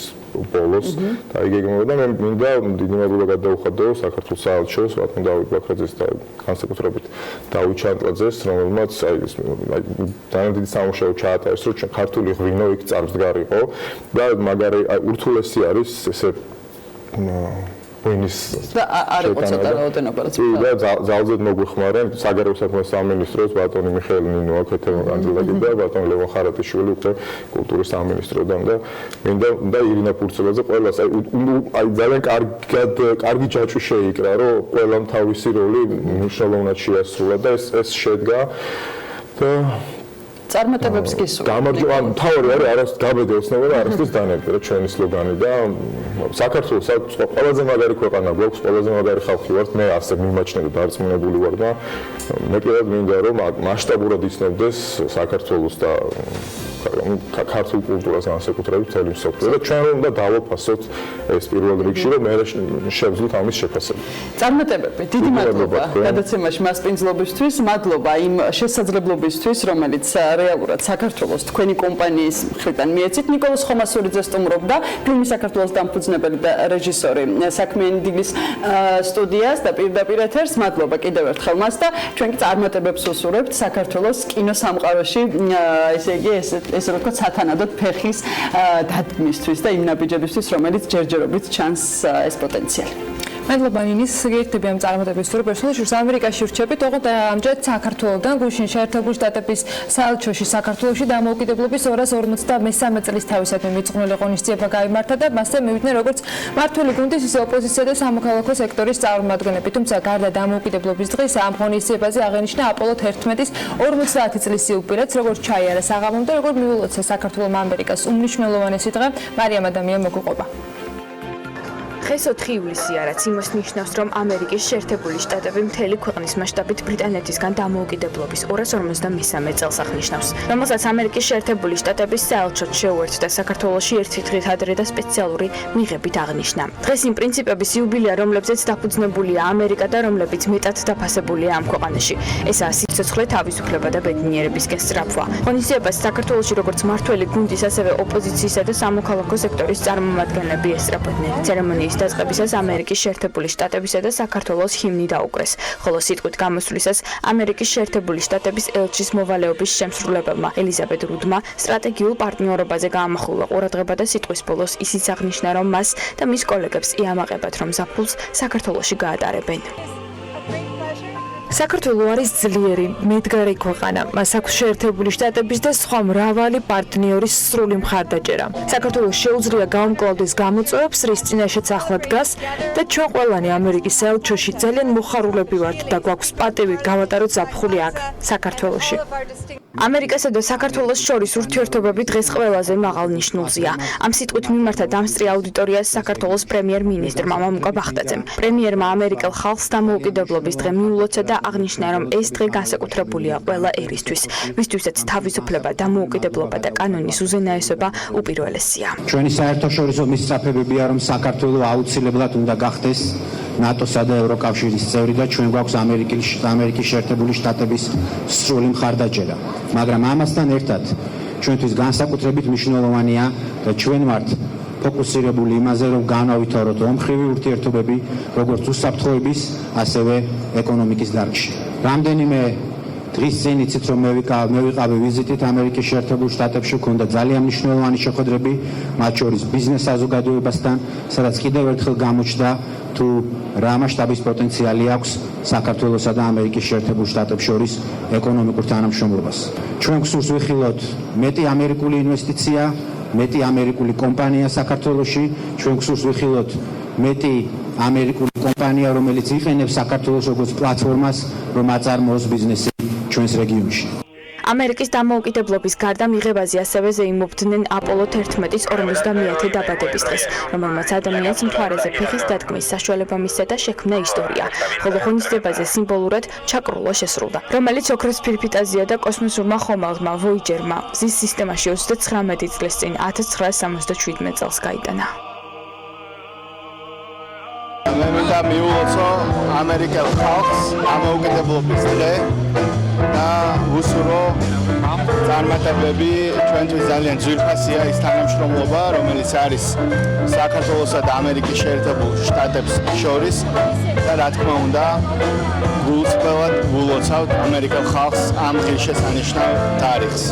ბოლოს და აი გეგმავდა და მე მინდა დიდი მადლობა გადაუხადო საქართველოს საელჩოს ვატონ დავით ბაქრაძეს და განსაკუთრებით დავით ჩანტლაძეს, რომელმაც აი ძალიან დიდი სამუშაო ჩაატარეს, რომ ქართული ღვინო იქ წარსდგარიყო და მაგარი ურთულესი არის ესე და არ იყო ცოტა რაოდენობა რაც და ძალზედ მოგვეხმარენ საგარეო საქმეთა სამინისტროს ბატონი მიხეილ ნინო აქ ეთერმანძილაკი და ბატონი ლევან ხარატიშვილი უკვე კულტურის სამინისტროდან და მინდა და ირინა ფურცელაძე ყველას აი ძალიან კარგი ჯაჭვი შეიკრა რომ ყველამ თავისი როლი მნიშვნელოვნად შეასრულა და ეს შედგა და წარმატებებს გისურვებთ. გამარჯობა, თავი არის არას გაბედე ოცნება და არასდროს დანერგა რა ჩვენი სლოგანი და საქართველოს ყველაზე მაგარი ქვეყანა გვაქვს, ყველაზე მაგარი ხალხი ვართ, მე ასე მიმაჩნევ და დარწმუნებული ვარ და მე კიდევ მინდა რომ მასშტაბურად იცნობდეს საქართველოს და ქართულ კულტურას განსაკუთრებით მთელი მსოფლიო და ჩვენ უნდა დავაფასოთ ეს პირველ რიგში რომ მე შევძლოთ ამის შეფასება. წარმატებები, დიდი მადლობა გადაცემაში მასპინძლობისთვის, მადლობა იმ შესაძლებლობისთვის, რომელიც რეალურად საქართველოს თქვენი კომპანიის მხრიდან მიეცით. ნიკოლოზ ხომასურიძე სტუმრობდა, ფილმი საქართველოს დამფუძნებელი და რეჟისორი საქმიანი დილის სტუდიას და პირდაპირ ეთერს. მადლობა კიდევ ერთხელ მას და ჩვენ კი წარმატებებს ვუსურვებთ საქართველოს კინოსამყაროში, ესე იგი ესე რომ ვთქვათ, სათანადოდ ფეხის დადგმისთვის და იმ ნაბიჯებისთვის, რომელიც ჯერჯერობით ჩანს ეს პოტენციალი. მადლობა ნინის, გეითები ამ წარმატებისთვის, რომ პერსონაჟს ამერიკაში ვრჩებით, ოღონდ ამჯერად საქართველოსდან გუშინ შეერთებული შტატების საელჩოში საქართველოში დამოუკიდებლობის 253 წლის თავისადმი მიძღვნილი ღონისძიება გაიმართა და მასზე მივიდნენ როგორც მმართველი გუნდის, ისე ოპოზიცია და სამოქალაქო სექტორის წარმომადგენლები. თუმცა გარდა დამოუკიდებლობის დღის ამ ღონისძიებაზე აღენიშნა აპოლო 11-ის 50 წლის იუბილეც, როგორც ჩაიარა საღამომდე, როგორც მიულოცა საქართველოს ამერიკას უმნიშვნელოვანესი დღე. მარიამ ადამიანი მოგუყვება. დღეს 4 ივლისია, რაც იმას ნიშნავს, რომ ამერიკის შეერთებული შტატები მთელი ქვეყნის მასშტაბით ბრიტანეთისგან დამოუკიდებლობის 253 წელს აღნიშნავს, რომელსაც ამერიკის შეერთებული შტატების საელჩოდ შეუერთდა საქართველოში ერთი დღით ადრე და სპეციალური მიღებით აღნიშნა. დღეს იმ პრინციპების იუბილეა, რომლებზეც დაფუძნებულია ამერიკა და რომლებიც მეტად დაფასებულია ამ ქვეყანაში. ესაა სიცოცხლე, თავისუფლება და ბედნიერებისკენ სწრაფვა. ღონისძიებას საქართველოში როგორც მმართველი გუნდის, ასევე ოპოზიციისა და სამოქალაქო სექტორის წარმომადგენლები ესწრაფოდნენ. ცერემონიის დაწყებისას ამერიკის შეერთებული შტატებისა და საქართველოს ჰიმნი დაუკრეს, ხოლო სიტყვით გამოსვლისას ამერიკის შეერთებული შტატების ელჩის მოვალეობის შემსრულებელმა ელიზაბეთ რუდმა სტრატეგიულ პარტნიორობაზე გაამახვილა ყურადღება და სიტყვის ბოლოს ისიც აღნიშნა, რომ მას და მის კოლეგებს იამაყებათ, რომ ზაფხულს საქართველოში გაატარებენ. საქართველო არის ძლიერი, მედგარი ქვეყანა. მას აქვს შეერთებული შტატების და სხვა მრავალი პარტნიორის სრული მხარდაჭერა. საქართველოს შეუძლია გაუმკლავდეს გამოწვევებს, რის წინაშეც ახლა დგას და ჩვენ ყველანი ამერიკის საელჩოში ძალიან მოხარულები ვართ და გვაქვს პატივი გავატაროთ ზაფხული აქ, საქართველოში. ამერიკასა და საქართველოს შორის ურთიერთობები დღეს ყველაზე მაღალ ნიშნულზეა. ამ სიტყვით მიმართა დამსწრე აუდიტორიას საქართველოს პრემიერ-მინისტრმა მამუკა ბახტაძემ. პრემიერმა ამერიკელ ხალხს დამოუკიდებლობის დღე მიულოცა და აღნიშნა, რომ ეს დღე განსაკუთრებულია ყველა ერისთვის, ვისთვისაც თავისუფლება, დამოუკიდებლობა და კანონის უზენაესობა უპირველესია. ჩვენი საერთაშორისო მისწრაფებებია, რომ საქართველო აუცილებლად უნდა გახდეს ნატოსა და ევროკავშირის წევრი და ჩვენ გვაქვს ამერიკის შეერთებული შტატების სრული მხარდაჭერა. მაგრამ ამასთან ერთად ჩვენთვის განსაკუთრებით მნიშვნელოვანია და ჩვენ ვართ ფოკუსირებული იმაზე, რომ განავითაროთ ომხრივი ურთიერთობები, როგორც უსაფრთხოების, ასევე ეკონომიკის დარგში. რამდენიმე დღის წინ იცით, რომ მე ვიყავი ვიზიტით ამერიკის შეერთებულ შტატებში, ქონდა ძალიან მნიშვნელოვანი შეხვედრები, მათ შორის ბიზნეს საზოგადოებასთან, სადაც კიდევ ერთხელ გამოჩნდა თუ რა მასშტაბის პოტენციალი აქვს საქართველოსა და ამერიკის შეერთებულ შტატებს შორის ეკონომიკურ თანამშრომლობას. ჩვენ გსურს ვიხილოთ მეტი ამერიკული ინვესტიცია, მეტი ამერიკული კომპანია საქართველოში, ჩვენ გსურს ვიხილოთ მეტი ამერიკული კომპანია, რომელიც იყენებს საქართველოს როგორც პლატფორმას, რომ აწარმოოს ბიზნესი ჩვენს რეგიონში. ამერიკის დამოუკიდებლობის გარდა მიღებაზე ასევე ზეიმობდნენ აპოლო 11-ის 50-ე დაბადების დღეს, რომელმაც ადამიანს მთვარეზე ფეხის დადგმის საშუალება მისცა და შექმნა ისტორია. ხოლო ღონისძიებაზე სიმბოლურად ჩაკრულო შესრულდა, რომელიც ოქროს ფირფიტაზია და კოსმოსურმა ხომალდმა ვოიჯერმა მზის სისტემაში 39 წლის წინ 1977 წელს გაიტანა. მე მინდა მიულოცო ამერიკელ ხალხს დამოუკიდებლობის დღე და ვუსურო წარმატებები ჩვენთვის ძალიან ძვირფასია ის თანამშრომლობა, რომელიც არის საქართველოსა და ამერიკის შეერთებულ შტატებს შორის და რა თქმა უნდა გულწრფელად ვულოცავთ ამერიკელ ხალხს ამ ღირსშესანიშნავ თარიღს.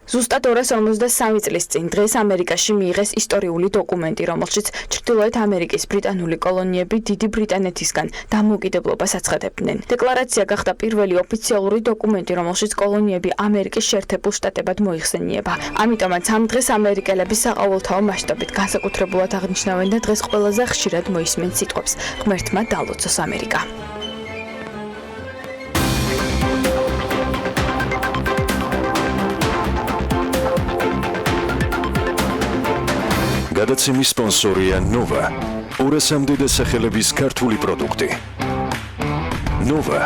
ზუსტად 253 წლის წინ დღეს ამერიკაში მიიღეს ისტორიული დოკუმენტი, რომელშიც ჩრდილოეთ ამერიკის ბრიტანული კოლონიები დიდი ბრიტანეთისგან დამოუკიდებლობას აცხადებდნენ. დეკლარაცია გახდა პირველი ოფიციალური დოკუმენტი, რომელშიც კოლონიები ამერიკის შეერთებულ შტატებად მოიხსენიება. ამიტომაც ამ დღეს ამერიკელები საყოველთაო მასშტაბით განსაკუთრებულად აღნიშნავენ და დღეს ყველაზე ხშირად მოისმენ სიტყვებს „ღმერთმა დალოცოს ამერიკა“. გადაცემის სპონსორია ნოვა, 200-მდე დასახელების ქართული პროდუქტი. ნოვა,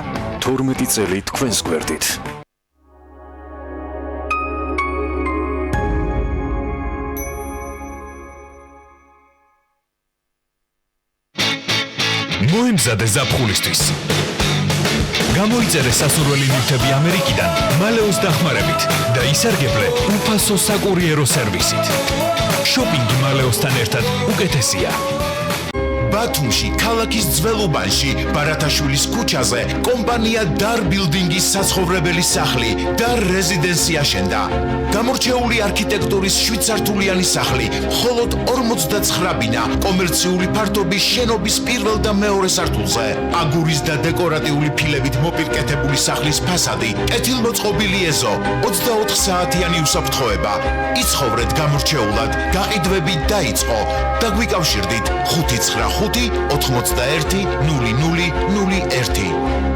12 წელი თქვენს გვერდით. მოემზადე ზაფხულისთვის. გამოიწერე სასურველი ნივთები ამერიკიდან მალეოს დახმარებით და ისარგებლე უფასო საკურიერო სერვისით. შოპინგი მალეოსთან ერთად უკეთესია. ბათუმში, ქალაქის ძველუბანში, ბარათაშვილის ქუჩაზე კომპანია დარ ბილდინგის საცხოვრებელი სახლი დარ რეზიდენსი აშენდა. გამორჩეული არქიტექტურის შვიდსართულიანი სახლი, მხოლოდ 49 ბინა კომერციული ფართობის შენობის პირველ და მეორე სართულზე. აგურის და დეკორატიული ფილებით მოპირკეთებული სახლის ფასადი, კეთილმოწყობილი ეზო, 24 საათიანი უსაფრთხოება. იცხოვრეთ გამორჩეულად, გაყიდვები დაიწყო. დაგვიკავშირდით 595-81-0001.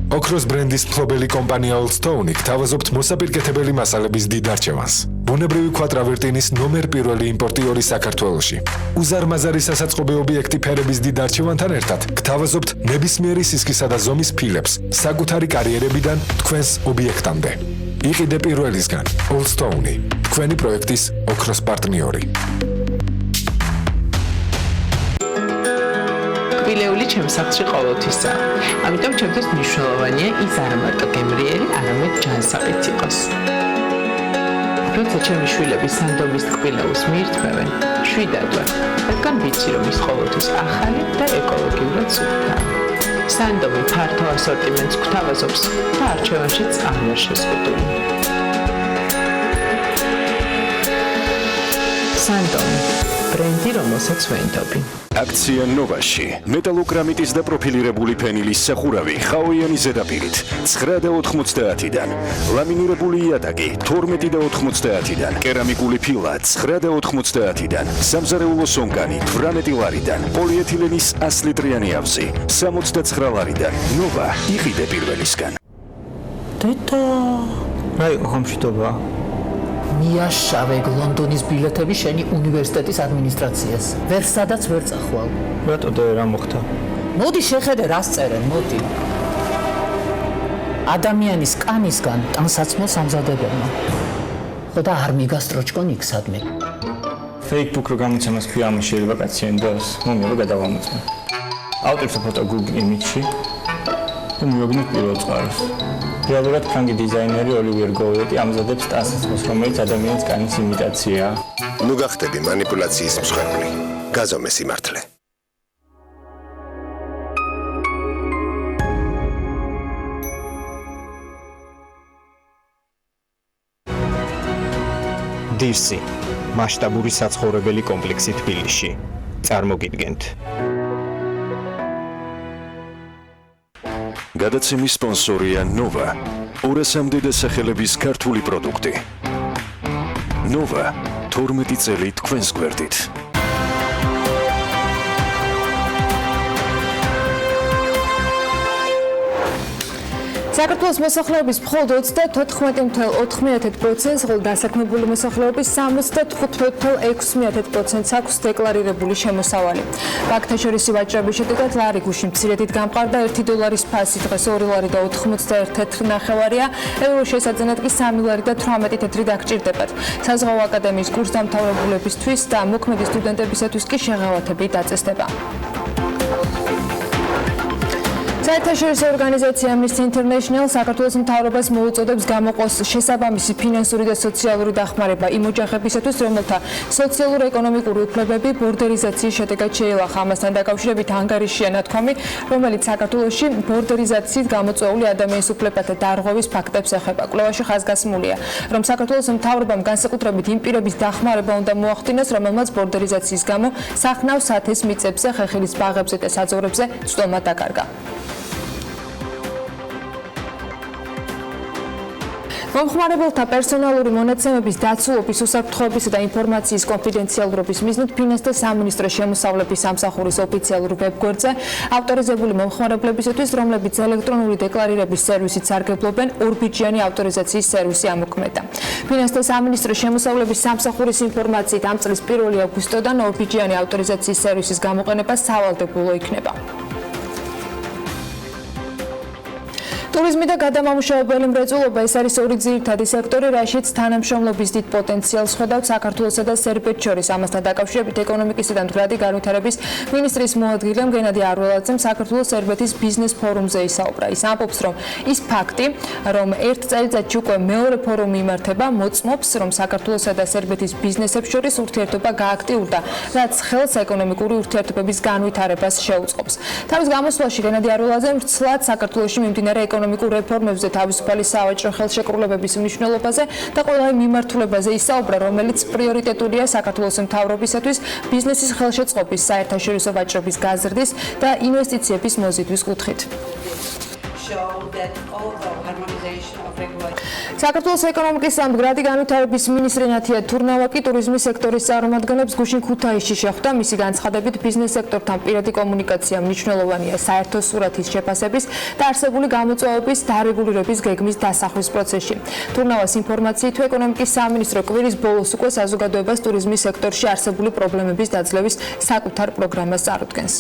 ოქროს ბრენდის მფლობელი კომპანია Oldstone გთავაზობთ მოსაპირკეთებელი მასალების დიდ არჩევანს. ბუნებრივი ქვატრავერტინის ნომერ პირველი იმპორტიორი საქართველოში. უზარმაზარი სასაწყობი ობიექტი ფერების დიდ არჩევანთან ერთად გთავაზობთ ნებისმიერი სისქისა და ზომის ფილებს საკუთარი კარიერებიდან თქვენს ობიექტამდე. იყიდე პირველისგან Oldstone, თქვენი პროექტის ოქროს პარტნიორი. კბილეული ჩემს სახლში ყოველთვისა. ამიტომ ჩემთვის მნიშვნელოვანია ის არა მარტო გემრიელი, არამედ ჯანსაღიც იყოს. როცა ჩემი შვილები სანდომის კბილეულს მიირთმევენ, შვიდად ვარ, რადგან ვიცი, რომ ის ყოველთვის ახალი და ეკოლოგიურად სუფთა. სანდომი ფართო ასორტიმენტს გვთავაზობს და არჩევანშიც არ ვარ შეზღუდული. სანდომი ბრენდი, რომელსაც ვენდობი. აქცია ნოვაში. მეტალოკრამიტის და პროფილირებული ფენილის სახურავი ხაოიანი ზედაპირით 9.90-დან. ლამინირებული იატაკი 12.90-დან. კერამიკული ფილა 9.90-დან. სამზარეულო სონკანი 18 ლარიდან. პოლიეთილენის 100 ლიტრიანი ავზი 69 ლარიდან. ნოვა, იყიდე პირველისგან. დედა, რა იყო ხომშვიდობა? მიაშავე ლონდონის ბილეთები შენი უნივერსიტეტის ადმინისტრაციას. ვერ სადაც ვერ წახვალ. რატო და რა მოხდა? მოდი შეხედე რას წერენ, მოდი. ადამიანის კანისგან ტანსაცმელს ამზადებენ. ხო და არ მიგასტროჭკონ იქ სადმე. Facebook რო გამოცემას ფიალმა შეიძლება კაცი ენდოს, მომიო გადავამოწმე. ავტორს ფოტო Google Image-ში. და მივაგნოთ პირველ წყაროს. რეალურად ფრანგი დიზაინერი ოლივერ გოუეტი ამზადებს ტანსაცმელს, რომელიც ადამიანის კანის იმიტაციაა. ნუ გახდები მანიპულაციის მსხვერპლი. გაზომე სიმართლე. დირსი მასშტაბური საცხოვრებელი კომპლექსი თბილისში. წარმოგიდგენთ. გადაცემის სპონსორია ნოვა. 200-მდე დასახელების ქართული პროდუქტი. ნოვა 12 წელი თქვენს გვერდით. საქართველოს მოსახლეობის მხოლოდ 34.4%-ს, ხოლო დასაქმებული მოსახლეობის 75.6%-ს აქვს დეკლარირებული შემოსავალი. ფაქტაშორისი ვაჭრობის შედეგად ლარი გუში მცირედით გამყარდა, $1 ფასი დღეს $2.91-ია, ევროს შესაძენად კი $3.18 დაგჭირდებათ. საზღვაო აკადემიის კურსდამთავრებულებისთვის და მოქმედი სტუდენტებისათვის კი შეღავათები დაწესდება. საერთაშორისო ორგანიზაცია Amnesty International საქართველოს მთავრობას მოუწოდებს გამოყოს შესაბამისი ფინანსური და სოციალური დახმარება იმ ოჯახებისათვის, რომელთა სოციალურ-ეკონომიკური უფლებები ბორდერიზაციის შედეგად შეილახა. ამასთან დაკავშირებით ანგარიშია ნათქვამი, რომელიც საქართველოში ბორდერიზაციით გამოწვეული ადამიანის უფლებათა დარღვევის ფაქტებს ეხება. კვლევაში ხაზგასმულია, რომ საქართველოს მთავრობამ განსაკუთრებით იმ პირების დახმარება უნდა მოახდინოს, რომელმაც ბორდერიზაციის გამო სახნავ სათეს მიწებზე, ხეხილის ბაღებზე და საძოვრებზე წვდომა დაკარგა. მომხმარებელთა პერსონალური მონაცემების დაცულობის, უსაფრთხოებისა და ინფორმაციის კონფიდენციალურობის მიზნით ფინანსთა სამინისტრო შემოსავლების სამსახურის ოფიციალურ ვებგვერდზე ავტორიზებული მომხმარებლებისათვის, რომლებიც ელექტრონული დეკლარირების სერვისით სარგებლობენ, ორბიჯიანი ავტორიზაციის სერვისი ამოქმედა. ფინანსთა სამინისტრო შემოსავლების სამსახურის ინფორმაციით ამ წლის 1 აგვისტოდან ორბიჯიანი ავტორიზაციის სერვისის გამოყენება სავალდებულო იქნება. ტურიზმი და გადამამუშავებელი მრეწველობა ეს არის ორი ძირითადი სექტორი, რაშიც თანამშრომლობის დიდ პოტენციალს ხედავთ საქართველოსა და სერბეთს შორის. ამასთან დაკავშირებით ეკონომიკისა და მდგრადი განვითარების მინისტრის მოადგილემ გენადი არველაძემ საქართველოს-სერბეთის ბიზნეს ფორუმზე ისაუბრა. ის ამბობს, რომ ის ფაქტი, რომ ერთ წელიწადში უკვე მეორე ფორუმი იმართება, მოწმობს, რომ საქართველოსა და სერბეთის ბიზნესებს შორის ურთიერთობა გააქტიურდა, რაც ხელს ეკონომიკური ურთიერთობების განვითარებას შეუწყობს. თავის გამოსვლაში გენადი არველაძემ ცლად საქართველოში მიმდინარე ეკონომიკურ რეფორმებზე, თავისუფალი სავაჭრო ხელშეკრულებების მნიშვნელობაზე და ყველა იმ მიმართულებაზე ისაუბრა, რომელიც პრიორიტეტულია საქართველოს მთავრობისათვის ბიზნესის ხელშეწყობის, საერთაშორისო ვაჭრობის გაზრდის და ინვესტიციების მოზიდვის კუთხით. საქართველოს ეკონომიკის და მდგრადი განვითარების მინისტრი ნათია თურნავაკი ტურიზმის სექტორის წარმომადგენლებს გუშინ ქუთაისში შეხვდა. მისი განცხადებით, ბიზნეს სექტორთან პირადი კომუნიკაცია მნიშვნელოვანია საერთო სურათის შეფასების და არსებული გამოწვევების დარეგულირების გეგმის დასახვის პროცესში. თურნავას ინფორმაციით, ეკონომიკის სამინისტრო კვირის ბოლოს უკვე საზოგადოებას ტურიზმის სექტორში არსებული პრობლემების დაძლევის საკუთარ პროგრამას წარუდგენს.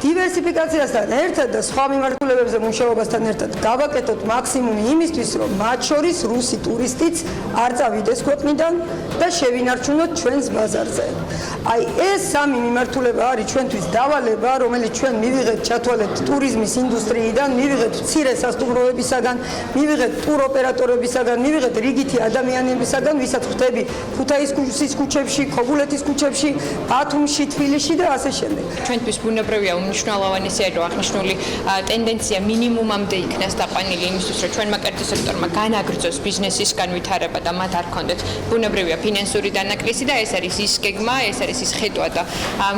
დივერსიფიკაციასთან ერთად და სხვა მიმართულებებზე მუშაობასთან ერთად გავაკეთოთ მაქსიმუმი იმისთვის, რომ მათ შორის რუსი ტურისტიც არ წავიდეს ქვეყნიდან და შევინარჩუნოთ ჩვენს ბაზარზე. აი ეს სამი მიმართულება არის ჩვენთვის დავალება, რომელიც ჩვენ მივიღეთ ჩათვალეთ ტურიზმის ინდუსტრიიდან, მივიღეთ მცირე სასტუმროებისაგან, მივიღეთ ტუროპერატორებისაგან, მივიღეთ რიგითი ადამიანებისაგან, ვისაც ხვდები ქუთაისის ქუჩებში, ქობულეთის ქუჩებში, ბათუმში, თბილისში და ასე შემდეგ. ჩვენთვის ბუნებრივია მნიშვნელოვანი სერო აღნიშნული ტენდენცია მინიმუმამდე იქნას დაყვანილი იმისთვის, რომ ჩვენმა კერძო სექტორმა განაგრძოს ბიზნესის განვითარება და მათ არ ქონდეთ ბუნებრივია ფინანსური დანაკლისი და ეს არის ის გეგმა, ეს არის ის ხედვა და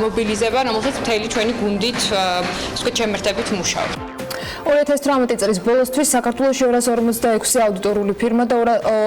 მობილიზება, რომელსაც მთელი ჩვენი გუნდით შემერთებით მუშაობთ. 2018 წლის ბოლოსთვის საქართველოში 246 აუდიტორული ფირმა და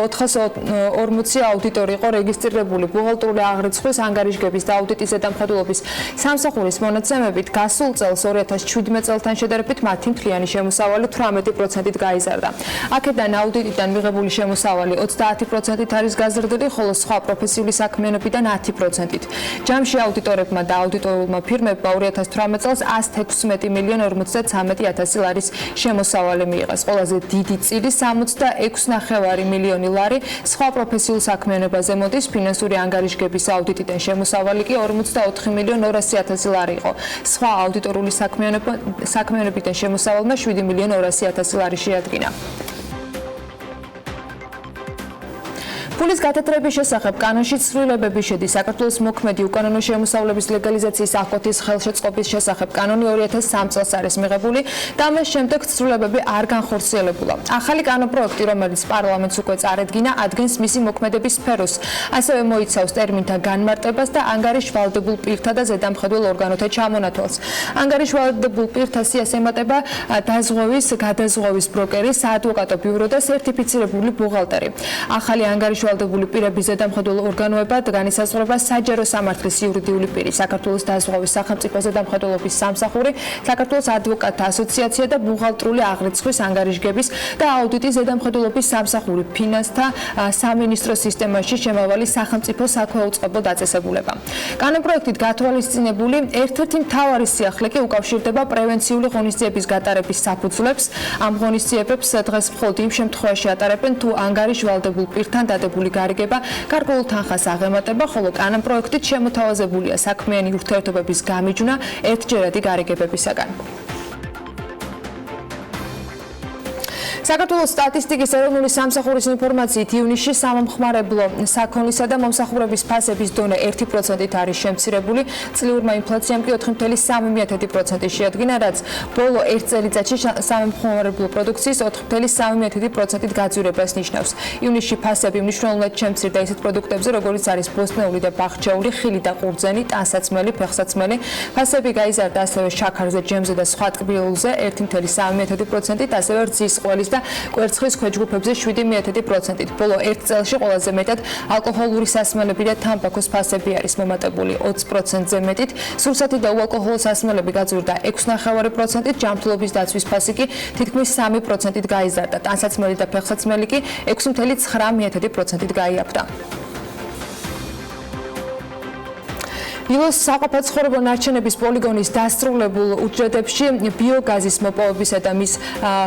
440 აუდიტორი იყო რეგისტრირებული. ბუღალტრული აღრიცხვის, ანგარიშგების და აუდიტის ზედამხედველობის სამსახურის მონაცემებით გასულ წელს 2017 წელთან შედარებით მათი მთლიანი შემოსავალი 18%-ით გაიზარდა. აქედან აუდიტიდან მიღებული შემოსავალი 30%-ით არის გაზრდილი, ხოლო სხვა პროფესიული საქმიანობიდან 10%-ით. ჯამში აუდიტორებმა და აუდიტორულმა ფირმებმა 2018 წელს 116.053.000 ლარის შემოსავალი მიიღეს. ყველაზე დიდი წილი 66.9 მილიონი ლარი სხვა პროფესიულ საქმიანობაზე მოდის, ფინანსური ანგარიშგების აუდიტიდან შემოსავალი კი 44.200.000 ლარი იყო. სხვა აუდიტორული საქმიანობიდან შემოსავალმა 7.200.000 ლარი შეადგინა. ფულის გათეთრების შესახებ კანონში ცვლილებები შედის. საქართველოს მოქმედი უკანონო შემოსავლების ლეგალიზაციის აკოთის ხელშეწყობის შესახებ კანონი 2003 წელს არის მიღებული და ამის შემდეგ ცვლილებები არ განხორციელებულა. ახალი კანონპროექტი, რომელიც პარლამენტს უკვე წარედგინა, ადგენს მისი მოქმედების სფეროს. ასევე მოიცავს ტერმინთა განმარტებას და ანგარიშვალდებულ პირთა და ზედამხედველ ორგანოთა ჩამონათვალს. ანგარიშვალდებულ პირთა სიას ემატება დაზღვევის, გადაზღვევის ბროკერი, საადვოკატო ბიურო და სერტიფიცირებული ბუღალტერი. ახალი ანგარიშვალდებული პირების ზედამხედველ ორგანოებად განისაზღვრება საჯარო სამართლის იურიდიული პირი, საქართველოს დაზღვევის სახელმწიფო ზედამხედველობის სამსახური, საქართველოს ადვოკატთა ასოციაცია და ბუღალტრული აღრიცხვის ანგარიშგების და აუდიტის ზედამხედველობის სამსახური, ფინანსთა სამინისტროს სისტემაში შემავალი სახელმწიფო საქვეუწყებო დაწესებულება. კანონპროექტით გათვალისწინებული ერთ-ერთი მთავარი სიახლე კი უკავშირდება პრევენციული ღონისძიების გატარების საფუძვლებს. ამ ღონისძიებებს დღეს მხოლოდ იმ შემთხვევაში ატარებენ, თუ ანგარიშვალდებულ პირთან დადებული გარიგება გარკვეულ თანხას აღემატება, ხოლო კანონპროექტით შემოთავაზებულია საქმიანი ურთიერთობების გამიჯვნა ერთჯერადი გარიგებებისაგან. საქართველოს სტატისტიკის ეროვნული სამსახურის ინფორმაციით ივნისში სამომხმარებლო საქონლისა და მომსახურების ფასების დონე 1%-ით არის შემცირებული, წლიურმა ინფლაციამ კი 4.3% შეადგინა, რაც ბოლო ერთ წელიწადში სამომხმარებლო პროდუქციის 4.3%-ით გაძვირებას ნიშნავს. ივნისში ფასები მნიშვნელოვნად შემცირდა ისეთ პროდუქტებზე, როგორიც არის ბოსტნეული და ბაღჩაური, ხილი და ყურძენი, ტანსაცმელი, ფეხსაცმელი. ფასები გაიზარდა ასევე შაქარზე, ჯემზე და სხვა ტკბილულზე 1.3%-ით, ასევე რძის ყველის და კვერცხის ქვეჯგუფებზე 7%-ით. ბოლო ერთ წელში ყველაზე მეტად ალკოჰოლური სასმელები და თამბაქოს ფასები არის მომატებული 20%-ზე მეტით. სურსათი და უალკოჰოლო სასმელები გაძვირდა 6.5%-ით, ჯანმრთელობის დაცვის ფასი კი თითქმის 3%-ით გაიზარდა. ტანსაცმელი და ფეხსაცმელი კი 6.9%-ით გაიაფრდა. ილოს საყოფაცხოვრებო ნარჩენების პოლიგონის დასრულებულ უჯრედებში ბიოგაზის მოპოვებისა და მის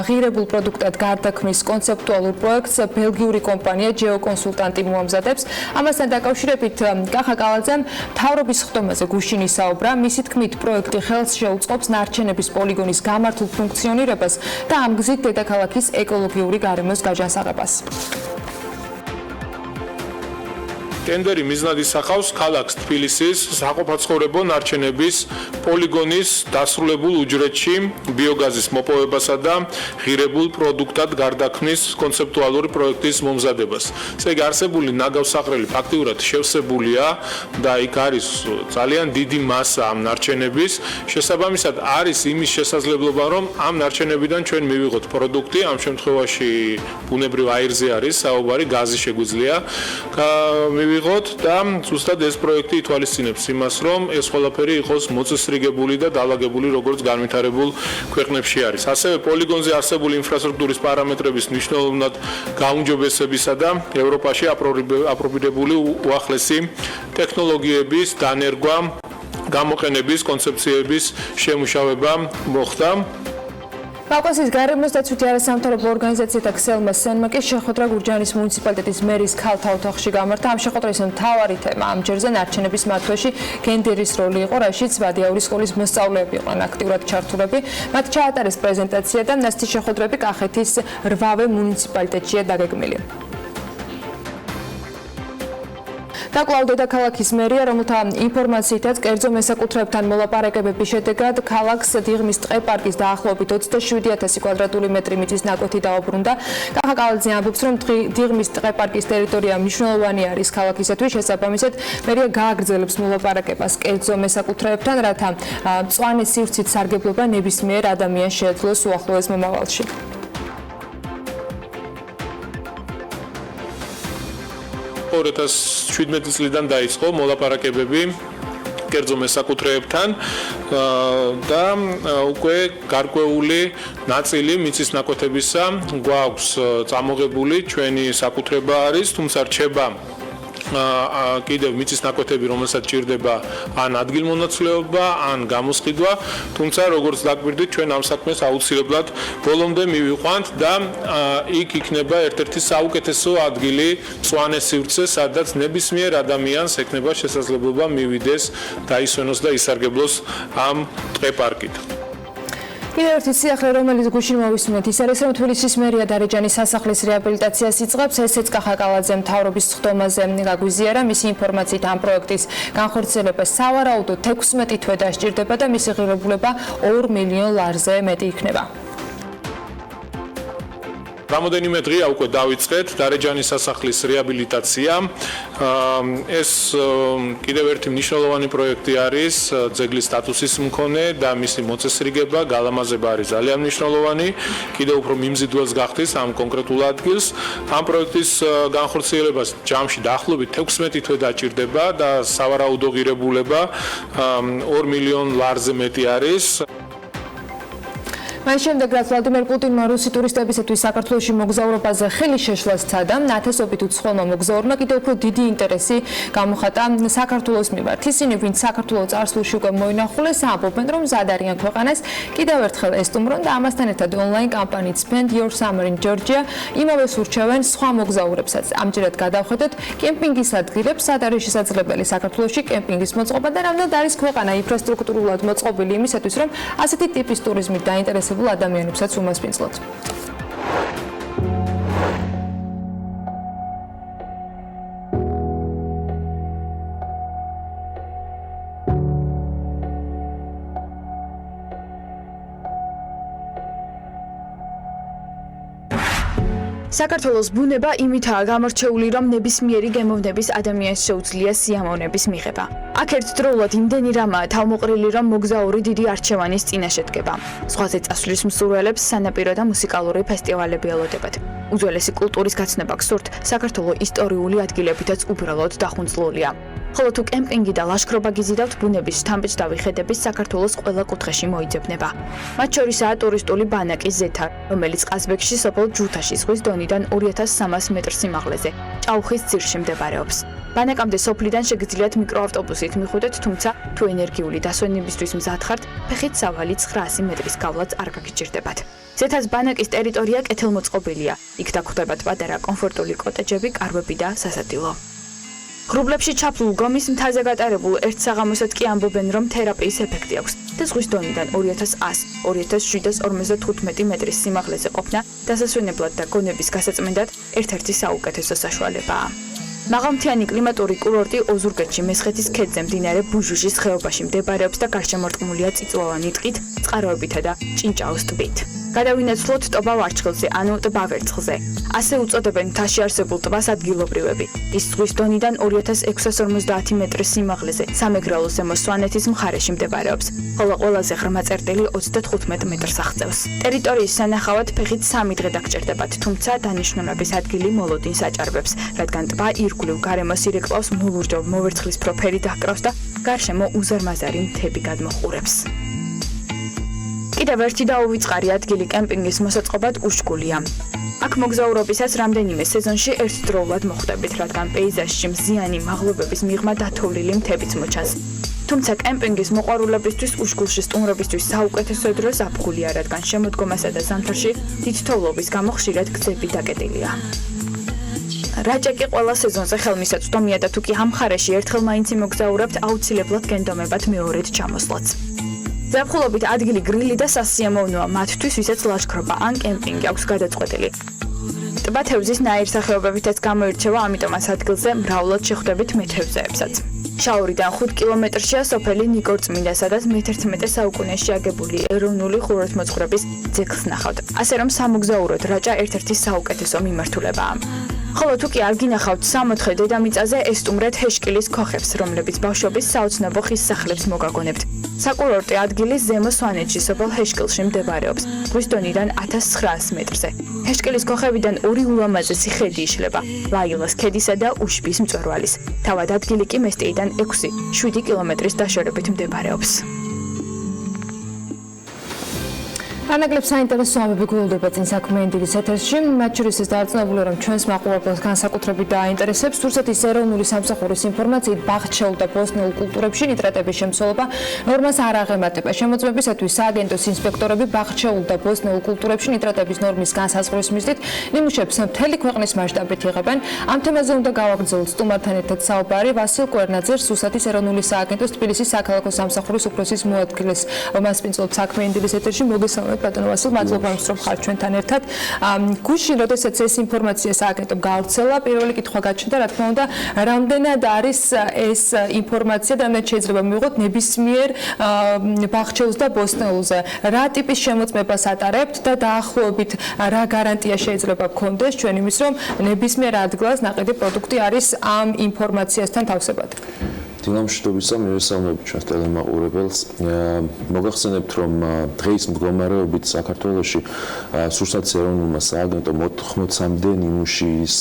ღირებულ პროდუქტად გარდაქმნის კონცეპტუალურ პროექტს ბელგიური კომპანია ჯეოკონსულტანტი მოამზადებს. ამასთან დაკავშირებით კახა კალაძემ მთავრობის ხდომაზე გუშინ ისაუბრა. მისი თქმით, პროექტი ხელს შეუწყობს ნარჩენების პოლიგონის გამართულ ფუნქციონირებას და ამ გზით დედაქალაქის ეკოლოგიური გარემოს გაჯანსაღებას. ტენდერი მიზნად ისახავს ქალაქ თბილისის საყოფაცხოვრებო ნარჩენების პოლიგონის დასრულებულ უჯრედში ბიოგაზის მოპოვებასა და ღირებულ პროდუქტად გარდაქმნის კონცეპტუალური პროექტის მომზადებას. ესე იგი, არსებული ნაგავსაყრელი ფაქტიურად შევსებულია და იქ არის ძალიან დიდი მასა ამ ნარჩენების. შესაბამისად, არის იმის შესაძლებლობა, რომ ამ ნარჩენებიდან ჩვენ მივიღოთ პროდუქტი, ამ შემთხვევაში ბუნებრივ აირზე არის საუბარი, გაზი შეგვიძლია ვიღოთ და ზუსტად ეს პროექტი ითვალისწინებს იმას, რომ ეს ყველაფერი იყოს მოწესრიგებული და დაალაგებული, როგორც განვითარებულ ქვეყნებში არის. ასევე პოლიგონზე არსებული ინფრასტრუქტურის პარამეტრების მნიშვნელოვნად გაუმჯობესებისა და ევროპაში აპრობირებული უახლესი ტექნოლოგიების დანერგვა, გამოყენების კონცეფციების შემუშავება მოხდა. კავკასიის გარემოს დაცვითი არასამთავრობო ორგანიზაციათა ქსელმა სენმა კი შეხვედრა გურჯაანის მუნიციპალიტეტის მერის ქალთა ოთახში გამართა. ამ შეხვედრის მთავარი თემა ამ ჯერზე ნარჩენების მართვაში გენდერის როლი იყო, რაშიც ვადიაური სკოლის მოსწავლეები იყვნენ აქტიურად ჩართულები. მათ ჩაატარეს პრეზენტაცია და ნასტი შეხვედრები კახეთის 8-ვე მუნიციპალიტეტშია დაგეგმილი. და კვლავ დედაქალაქის მერია, რომელთა ინფორმაციითაც კერძო მესაკუთრეებთან მოლაპარაკებების შედეგად ქალაქს დიღმის ტყე-პარკის დაახლოებით 27,000 კვადრატული მეტრი მიწის ნაკვეთი დაუბრუნდა. კახა კალაძე ამბობს, რომ დიღმის ტყე-პარკის ტერიტორია მნიშვნელოვანი არის ქალაქისათვის, შესაბამისად მერია გააგრძელებს მოლაპარაკებას კერძო მესაკუთრეებთან, რათა მწვანე სივრცით სარგებლობა ნებისმიერ ადამიანს შეეძლოს უახლოეს მომავალში. 2017 წლიდან დაიწყო მოლაპარაკებები კერძო მესაკუთრეებთან და უკვე გარკვეული ნაწილი მიწის ნაკვეთებისა გვაქვს წამოღებული, ჩვენი საკუთრება არის, თუმცა რჩება კიდევ მიწის ნაკვეთები, რომელსაც ჭირდება ან ადგილმონაცვლეობა, ან გამოსყიდვა, თუმცა როგორც დაგვირდით, ჩვენ ამ საქმეს აუცილებლად ბოლომდე მივიყვანთ და იქ იქნება ერთ-ერთი საუკეთესო ადგილი მწვანე სივრცე, სადაც ნებისმიერ ადამიანს ექნება შესაძლებლობა მივიდეს, დაისვენოს და ისარგებლოს ამ ტყე-პარკით. კიდევ ერთი სიახლე, რომელიც გუშინ მოვისმენთ, ის არის, რომ თბილისის მერია დარეჯანის სასახლის რეაბილიტაციას იწყებს. ესეც კახაკალაძე მთავრობის სხდომაზე გაგვიზიარა. მისი ინფორმაციით ამ პროექტის განხორციელება სავარაუდოდ 16 თვე დასჭირდება და მისი ღირებულება 2 მილიონ ლარზე მეტი იქნება. რამოდენიმე დღეა უკვე დავიწყეთ დარეჯანის სასახლის რეაბილიტაცია. ეს კიდევ ერთი მნიშვნელოვანი პროექტი არის ძეგლის სტატუსის მქონე და მისი მოწესრიგება, გალამაზება არის ძალიან მნიშვნელოვანი. კიდევ უფრო მიმზიდველს გახდის ამ კონკრეტულ ადგილს. ამ პროექტის განხორციელებას ჯამში დაახლოებით 16 თვე დაჭირდება და სავარაუდო ღირებულება 2 მილიონ ლარზე მეტი არის. მან შემდეგ რაც ვლადიმერ პუტინმა რუსი ტურისტებისათვის საქართველოში მოგზაურობაზე ხელი შეშლა სცადა, ნათესობით უცხოელმა მოგზაურმა კიდევ უფრო დიდი ინტერესი გამოხატა საქართველოს მიმართ. ისინი, ვინც საქართველოს წარსულში უკვე მოინახულეს, ამბობენ, რომ მზად არიან ქვეყანას კიდევ ერთხელ ესტუმრონ და ამასთან ერთად ონლაინ კამპანიით Spend Your Summer in Georgia იმავეს ურჩევენ სხვა მოგზაურებსაც. ამჯერად გადავხედოთ კემპინგის ადგილებს, სად არის შესაძლებელი საქართველოში კემპინგის მოწყობა და რამდენად არის ქვეყანა ინფრასტრუქტურულად მოწყობილი იმისათვის, რომ ასეთი ტიპის ტურიზმით დაინტერესებული ადამიანებსაც უმასპინძლოთ. საქართველოს ბუნება იმითაა გამორჩეული, რომ ნებისმიერი გემოვნების ადამიანს შეუძლია სიამოვნების მიღება. აქ ერთდროულად იმდენი რამაა თავმოყრილი, რომ მოგზაური დიდი არჩევანის წინაშე დგება. ზღვაზე წასვლის მსურველებს სანაპირო და მუსიკალური ფესტივალები ელოდებათ. უძველესი კულტურის გაცნობა გსურთ, საქართველოს ისტორიული ადგილებითაც უბრალოდ დახუნძლულია. ხოლო თუ კემპინგი და ლაშქრობა გიზიდავთ, ბუნების შთამბეჭდავი ხედების საქართველოს ყველა კუთხეში მოიძებნება. მათ შორისაა ტურისტული ბანაკის ზეთა, რომელიც ყაზბეგში სოფელ ჯუთაში ზღვის დონიდან 2300 მეტრ სიმაღლეზე, ჭაუხის ძირში მდებარეობს. ბანაკამდე სოფლიდან შეგიძლიათ მიკროავტობუსით მიხვიდეთ, თუმცა თუ ენერგიული დასვენებისთვის მზად ხართ, ფეხით სავალი 900 მეტრის გავლაც არ გაგიჭირდებათ. ზეთას ბანაკის ტერიტორია კეთილმოწყობილია. იქ დაგხვდებათ პატარა კომფორტული კოტეჯები, კარვები და სასადილო. ღრუბლებში ჩაფლულ გომის მთაზე გატარებულ ერთ საღამოსად კი ამბობენ, რომ თერაპიის ეფექტი აქვს და ზღვის დონიდან 2100-2755 მეტრის სიმაღლეზე ყოფნა დასასვენებლად და გონების გასაწმენდად ერთ-ერთი საუკეთესო საშუალებაა. მაღალმთიანი კლიმატური კურორტი ოზურგეთში მესხეთის ქედზე მდინარე ბუჟუჟის ხეობაში მდებარეობს და გარშემორტყმულია წიწვოვანი ტყით, წყაროებითა და ჭინჭაოს ტბით. გადავინაცვლოთ ტბა ვარჩხილზე, ანუ ტბა ვერცხლზე. ასე უწოდებენ მთაში არსებულ ტბას ადგილობრივები. ის ზღვის დონიდან 2650 მეტრის სიმაღლეზე, სამეგრელოს ზემო სვანეთის მხარეში მდებარეობს, ხოლო ყველაზე ღრმა წერტილი 35 მეტრს აღწევს. ტერიტორიის სანახავად ფეხით 3 დღე დაგჭირდებათ, თუმცა დანიშნულების ადგილი მოლოდინს აჭარბებს, რადგან ტბა ირგვლივ გარემოს ირეკლავს მოლურჯო მოვერცხლისფრო ფერი დაჰკრავს და გარშემო უზარმაზარი მთები გადმოჰყურებს. კიდევ ერთი დაუვიწყარი ადგილი კემპინგის მოსაწყობად უშკულია. აქ მოგზაურობისას რამდენიმე სეზონში ერთდროულად მოხვდებით, რადგან პეიზაჟში მზიანი მაღლობების მიღმა დათოვლილი მთებიც მოჩანს. თუმცა კემპინგის მოყვარულებისთვის უშკულში სტუმრობისთვის საუკეთესო დრო ზაფხულია, რადგან შემოდგომასა და ზამთარში დიდ თოვლობის გამო ხშირად გზები დაკეტილია. რაჭაკი ყველა სეზონზე ხელმისაწვდომია და თუ კი ამ მხარეში ერთხელ მაინც იმოგზაურებთ, აუცილებლად გენდომებათ მეორედ ჩამოსვლაც. ზაფხულობით ადგილი გრილი და სასიამოვნოა მათთვის, ვისაც ლაშქრობა ან კემპინგი აქვს გადაწყვეტილი. ტბა თევზის ნაირსახეობებითაც გამოირჩევა, ამიტომაც ადგილზე მრავლად შეხვდებით მეთევზეებსაც. შაურიდან 5 კილომეტრშია სოფელი ნიკორწმინდა, სადაც მე-11 საუკუნეში აგებული ეროვნული ხუროთმოძღვრების ძეგლს ნახავთ. ასე რომ სამოგზაუროდ რაჭა ერთ-ერთი საუკეთესო მიმართულებაა. ხოლო თუ კი არ გინახავთ 64 დედამიწაზე, ესტუმრეთ ჰეშკილის ქოხებს, რომლებიც ბავშვობის საოცნებო ხის სახლებს მოგაგონებთ. საკურორტი ადგილი ზემო სვანეთში სოფელ ჰეშკილში მდებარეობს, ზღვის დონიდან 1900 მეტრზე. ჰეშკილის ქოხებიდან 2 ულამაზესი ხედი იშლება, ლაილას ქედისა და უშბის მწვერვალის. თავად ადგილი კი მესტიიდან 6-7 კილომეტრის დაშორებით მდებარეობს. არანაკლებ საინტერესო ამბები გულდება წინ საქმეენდილის ეთერში. მათ შორის ის დარწმუნებული, რომ ჩვენს მაყურებელს განსაკუთრებით დააინტერესებს თურქეთის ეროვნული სამსახურის ინფორმაციით ბაღჩეულ და ბოსნიურ კულტურებში ნიტრატების შემცველობა ნორმას არ აღემატება. შემოწმებისათვის სააგენტოს ინსპექტორები ბაღჩეულ და ბოსნიურ კულტურებში ნიტრატების ნორმის განსაზღვრის მიზნით ნიმუშებს მთელი ქვეყნის მასშტაბით იღებენ. ამ თემაზე უნდა გავაგრძელოთ სტუმართან ერთად საუბარი ვასილ კვერნაძეს, რუსეთის ეროვნული სააგენტოს თბილისის საქალაქო სამსახურის უფროსის მოადგილეს. მასპინძლობ საქმეენდილის ეთერში. მოგესალმებით ბატონო ვასილ, მადლობა რომ ხართ ჩვენთან ერთად. გუშინ როდესაც ეს ინფორმაცია სააგენტომ გავრცელა, პირველი კითხვა გაჩნდა, რა თქმა უნდა, რამდენად არის ეს ინფორმაცია და რამდენად შეიძლება მივიღოთ ნებისმიერ ბაღჩეულს და ბოსტნეულზე. რა ტიპის შემოწმებას ატარებთ და დაახლოებით რა გარანტია შეიძლება გქონდეს ჩვენ იმის, რომ ნებისმიერ ადგილას ნაყიდი პროდუქტი არის ამ ინფორმაციასთან თავსებად. დილამშვიდობისა, მივესალმებით ჩვენს ტელემაყურებელს. მოგახსენებთ, რომ დღის მდგომარეობით საქართველოში სურსათის ეროვნულმა სააგენტომ 80-მდე ნიმუშის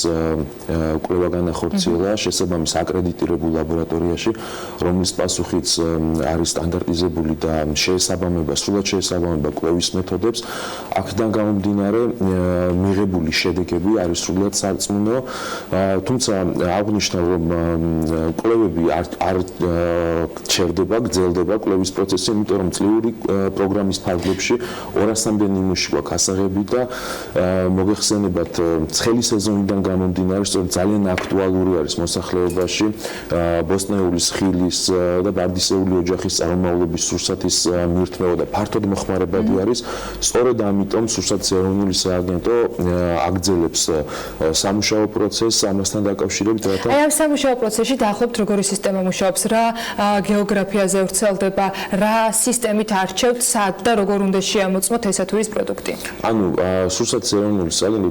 კვლევა განახორციელა შესაბამის აკრედიტირებულ ლაბორატორიაში, რომლის პასუხიც არის სტანდარტიზებული და სრულად შეესაბამება კვლევის მეთოდებს. აქედან გამომდინარე, მიღებული შედეგები არის სრულად სარწმუნო, თუმცა აღნიშნავ, რომ კვლევები არ ჩერდება, გრძელდება კვლევის პროცესი, იმიტომ რომ წლიური პროგრამის ფარგლებში 200-მდე ნიმუში გვაქვს ასაღები და მოგეხსენებათ, ცხელი სეზონიდან გამომდინარე, სწორედ ძალიან აქტუალური არის მოსახლეობაში ბოსტნეულის, ხილის და ბარდისეული ოჯახის წარმომავლობის სურსათის მირთმევა და ფართოდ მოხმარებადი არის. სწორედ ამიტომ სურსათის ეროვნული სააგენტო აგრძელებს სამუშაო პროცესს ამასთან დაკავშირებით, რათა აი ამ სამუშაო პროცესში დაახლოებით როგორი სისტემა მუშაობს, რა გეოგრაფიაზე ვრცელდება, რა სისტემით არჩევთ, სად და როგორ უნდა შეამოწმოთ ესა თუ ის პროდუქტი? ანუ სურსათის ეროვნული სააგენტო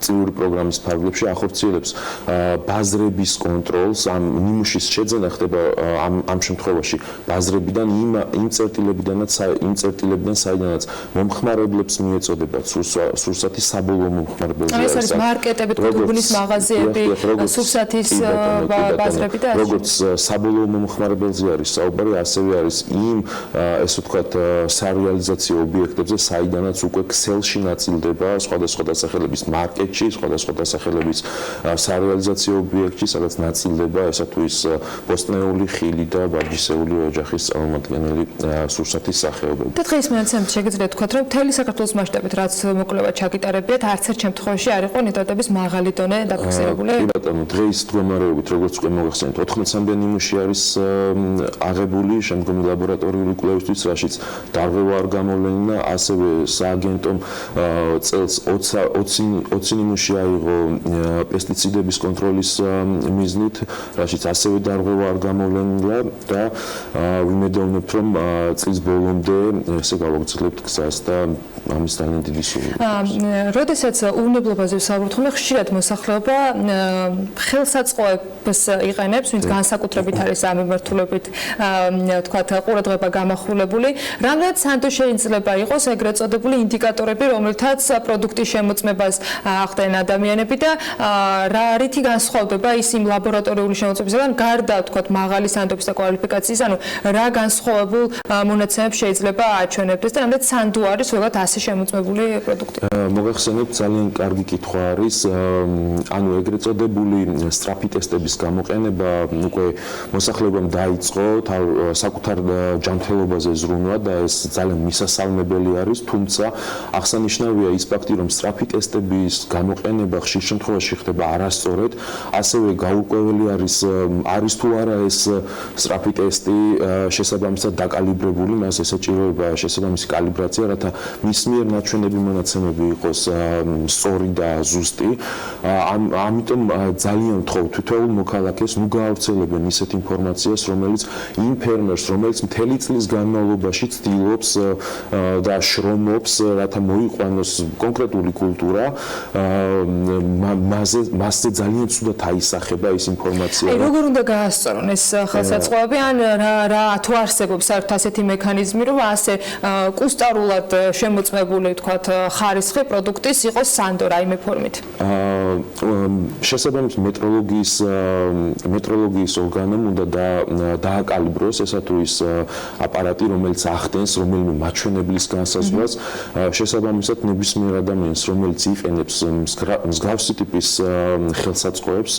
წლიური პროგრამის ფარგლებში ახორციელებს ბაზრების კონტროლს, ამ ნიმუშის შეძენა ხდება ამ შემთხვევაში ბაზრებიდან იმ წერტილებიდან, საიდანაც მომხმარებლებს მიეწოდებათ სურსათის საბოლოო მომხმარებელზე. ეს არის მარკეტები, ტყუილის მაღაზიები, სურსათის ბაზრები და როგორც საბოლოო მომხმარებელზე არის საუბარი, ასევე არის იმ ესე ვთქვათ სარეალიზაციო ობიექტებზე, საიდანაც უკვე ქსელში ნაწილდება სხვადასხვა დასახელების მარკეტში, სხვადასხვა დასახელების სარეალიზაციო ობიექტში, სადაც ნაწილდება ესა თუ ის ბოსტნეული, ხილი და ბარჯისეული ოჯახის წარმომადგენელი სურსათის სახეობები. და დღეს მონაცემით შეგიძლიათ თქვათ, რომ მთელი საქართველოს მასშტაბით რაც მოკვლევა ჩაგიტარებიათ, არც ერთ შემთხვევაში არ იყო ნიტრატების მაღალი დონე დაფიქსირებული? კი ბატონო, დღეს მდგომარეობით როგორც უკვე მოგახსენეთ, 80-მდე ნიმუში არის აღებული შემდგომი ლაბორატორიული კვლევისთვის, რაშიც დარღვევა არ გამოვლენილა, ასევე სააგენტომ წელს 20 ნიმუში აიღო პესტიციდების კონტროლის მიზნით, რაშიც ასევე დარღვევა არ გამოვლენილა და ვიმედოვნებთ, რომ წლის ბოლომდე ესე გავაგრძელებთ გზას და ამის ძალიან დიდი სურვილი. როდესაც უვნებლობაზე ვსაუბრობთ, ხშირად მოსახლეობა ხელსაწყოებს იყენებს, ვინც განსაკუთრებით არის ამ მიმართულებით, თქვათ, ყურადღება გამახვილებული. რამდენად სანდო შეიძლება იყოს ეგრეთ წოდებული ინდიკატორები, რომელთაც პროდუქტის შემოწმებას ახდენენ ადამიანები და რითი განსხვავდება ის იმ ლაბორატორიული შემოწმებისგან, გარდა თქვათ მაღალი სანდობის და კვალიფიკაციის, ანუ რა განსხვავებულ მონაცემებს შეიძლება აჩვენებდეს და რამდენად სანდო არის ვიღათ ასე შემოწმებული პროდუქტი? მოგახსენებთ, ძალიან კარგი კითხვა არის, ანუ ეგრეთ წოდებული სწრაფი ტესტების გამოყენება უკვე მოსახლეობამ დაიწყო საკუთარ ჯანმრთელობაზე ზრუნვა და ეს ძალიან მისასალმებელი არის, თუმცა აღსანიშნავია ის ფაქტი, რომ სწრაფი ტესტების გამოყენება ხშირ შემთხვევაში ხდება არასწორად, ასევე გაურკვეველი არის თუ არა ეს სწრაფი ტესტი შესაბამისად დაკალიბრებული, მას ესაჭიროება შესაბამისი კალიბრაცია, რათა მის მიერ ნაჩვენები მონაცემები იყოს სწორი და ზუსტი. ამიტომ ძალიან ვთხოვ თითოეულ მოქალაქეს ნუ გაავრცელებენ ისეთ ინფორმაციას, რომელიც იმ ფერმერს, რომელიც მთელი წლის განმავლობაში ცდილობს და შრომობს, რათა მოიყვანოს კონკრეტული კულტურა, მასზე ძალიან ცუდად აისახება ის ინფორმაცია. როგორ უნდა გაასწორონ ეს ხელსაწყოები, ან რა თუ არსებობს საერთოდ ასეთი მექანიზმი, რომ ასე კუსტარულად შემოწმებული, თქვათ, ხარისხი პროდუქტის იყოს სანდო რაიმე ფორმით? შესაბამის მეტროლოგიის ორგანომ უნდა დააკალიბროს ესა თუ ის აპარატი, რომელიც ახდენს რომელიმე მაჩვენებლის განსაზღვრას, შესაბამისად ნებისმიერ ადამიანს, რომელიც იყენებს მსგავსი ტიპის ხელსაწყოებს,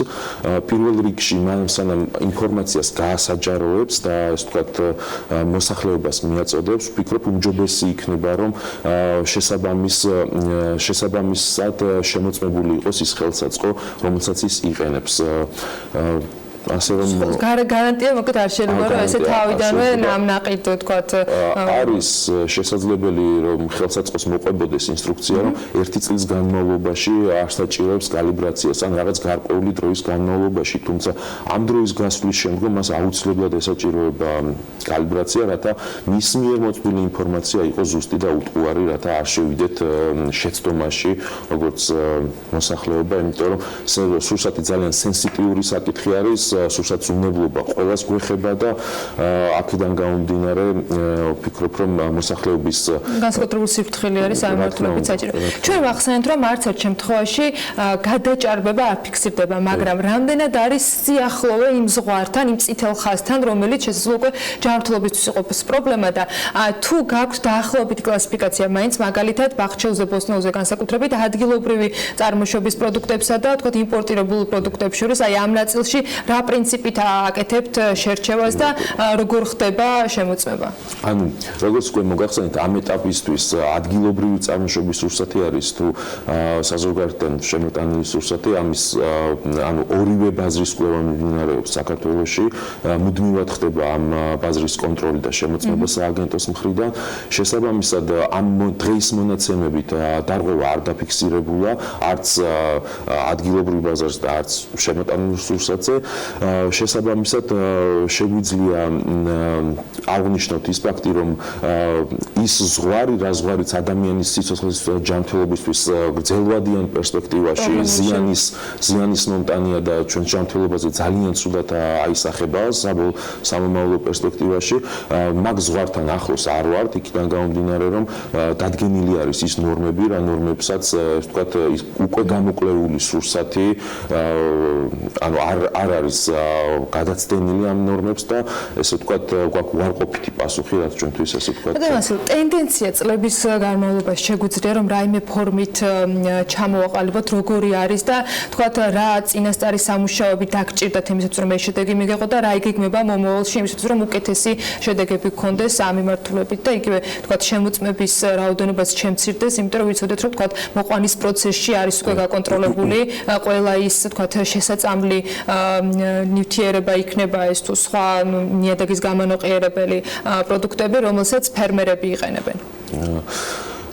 პირველ რიგში სანამ ინფორმაციას გაასაჯაროებს და ასე ვთქვათ მოსახლეობას მიაწოდებს, ვფიქრობ უმჯობესი იქნება რომ შესაბამისად შემოწმებული იყოს ის ხელსაწყო, რომელსაც ის იყენებს. ასე რომ გარანტია მოკლედ არ შეიძლება რომ ესე თავიდანვე ნამნაყიდო თქვათ არის შესაძლებელი რომ ხელსაწყოს მოყვებოდეს ინსტრუქცია რომ 1 წლის განმავლობაში არ საჭიროებს კალიბრაციას ან რაღაც გარკვეული დროის განმავლობაში, თუმცა ამ დროის გასვლის შემდგომ მას აუცილებლად ესაჭიროება კალიბრაცია, რათა მის მიერ მოწვეული ინფორმაცია იყოს ზუსტი და უტყუარი, რათა არ შევიდეთ შეცდომაში როგორც მოსახლეობა, იმიტომ რომ სურსათი ძალიან სენსიტიური საკითხი არის, სურსათმგებლობა ყველას გვეხება და აქედან გამომდინარე ვფიქრობ რომ მოსახლეობის განსაკუთრებული სიფრთხილე არის ამართლებით საჭირო. ჩვენ ვახსენეთ რომ არც ერთ შემთხვევაში გადაჭარბება არ ფიქსირდება, მაგრამ რამდენად არის სიახლოვე იმ ზღვართან, იმ წითელ ხაზთან, რომელიც შესაძლოა უკვე ჯანმრთელობისთვის იყოს პრობლემა და თუ გაქვთ დაახლოებით კლასიფიკაცია მაინც მაგალითად ბახჩეულზე, ბოსნეულზე განსაკუთრებით ადგილობრივი წარმოშობის პროდუქტებსა და თქვათ იმპორტირებულ პროდუქტებს შორის აი ამ ნაწილში რა პრინციპით აკეთებთ შერჩევას და როგორ ხდება შემოწმება? ანუ როგორც უკვე მოგახსენეთ, ამ ეტაპისთვის ადგილობრივი წარმოშობის სურსათი არის თუ საზოგადოებთან შემოტანილი სურსათი, ამის ანუ ორივე ბაზრის კვლევა მიმდინარეობს საქართველოში, მუდმივად ხდება ამ ბაზრის კონტროლი და შემოწმება სააგენტოს მხრიდან. შესაბამისად ამ დღის მონაცემებით დარღვევა არ დაფიქსირებულა არც ადგილობრივ ბაზარს და არც შემოტანილ სურსათზე. შესაბამისად შეგვიძლია აღვნიშნოთ ის ფაქტი, რომ ის ზღვარი, რა ზღვარიც ადამიანის სიცოცხლის ჯანმრთელობისთვის გრძელვადიან პერსპექტივაში ზიანის მომტანია და ჩვენ ჯანმრთელობაზე ძალიან ცუდად აისახება სამომავლო პერსპექტივაში, მაგ ზღვართან ახლოს არ ვართ, იქიდან გამომდინარე, რომ დადგენილი არის ის ნორმები, რა ნორმებსაც ვთქვათ უკვე გამოკვლეული სურსათი ანუ არ არის გადაცდენილი ამ ნორმებს და ესე ვთქვათ გვაქვს უარყოფითი პასუხი, რაც ჩვენთვის ესე ვთქვათ. ტენდენცია წლების განმავლობაში შეგვიძლია რომ რაიმე ფორმით ჩამოვაყალიბოთ როგორი არის და ვთქვათ რა წინასწარი სამუშაოები დაგჭირდათ იმისათვის რომ ეს შედეგი მიგეყო და რა იგეგმება მომავალში იმისათვის რომ უკეთესი შედეგები გქონდეს ამ მიმართულებით და იგივე ვთქვათ შემოწმების რაოდენობას შემცირდეს, იმიტომ რომ ვიცოდეთ რომ ვთქვათ მოყვანის პროცესში არის უკვე გაკონტროლებული ყველა ის ვთქვათ შესაწამლი ნივთიერება იქნება ეს თუ სხვა ნიადაგის გამონაყიერებელი პროდუქტები, რომელსაც ფერმერები იყენებენ.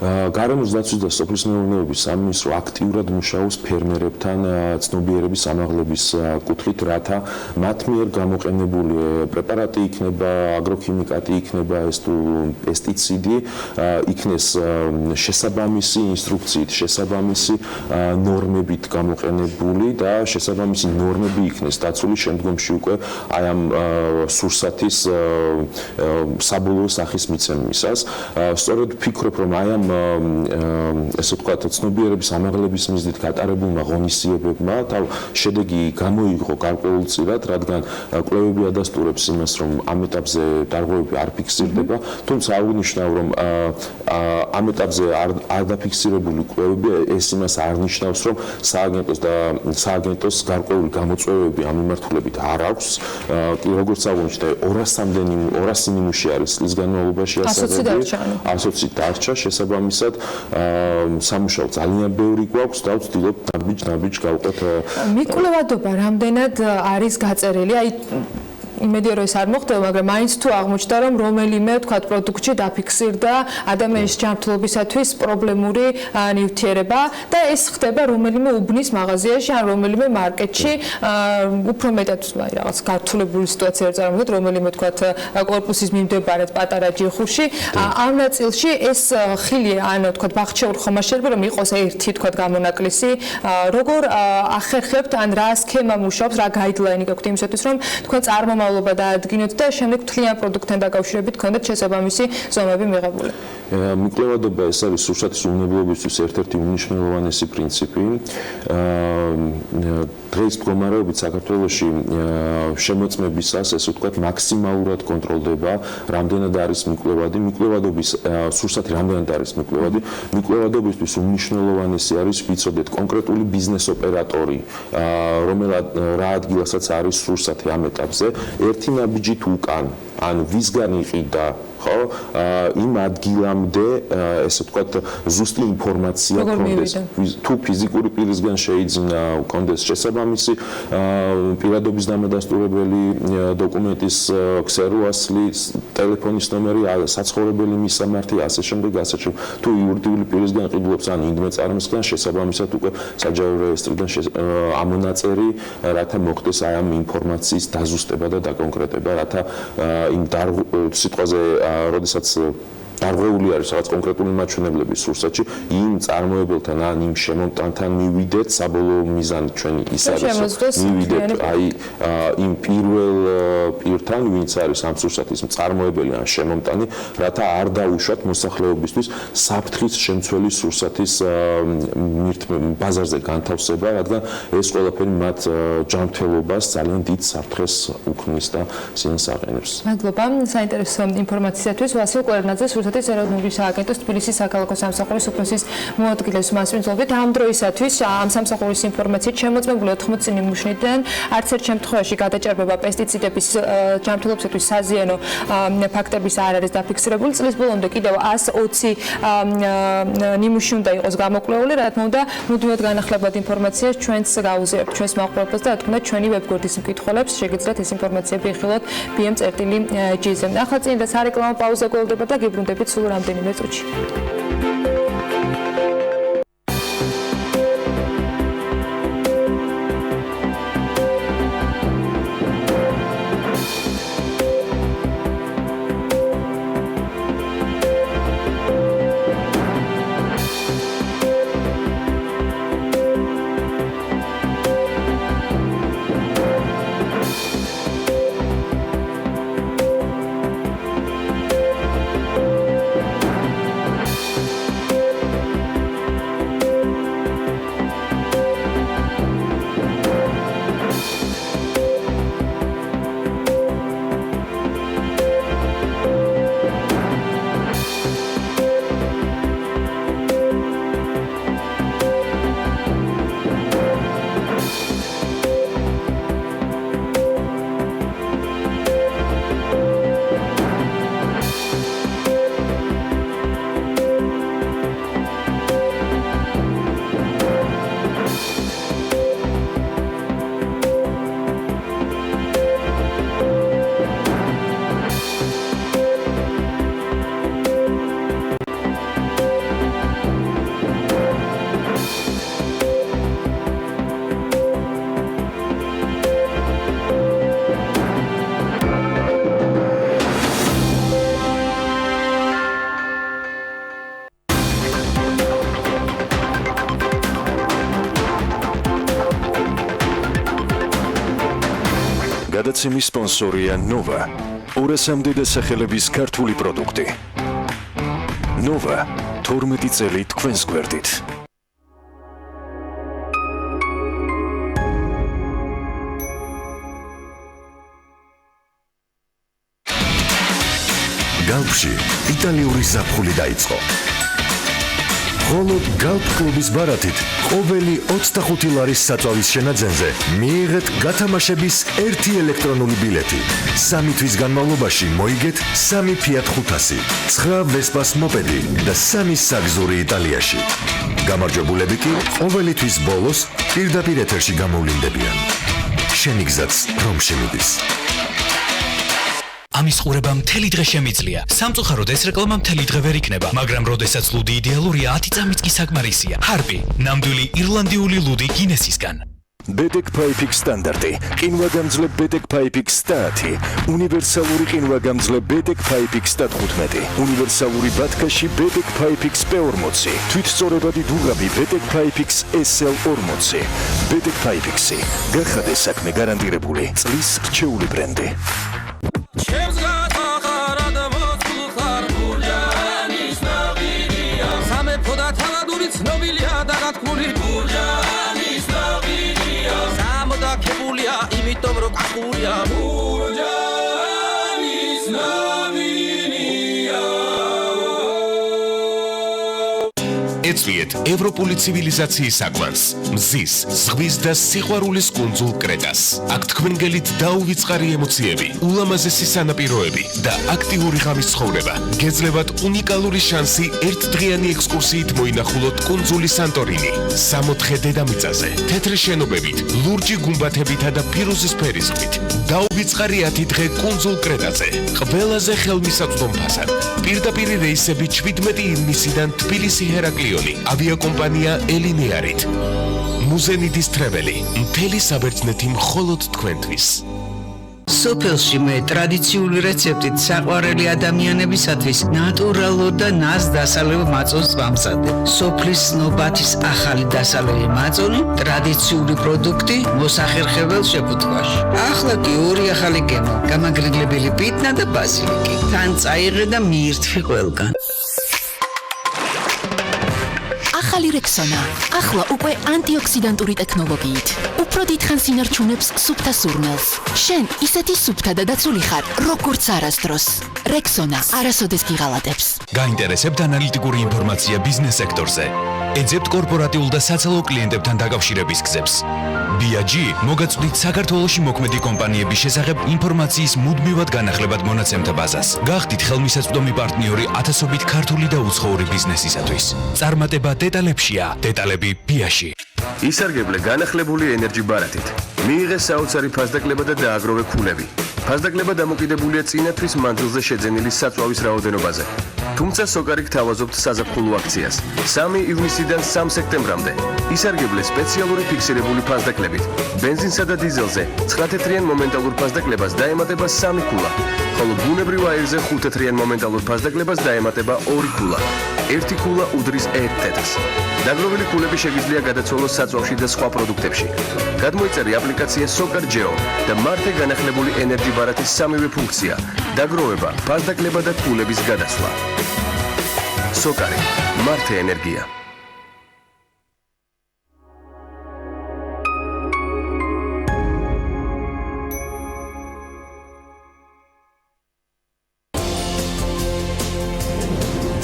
გარემოს დაცვის და სოფლის მეურნეობის სამინისტრო აქტიურად მუშაობს ფერმერებთან ცნობიერების ამაღლების კუთხით, რათა მათ მიერ გამოყენებული პრეპარატი იქნება, აგროქიმიკატი იქნება, ეს თუ პესტიციდი იქნეს შესაბამისი ინსტრუქციით, შესაბამისი ნორმებით გამოყენებული და შესაბამისი ნორმები იქნეს დაცული შემდგომში უკვე აი ამ სურსათის საბოლოო სახის მიცემისას. სწორედ ვფიქრობ, რომ აი ამ ესე ვთქვათ ცნობიერების ამაღლების მიზნით გატარებულმა ღონისძიებებმა შედეგი გამოიღო გარკვეულწილად, რადგან კვლევები ადასტურებს იმას, რომ ამ ეტაპზე დარღვევები არ ფიქსირდება, თუმცა აღნიშნავ, რომ ამ ეტაპზე არ დაფიქსირებული კვლევები ეს იმას არ ნიშნავს, რომ სააგენტოს გარკვეული გამოწვევები ამ მიმართულებით არ აქვს. როგორც აღნიშნე, 200 ნიმუში არის წლის განმავლობაში ასოცი დარჩა, შესაბამისად სამუშაო ძალიან ბევრი გვაქვს და ვცდილობთ ნაბიჯ გავყოთ. მიკვლევადობა რამდენად არის გაწერილი? აი იმედია რომ ეს არ მოხდება, მაგრამ მაინც თუ აღმოჩნდა რომ რომელიმე თქვათ პროდუქტში დაფიქსირდა ადამიანის ჯანმრთელობისათვის პრობლემური ნივთიერება და ეს ხდება რომელიმე უბნის მაღაზიაში ან რომელიმე მარკეტში, უფრო მეტად რაღაც გართულებული სიტუაცია წარმოვიდგინოთ, რომელიმე თქვათ კორპუსის მიმდებარედ პატარა ჯიხურში, ამ ნაწილში ეს ხილი ან თქვათ ბახჩეულ ხომ არ შეიძლება რომ იყოს ერთი თქვათ გამონაკლისი, როგორ ახერხებთ ან რა სქემა მუშაობს, რა გაიდლაინი გაქვთ იმისათვის რომ თქვენ წარმომავლობა დაადგინოთ და შემდეგ მთლიან პროდუქტთან დაკავშირებით გქონდეთ შესაბამისი ზომები მიღებული. მიკვლევადობა ეს არის სურსათის უნებლობისთვის ერთ-ერთი უმნიშვნელოვანესი პრინციპი. დღეს მდგომარეობით საქართველოში შემოწმებისას ესე ვთქვათ მაქსიმალურად კონტროლდება რამდენად არის მიკვლევადობის სურსათი რამდენად არის მიკვლევადობისთვის უმნიშვნელოვანესი არის ვიცოდეთ კონკრეტული ბიზნეს ოპერატორი რა ადგილასაც არის სურსათი ამ ეტაპზე ერთი ნაბიჯით უკან ანუ ვისგან იყიდა ხო იმ ადგილამდე ესე ვთქვათ ზუსტი ინფორმაცია კონდეს თუ ფიზიკური პირისგან შეიძინა კონდეს შესაბამისი პირადობის დამადასტურებელი დოკუმენტის ქსეროასლი ტელეფონის ნომერი საცხოვრებელი მისამართი ასე შემდეგ თუ იურიდიული პირისგან ყიდულობს ან ინდმე წარმოსგან შესაბამისად უკვე საჯარო რეესტრიდან ამონაწერი რათა მოხდეს აი ამ ინფორმაციის დაზუსტება და დაკონკრეტება რათა იმ სიტყვაზე როდესაც დარღვეული არის რაღაც კონკრეტული მაჩვენებლები სურსათში იმ წარმოებელთან ან იმ შემომტანთან მივიდეთ საბოლოო მიზანი ჩვენი ის არის მივიდეთ აი იმ პირველ პირთან ვინც არის ამ სურსათის მწარმოებელი ან შემომტანი რათა არ დაუშვათ მოსახლეობისთვის საფრთხის შემცველი სურსათის ბაზარზე განთავსება რადგან ეს ყველაფერი მათ ჯანმრთელობას ძალიან დიდ საფრთხეს უქმნის და სინას აყენებს. მადლობა საინტერესო ინფორმაციისათვის ვასილ კვერნაძე სურსათის ეროვნული სააგენტოს თბილისის საქალაქო სამსახურის უფროსის მოადგილეს მასპინძლობით ამ დროისათვის ამ სამსახურის ინფორმაციით შემოწმებული 80 წლის მუშნიდან არც ერთ შემთხვევაში გადაჭარბება პესტიციდების ჯანმრთელობისათვის საზიანო ფაქტების არ არის დაფიქსირებული. წლის ბოლომდე კიდევ 120 ნიმუში უნდა იყოს გამოკვლეული, რა თქმა უნდა, მუდმივად განახლებად ინფორმაციას ჩვენს გაუზიარებთ ჩვენს მაყურებელს და რა თქმა უნდა ჩვენი ვებგვერდის მკითხველებს შეგიძლიათ ეს ინფორმაციები იხილოთ bm.gz-ზე. ახლა წინ და სარეკლამო პაუზა გველდება და გიბრუნდებით სულ რამდენიმე წუთში. გადაცემის სპონსორია ნოვა 200-მდე დასახელების ქართული პროდუქტი. ნოვა 12 წელი თქვენს გვერდით. გალფში იტალიური ზაფხული დაიწყო. მხოლოდ გალფ კლუბის ბარათით ყოველი 25 ლარის საწვავის შენაძენზე მიიღეთ გათამაშების ერთი ელექტრონული ბილეთი. 3 თვის განმავლობაში მოიგეთ 3 Fiat 500, 9 Vespa მოპედი და 3 საგზური იტალიაში. გამარჯვებულები კი ყოველი თვის ბოლოს პირდაპირ ეთერში გამოვლინდებიან. შენი გზაც რომ შემიდის. ამის ყურება მთელი დღე შემიძლია. სამწუხაროდ ეს რეკლამა მთელი დღე ვერ იქნება, მაგრამ როდესაც ლუდი იდეალურია, 10 წამიც კი საკმარისია. ჰარპი, ნამდვილი ირლანდიული ლუდი გინესისგან. BEDEC PIPEX სტანდარტი, ყინვაგამძლე BEDEC PIPEX 10, უნივერსალური ყინვაგამძლე BEDEC PIPEX 15, უნივერსალური ბათქაში BEDEC PIPEX P40, თვითწორებადი დუღაბი BEDEC PIPEX SL40. BEDEC PIPEX, გახადე საქმე გარანტირებული, წლის რჩეული ბრენდი. ჩემს გახარად მოწყუხარ გულიანის გაიცვლიეთ ევროპული ცივილიზაციის საკვანს, მზის, ზღვის და სიყვარულის კუნძულ კრეტას. აქ თქვენგელით დაუვიწყარი ემოციები, ულამაზესი სანაპიროები და აქტიური ღამის ცხოვრება. გეძლევათ უნიკალური შანსი ერთდღიანი ექსკურსიით მოინახულოთ კუნძული სანტორინი. 64 დედამიწაზე, თეთრი შენობებით, ლურჯი გუმბათებითა და ფირუზის ფერისყრით. დაუვიწყარი 10 დღე კუნძულ კრეტაზე. ყველაზე ხელმისაწვდომ ფასად. პირდაპირი რეისები 17 ივნისიდან თბილისი ჰერაკლიონი, ავიაკომპანია ელინეარით. მუზენიდის ტრეველი, მთელი საბერძნეთი მხოლოდ თქვენთვის. სოფელში მე ტრადიციული რეცეპტით საყვარელი ადამიანებისათვის ნატურალურ და ნაზ დასალევ მაწონს ვამზადებ. სოფლის ნობათის ახალი დასალევი მაწონი, ტრადიციული პროდუქტი მოსახერხებელ შეფუთვაში. ახლა კი ორი ახალი გემო, გამაგრილებელი პიტნა და ბაზილიკი. თან წაიღე და მიირთვი ყველგან. ახალი რექსონა, ახლა უკვე ანტიოქსიდანტური ტექნოლოგიით. უფრო დიდხანს ინარჩუნებს სუფთა სურნელს. შენ ისეთი სუფთა და დაცული ხარ, როგორც არასდროს. რექსონა არასოდეს გიღალატებს. გაინტერესებთ ანალიტიკური ინფორმაცია ბიზნეს სექტორზე? ეძებთ კორპორატიულ და საცალო კლიენტებთან დაკავშირების გზებს. BAG მოგაწვდით საქართველოში მოქმედი კომპანიების შესახებ ინფორმაციის მუდმივად განახლებად მონაცემთა ბაზას. გახდით ხელმისაწვდომი პარტნიორი ათასობით ქართული და უცხოური ბიზნესისათვის. წარმატება დეტალებშია, დეტალები BAG-ში. ისარგებლე განახლებული ენერჯი ბარათით. მიიღე საოცარი ფასდაკლება და დააგროვე ქულები. ფასდაკლება დამოკიდებულია წინათვის მანძილზე შეძენილი საწვავის რაოდენობაზე. თუმცა სოკარი გთავაზობთ საზაფხულო აქციას. 3 ივნისიდან 3 სექტემბრამდე. ისარგებლე სპეციალური ფიქსირებული ფასდაკლებით. ბენზინსა და დიზელზე 9 თეთრიან მომენტალურ ფასდაკლებას დაემატება 3 ქულა, ხოლო ბუნებრივ აირზე 5 თეთრიან მომენტალურ ფასდაკლებას დაემატება 2 ქულა. 1 ქულა უდრის 1 თეთრს. დაგროვილი ქულები შეგიძლია გადაცვალოს საწვავში და სხვა პროდუქტებში. გადმოიწერე აპლიკაცია Sokar Geo და მართე განახლებული ენერჯი ბარათის სამივე ფუნქცია: დაგროვება, ფასდაკლება და ქულების გადასვლა. Sokari, მართე ენერგია.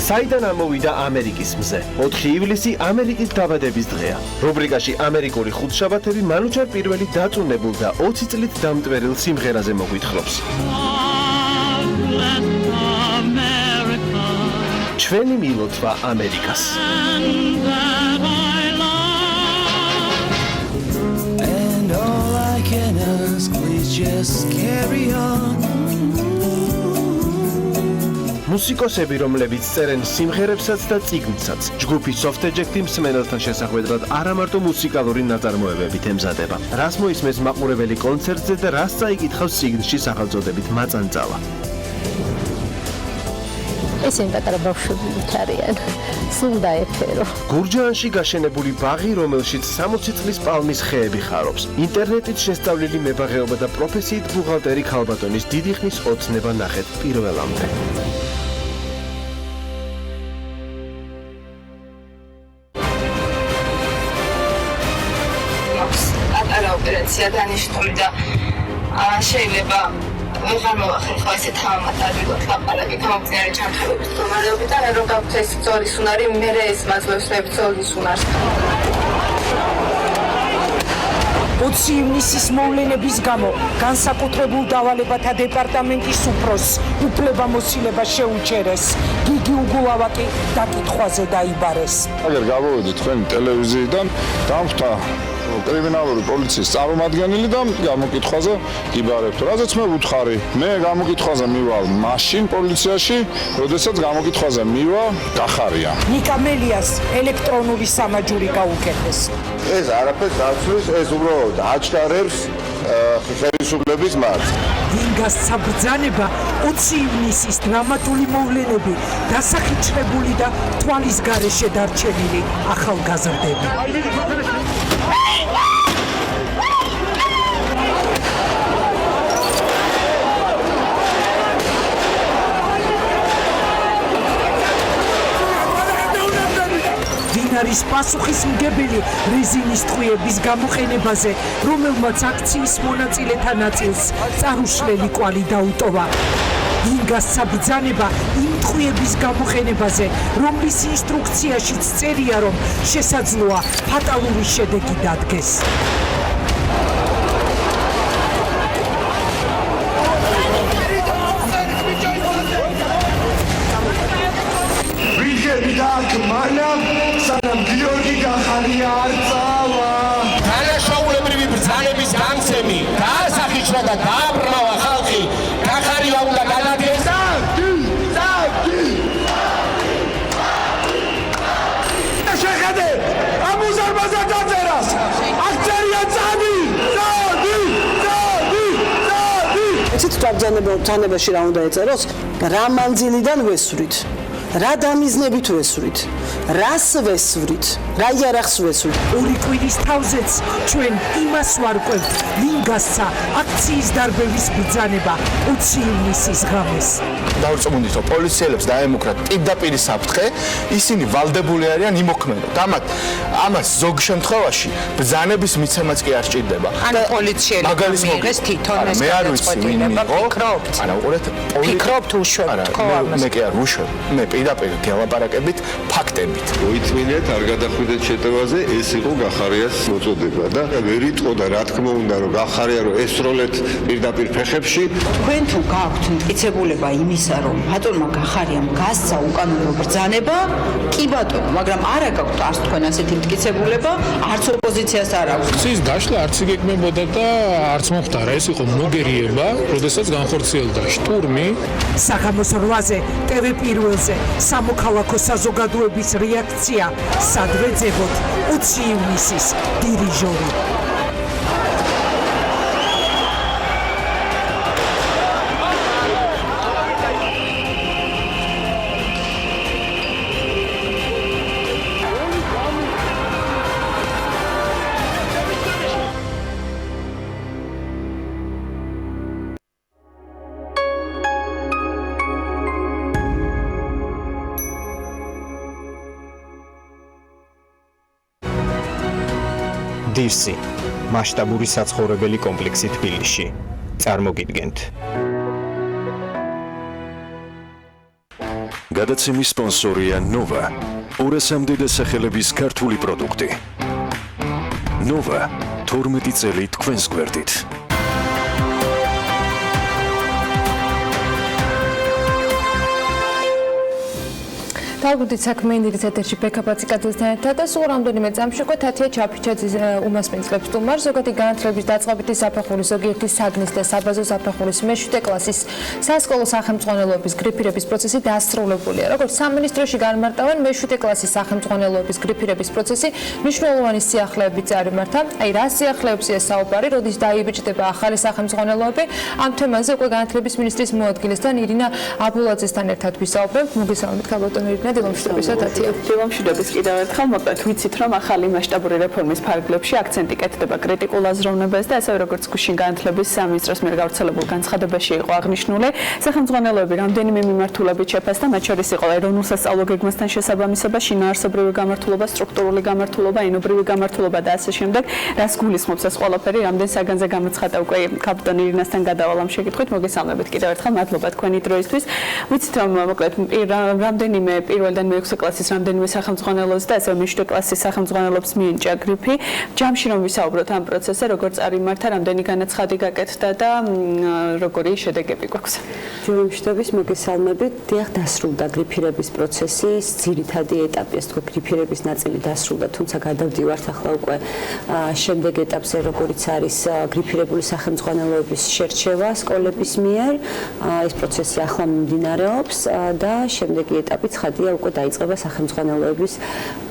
საიდან ამოვიდა ამერიკის მზე? 4 ივლისი ამერიკის დაბადების დღეა. რუბრიკაში ამერიკული ხუთშაბათები მანუჩარ პირველი დაწუნებულ და 20 წლით დამტვერილ სიმღერაზე მოგვითხრობს. ჩვენი მილოცვა ამერიკას. And all I can ask, please just carry on. მუსიკოსები, რომლებიც წერენ სიმღერებსაც და წიგნსაც, ჯგუფი Soft Eject-ი მსმენელთან შესახვედრად არა მარტო მუსიკალური ნაწარმოებებით ემზადება. რას მოისმენს მაყურებელი კონცერტზე და რას წაიკითხავს წიგნში სახელწოდებით მაწანწალა. ესენი პატარა ბავშვებიც არიან. სულ დაეფერო. გურჯაანში გაშენებული ბაღი, რომელშიც 60 წლის პალმის ხეები ხარობს. ინტერნეტით შესწავლილი მებაღეობა და პროფესიით ბუღალტერი ქალბატონის დიდი ხნის ოცნება ნახეთ პირველამდე. პატარა ოპერაცია დანიშნული და შეიძლება ვეღარ მოვახერხო ესე თავად ადვილად ლაპარაკი გამოგწიარე ჩამხელების მდგომარეობიდან რომ გაქვთ ეს ბრძოლის უნარი მე ეს მაძლევს მე ბრძოლის უნარს 20 ივნისის მოვლენების გამო განსაკუთრებულ დავალებათა დეპარტამენტის უფროსს უფლებამოსილება შეუჩერეს. გიგი უგულავაკი დაკითხვაზე დაიბარეს. აგერ გავოვედი თქვენი ტელევიზიიდან დამხვდა კრიმინალური პოლიციის წარმომადგენელი და გამოკითხვაზე გიბარებთ. რაზეც მე ვუთხარი, მე გამოკითხვაზე მივალ მაშინ პოლიციაში, როდესაც გამოკითხვაზე მივა გახარია. ნიკა მელიას ელექტრონული სამაჯური გაუკეთეს. ეს არაფერს დაცვის, ეს უბრალოდ აჩქარებს ხელისუფლების მარცხს. დინგას საბრძანება 20 ივნისის დრამატული მოვლენები, დასახიჩრებული და თვალის გარეშე დარჩენილი ახალგაზრდები. არის პასუხისმგებელი რეზინის ტყვიების გამოყენებაზე, რომელმაც აქციის მონაწილეთა ნაწილს წარუშლელი კვალი დაუტოვა. დინგას საბრძანება იმ სიტყვიების გამოყენებაზე, რომლის ინსტრუქციაშიც წერია, რომ შესაძლოა ფატალური შედეგი დადგეს. სანამ გიორგი გახარია არ წავა. თანაშაულებრივი ბრძანების გამცემი დაასახიშრა და დააბრმავა ხალხი. გახარია უნდა განადგეს. შეხედე ამ უზარმაზარ დაწერას. აქ წერია წადი. ეცით ბრძანებაში რა უნდა ეწეროს? რა მანძილიდან ვესვრით? რა დამიზნებით ვესვრით? რას ვესვრით? რა იარაღს ვესვრით? ორი კვირის თავზეც ჩვენ იმას ვარკვევთ, ვინ გასცა აქციის დარბევის ბრძანება 20 ივნისის ღამეს. დავრწმუნდით, რომ პოლიციელებს დაემუქრათ პირდაპირ საფრთხე, ისინი ვალდებული არიან იმოქმედოთ. ამას ზოგ შემთხვევაში ბრძანების მიცემაც კი არ სჭირდება. ანუ პოლიციელებს მიიღეს თვითონ ეს გადაწყვეტილება, ფიქრობთ? არა, უყურეთ, ფიქრობთ უშვებთ ხო ამას? მე კი არ ვუშვებ. მე პირდაპირ გელაპარაკებით ფაქტებით. მოიწმინეთ არ გადახვიდეთ შეტევაზე, ეს იყო გახარიას მოწოდება და ვერ იტყოდა რა თქმა უნდა რომ გახარია რომ ესროლეთ პირდაპირ ფეხებში. თქვენ თუ გაქვთ მტკიცებულება იმისა, რომ ბატონმა გახარიამ გასცა უკანონო ბრძანება, კი ბატონო, მაგრამ არა გაქვთ არც თქვენ ასეთი მტკიცებულება, არც ოპოზიციას არ აქვს. ის დაშლა არც იგეგმებოდა და არც მომხდარა, ეს იყო მოგერიება, როდესაც განხორციელდა შტურმი. საღამოს 8-ზე TV პირველზე სამოქალაქო საზოგადოების რეაქცია სადვეძებოთ 20 ივნისის დირიჟორი. დირსი მასშტაბური საცხოვრებელი კომპლექსი თბილისში. წარმოგიდგენთ. გადაცემის სპონსორია ნოვა. 200-მდე დასახელების ქართული პროდუქტი. ნოვა 12 წელი თქვენს გვერდით. დავგვიდით საქმეინდირის ეთერში ბექაპაციკაძესთან ერთად და სულ რამდენიმე წამში უკვე თათია ჩაფიჩაძის უმასპინძლებს სტუმარს ზოგადი განათლების დაწყებითი საფეხურის ზოგიერთი საგნის და საბაზო საფეხურის მე-7 კლასის სასკოლო სახელმძღვანელოების გრიფირების პროცესი დასრულებულია. როგორც სამინისტროში განმარტავენ, მე-7 კლასის სახელმძღვანელოების გრიფირების პროცესი მნიშვნელოვანი სიახლეებით წარიმართა. აი რა სიახლეებზეა საუბარი, როდის დაიბეჭდება ახალი სახელმძღვანელოები? ამ თემაზე უკვე განათლების მინისტრის მოადგილესთან ირინა აბულაძესთან ერთად ვისაუბრებთ. მოგესალმებით, ქალბატონო ირინა. დილომშვიდობის კიდევ ერთხელ მოკლედ ვიცით რომ ახალი მასშტაბური რეფორმის ფარგლებში აქცენტი კეთდება კრიტიკულ აზროვნებას და ასევე როგორც გუშინ განათლების სამინისტროს მიერ გავრცელებულ განცხადებაში იყო აღნიშნული სახელმძღვანელოები რამდენიმე მიმართულებით შეფასდა მათ შორის იყო ეროვნულ სასწავლო გეგმასთან შესაბამისობა შინაარსობრივი გამართულობა სტრუქტურული გამართულობა ენობრივი გამართულობა და ასე შემდეგ რას გულისხმობს ეს ყველაფერი რამდენ საგანზე გამოცხადა უკვე ქალბატონ ირინასთან გადავალ ამ შეკითხვით მოგესალმებით კიდევ ერთხელ მადლობა თქვენი დროისთვის ვიცით რომ მოკლედ რამდენიმე პირველიდან მე-6 კლასის რამდენიმე სახელმძღვანელოს და ასევე მე-7 კლასის სახელმძღვანელობს მიენჭა გრიფი. ჯამში რომ ვისაუბროთ ამ პროცესზე, როგორც წარიმართა, რამდენი განაცხადი გაკეთდა და როგორი შედეგები გვაქვს. დილომშვიდობის მოგესალმებით. დიახ, დასრულდა გრიფირების პროცესი, ძირითადი ეტაპი, ასე თქვა, გრიფირების ნაწილი დასრულდა, თუმცა გადავდივართ ახლა უკვე შემდეგ ეტაპზე, როგორიც არის გრიფირებული სახელმძღვანელოების შერჩევა სკოლების მიერ. ეს პროცესი ახლა მიმდინარეობს და შემდეგი ეტაპი ცხადია უკვე დაიწყება სახელმძღვანელოების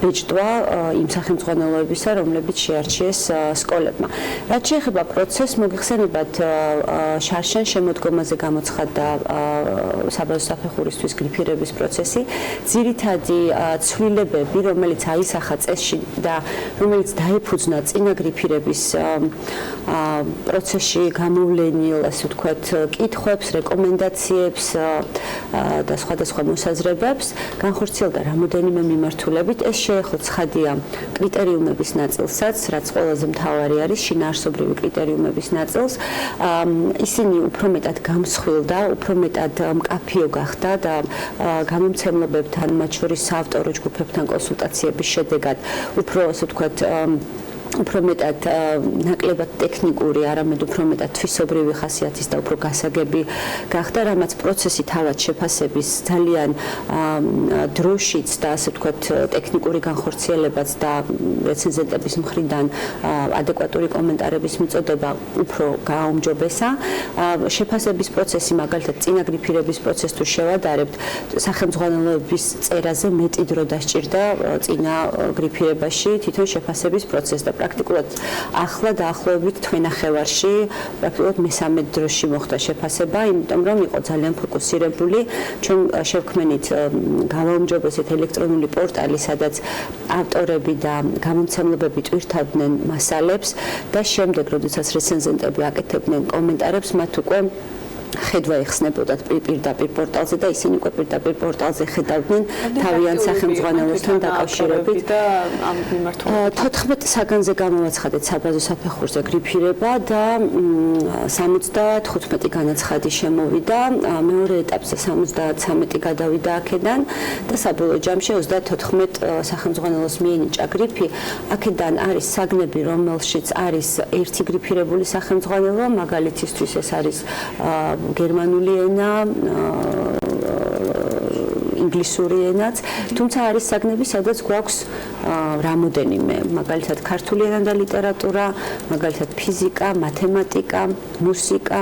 ბეჭდვა იმ სახელმძღვანელოებისა, რომლებიც შეარჩიეს სკოლებმა. რაც შეეხება პროცესს, მოგეხსენებათ შარშან შემოდგომაზე გამოცხადდა საბაზო საფეხურისთვის გრიფირების პროცესი. ძირითადი ცვლილებები, რომელიც აისახა წესში და რომელიც დაიფუძნა წინა გრიფირების პროცესში გამოვლენილ, ასე ვთქვათ, კითხვებს, რეკომენდაციებს და სხვადასხვა მოსაზრებებს, განხორციელდა რამოდენიმე მიმართულებით. ეს შეეხო ცხადია კრიტერიუმების ნაწილსაც, რაც ყველაზე მთავარი არის შინაარსობრივი კრიტერიუმების ნაწილს. ისინი უფრო მეტად გამსხვილდა, უფრო მეტად მკაფიო გახდა და გამომცემლებებთან, მათ შორის საავტორო ჯგუფებთან კონსულტაციების შედეგად უფრო ასე ვთქვათ უფრო მეტად ნაკლებად ტექნიკური, არამედ უფრო მეტად თვისობრივი ხასიათის და უფრო გასაგები გახდა, რამაც პროცესი თავად შეფასების ძალიან დროშიც და ასე ვთქვათ ტექნიკური განხორციელებაც და რეცენზენტების მხრიდან ადეკვატური კომენტარების მიწოდება უფრო გააუმჯობესა. შეფასების პროცესი, მაგალითად, წინაგრიფირების პროცესს თუ შევადარებთ, სახელმძღვანელოების წერაზე მეტი დრო დასჭირდა წინაგრიფირებაში თვითონ შეფასების პროცესს და პრაქტიკულად ახლა დაახლოებით თვენახევარში, პრაქტიკულად მესამე დროში მოხდა შეფასება, იმიტომ რომ იყო ძალიან ფოკუსირებული. ჩვენ შევქმნით გავაუმჯობესეთ ელექტრონული პორტალი, სადაც ავტორები და გამომცემლებები ტვირთავდნენ მასალებს და შემდეგ, როდესაც რეცენზენტები აკეთებდნენ კომენტარებს, მათ უკვე ხედვა ეხსნებოდათ პირდაპირ პორტალზე და ისინი უკვე პირდაპირ პორტალზე ხედავდნენ თავიანთ სახელმძღვანელოსთან დაკავშირებით. 14 საგანზე გამოვაცხადეთ საბაზო საფეხურზე გრიფირება და 75 განაცხადი შემოვიდა. მეორე ეტაპზე 73 გადავიდა აქედან და საბოლოო ჯამში 34 სახელმძღვანელოს მიენიჭა გრიფი. აქედან არის საგნები, რომელშიც არის ერთი გრიფირებული სახელმძღვანელო, მაგალითისთვის ეს არის გერმანული ენა, ინგლისური ენაც, თუმცა არის საგნები, სადაც გვაქვს რამოდენიმე, მაგალითად ქართული ენა და ლიტერატურა, მაგალითად ფიზიკა, მათემატიკა, მუსიკა,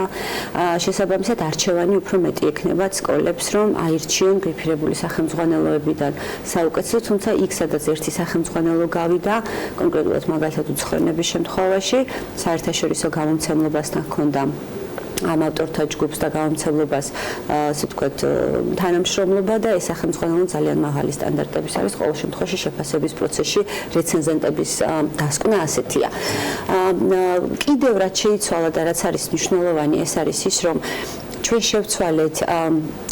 შესაბამისად არჩევანი უფრო მეტი ექნებათ სკოლებს, რომ აირჩიონ გრიფირებული სახელმძღვანელოებიდან საუკეთესო, თუმცა იქ სადაც ერთი სახელმძღვანელო გავიდა, კონკრეტულად მაგალითად უცხოენების შემთხვევაში, საერთაშორისო გამომცემლობასთან ჰქონდა ამ ავტორთა ჯგუფს და გამომცემლობას, ასე ვთქვათ, თანამშრომლობა და ეს სახელმძღვანელო ძალიან მაღალი სტანდარტების არის. ყოველ შემთხვევაში შეფასების პროცესში რეცენზენტების დასკვნა ასეთია. კიდევ რაც შეიცვალა და რაც არის მნიშვნელოვანი, ეს არის ის, რომ ჩვენ შევცვალეთ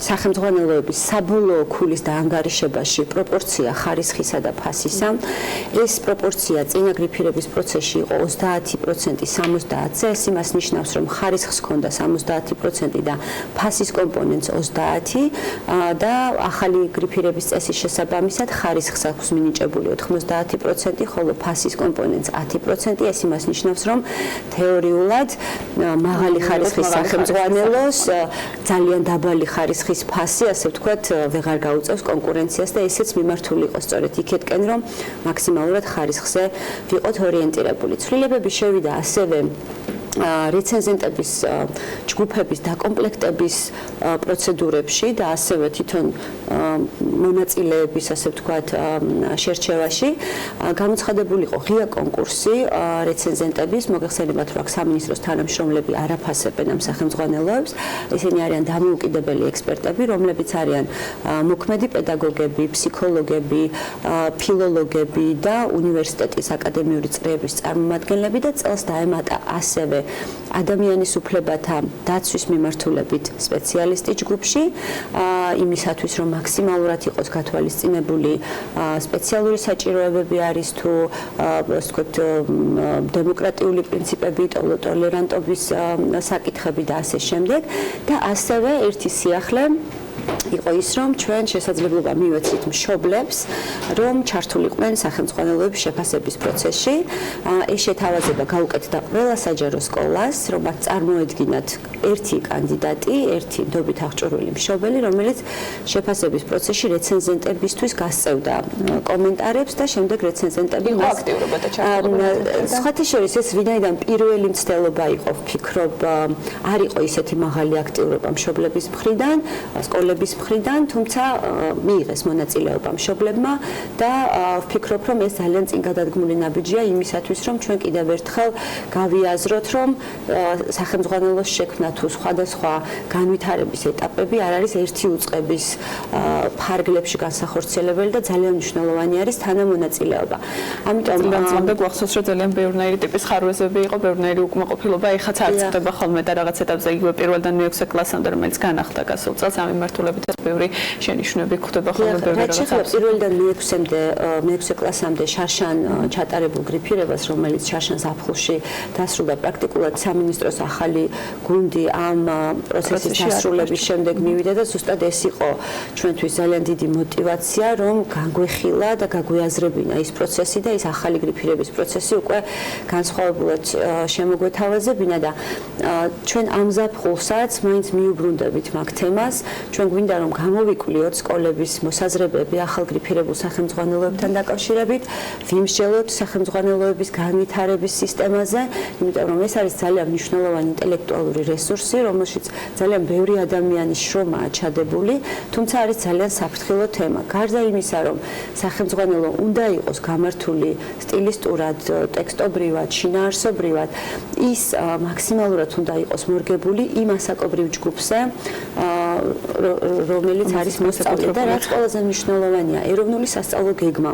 სახელმძღვანელოების საბოლოო ქულის დაანგარიშებაში პროპორცია ხარისხისა და ფასისა. ეს პროპორცია წინაგრიფირების პროცესში იყო 30% 70-ზე, ეს იმას ნიშნავს, რომ ხარისხს ჰქონდა 70% და ფასის კომპონენტს 30 და ახალი გრიფირების წესის შესაბამისად ხარისხს აქვს მინიჭებული 90%, ხოლო ფასის კომპონენტს 10%. ეს იმას ნიშნავს, რომ თეორიულად მაღალი ხარისხის სახელმძღვანელოს ძალიან დაბალი ხარისხის ფასი, ასე ვთქვათ, ვეღარ გაუწევს კონკურენციას და ესეც მიმართული იყო სწორედ იქეთკენ, რომ მაქსიმალურად ხარისხზე ვიყოთ ორიენტირებული. ცვლილებები შევიდა ასევე რეცენზენტების ჯგუფების დაკომპლექტების პროცედურებში და ასევე თვითონ მონაწილეების, ასე ვთქვათ, შერჩევაში. გამოცხადებული იყო ღია კონკურსი რეცენზენტების, მოგეხსენებათ, რომ აქ სამინისტროს თანამშრომლები არ აფასებენ ამ სახელმძღვანელოებს. ესენი არიან დამოუკიდებელი ექსპერტები, რომლებიც არიან მოქმედი პედაგოგები, ფსიქოლოგები, ფილოლოგები და უნივერსიტეტის აკადემიური წრეების წარმომადგენლები და წელს დაემატა ასევე ადამიანის უფლებათა დაცვის მიმართულებით სპეციალისტი ჯგუფში, იმისათვის, რომ მაქსიმალურად იყოს გათვალისწინებული სპეციალური საჭიროებები არის თუ, ასე ვთქვათ, დემოკრატიული პრინციპები, ტოლერანტობის საკითხები და ასე შემდეგ და ასევე ერთი სიახლე იყო ის, რომ ჩვენ შესაძლებლობა მივეცით მშობლებს, რომ ჩართულიყვნენ სახელმძღვანელოების შეფასების პროცესში. ეს შეთავაზება გაუკეთდა ყველა საჯარო სკოლას, რომ მათ წარმოედგინათ ერთი კანდიდატი, ერთი ნდობით აღჭურვილი მშობელი, რომელიც შეფასების პროცესში რეცენზენტებისთვის გასწევდა კომენტარებს და შემდეგ რეცენზენტები მას აქტიურობდა ჩართულობა. სხვათა შორის ეს ვინაიდან პირველი მცდელობა იყო, ვფიქრობ, არ იყო ისეთი მაღალი აქტიურობა მშობლების მხრიდან, სკოლების მხრიდან, თუმცა მიიღეს მონაწილეობა მშობლებმა და ვფიქრობ, რომ ეს ძალიან წინ გადადგმული ნაბიჯია იმისათვის, რომ ჩვენ კიდევ ერთხელ გავიაზროთ, რომ სახელმძღვანელოს შექმნა თუ სხვადასხვა განვითარების ეტაპები არ არის ერთი უწყების ფარგლებში განსახორციელებელი და ძალიან მნიშვნელოვანი არის თანამონაწილეობა. ამიტომ გამწვანდა გვახსოვს, რომ ძალიან ბევრნაირი ტიპის ხარვეზები იყო, ბევრნაირი უკმაყოფილება, ეხაც არ წდება ხოლმე და რაღაც ეტაპზე იგივე პირველდან მე-6 კლასამდე, რომელიც განახდა გასულ წელს ამ მიმართულებით. მიმართულებითაც ბევრი შენიშვნები გვხვდება ხოლმე ბევრი რაც შეეხება პირველიდან მეექვსე კლასამდე შარშან ჩატარებულ გრიფირებას, რომელიც შარშან ზაფხულში დასრულდა, პრაქტიკულად სამინისტროს ახალი გუნდი ამ პროცესის დასრულების შემდეგ მივიდა და ზუსტად ეს იყო ჩვენთვის ძალიან დიდი мотиваცია, რომ განგვეხილა და გაგვიაზრებინა ის პროცესი და ის ახალი გრიფირების პროცესი უკვე განსხვავებულად შემოგვეთავაზებინა და ჩვენ ამ ზაფხულსაც მაინც მიუბრუნდებით მაგ თემას. ჩვენ გვინდა რომ გამოვიკვლიოთ სკოლების მოსაზრებები ახალ გრიფირებულ სახელმძღვანელოებთან დაკავშირებით, ვიმსჯელოთ სახელმძღვანელოების განვითარების სისტემაზე, იმიტომ რომ ეს არის ძალიან მნიშვნელოვანი ინტელექტუალური რესურსი, რომელშიც ძალიან ბევრი ადამიანის შრომაა ჩადებული, თუმცა არის ძალიან საფრთხილო თემა. გარდა იმისა, რომ სახელმძღვანელო უნდა იყოს გამართული სტილისტურად, ტექსტობრივად, შინაარსობრივად, ის მაქსიმალურად უნდა იყოს მორგებული იმ ასაკობრივ ჯგუფზე, რომელიც არის მოსწავლე და რაც ყველაზე მნიშვნელოვანია, ეროვნული სასწავლო გეგმა.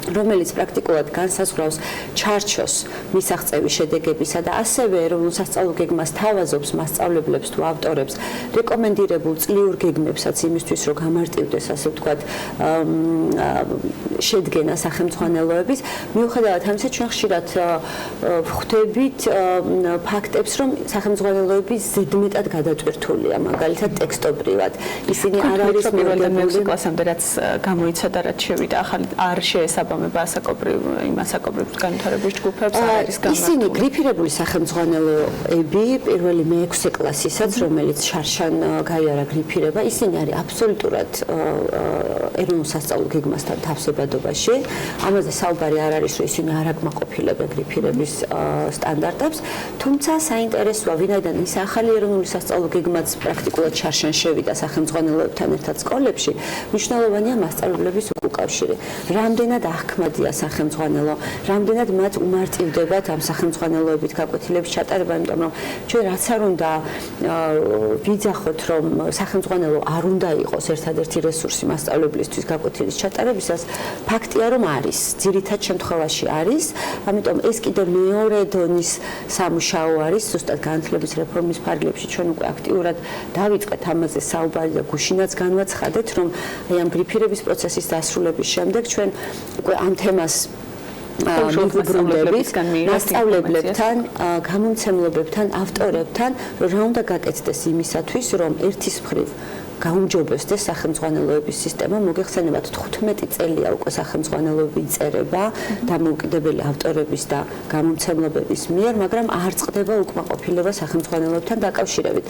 რომელიც პრაქტიკულად განსაზღვრავს ჩარჩოს მისაღწევის შედეგებისა და ასევე ეროვნულ სასწავლო გეგმას თავაზობს მასწავლებლებს თუ ავტორებს რეკომენდირებულ წლიურ გეგმებსაც იმისთვის, რომ გამარტივდეს, ასე ვთქვათ, შედგენა სახელმძღვანელოების. მიუხედავად ამისა, ჩვენ ხშირად ვხვდებით ფაქტებს, რომ სახელმძღვანელოები ზედმეტად გადატვირთულია, მაგალითად ტექსტობრივად. ისინი არ არის პირველ კლასამდე რაც გამოიცადა, რაც შევიდა, ახალი არ შეესაბამება იმ ასაკობრივ განვითარების ჯგუფებს არ არის გამართული. ისინი გრიფირებული სახელმძღვანელოები პირველი მე-6 კლასისაც, რომელიც შარშან გაიარა გრიფირება, ისინი არის აბსოლუტურად ეროვნულ სასწავლო გეგმასთან თავსებადობაში. ამაზე საუბარი არ არის, რომ ისინი არ აკმაყოფილებენ გრიფირების სტანდარტებს, თუმცა საინტერესოა, ვინაიდან ის ახალი ეროვნული სასწავლო გეგმაც პრაქტიკულად შარშან შევიდა სახელმძღვანელოებთან ერთად სკოლებში, მნიშვნელოვანია მასწავლებლების უკავშირი. რამდენად ახმადია სახელმძღვანელო, რამდენად მათ უმარტივდებათ ამ სახელმძღვანელოებით გაკვეთილების ჩატარება, იმიტომ რომ ჩვენ რაც არ უნდა ვიძახოთ, რომ სახელმძღვანელო არ უნდა იყოს ერთადერთი რესურსი მასწავლებლისთვის გაკვეთილის ჩატარებისას, ფაქტია რომ არის, ძირითად შემთხვევაში არის, ამიტომ ეს კიდე მეორე დონის სამუშაო არის, ზუსტად განათლების რეფორმის ფარგლებში ჩვენ უკვე აქტიურად დავიწყეთ ამაზე საუბარი და გუშინაც განვაცხადეთ, რომ ამ გრიფირების პროცესის დასრულების შემდეგ ჩვენ უკვე ამ თემას მასწავლებლებთან, გამომცემლებებთან, ავტორებთან, რა უნდა გაკეთდეს იმისათვის, რომ ერთის მხრივ გაუმჯობესდეს სახელმძღვანელოების სისტემა. მოგეხსენებათ 15 წელია უკვე სახელმძღვანელოები იწერება დამოუკიდებელი ავტორების და გამომცემლობების მიერ, მაგრამ არ წყდება უკმაყოფილება სახელმძღვანელოებთან დაკავშირებით.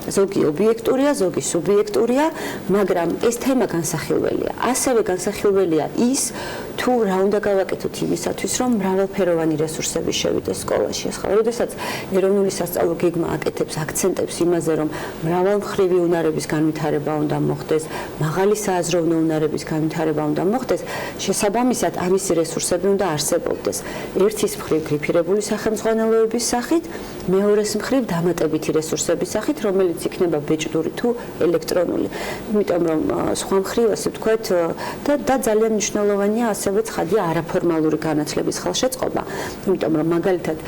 ზოგი ობიექტურია, ზოგი სუბიექტურია, მაგრამ ეს თემა განსახილველია. ასევე განსახილველია ის, თუ რა უნდა გავაკეთოთ იმისათვის, რომ მრავალფეროვანი რესურსები შევიდეს სკოლაში. ახლა, როდესაც ეროვნული სასწავლო გეგმა აკეთებს აქცენტებს იმაზე, რომ მრავალმხრივი უნარების განვითარება უნდა მოხდეს, მაღალი სააზროვნო უნარების განვითარება უნდა მოხდეს, შესაბამისად ამისი რესურსები უნდა არსებობდეს. ერთის მხრივ გრიფირებული სახელმძღვანელოების სახით, მეორეს მხრივ დამატებითი რესურსების სახით, რომელიც იქნება ბეჭდური თუ ელექტრონული. იმიტომ რომ სხვა მხრივ, ასე ვთქვათ, და ძალიან მნიშვნელოვანია ასევე ცხადია არაფორმალური განათლების ხელშეწყობა. იმიტომ რომ მაგალითად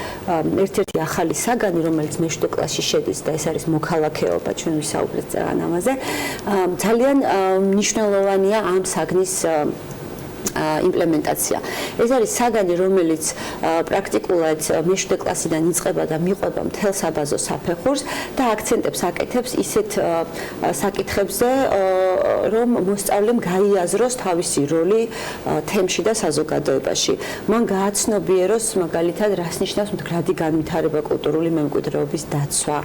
ერთ-ერთი ახალი საგანი, რომელიც მე-7 კლასში შედის და ეს არის მოქალაქეობა, ჩვენ ვისაუბრეთ ძალიან ამაზე, ძალიან მნიშვნელოვანია ამ საგნის იმპლემენტაცია. ეს არის საგანი, რომელიც პრაქტიკულად მე-7 კლასიდან იწყება და მიყვება მთელ საბაზო საფეხურს და აქცენტებს აკეთებს ისეთ საკითხებზე, რომ მოსწავლემ გაიაზროს თავისი როლი თემში და საზოგადოებაში. მან გააცნობიეროს მაგალითად, რას ნიშნავს მდგრადი განვითარება, კულტურული მემკვიდრეობის დაცვა,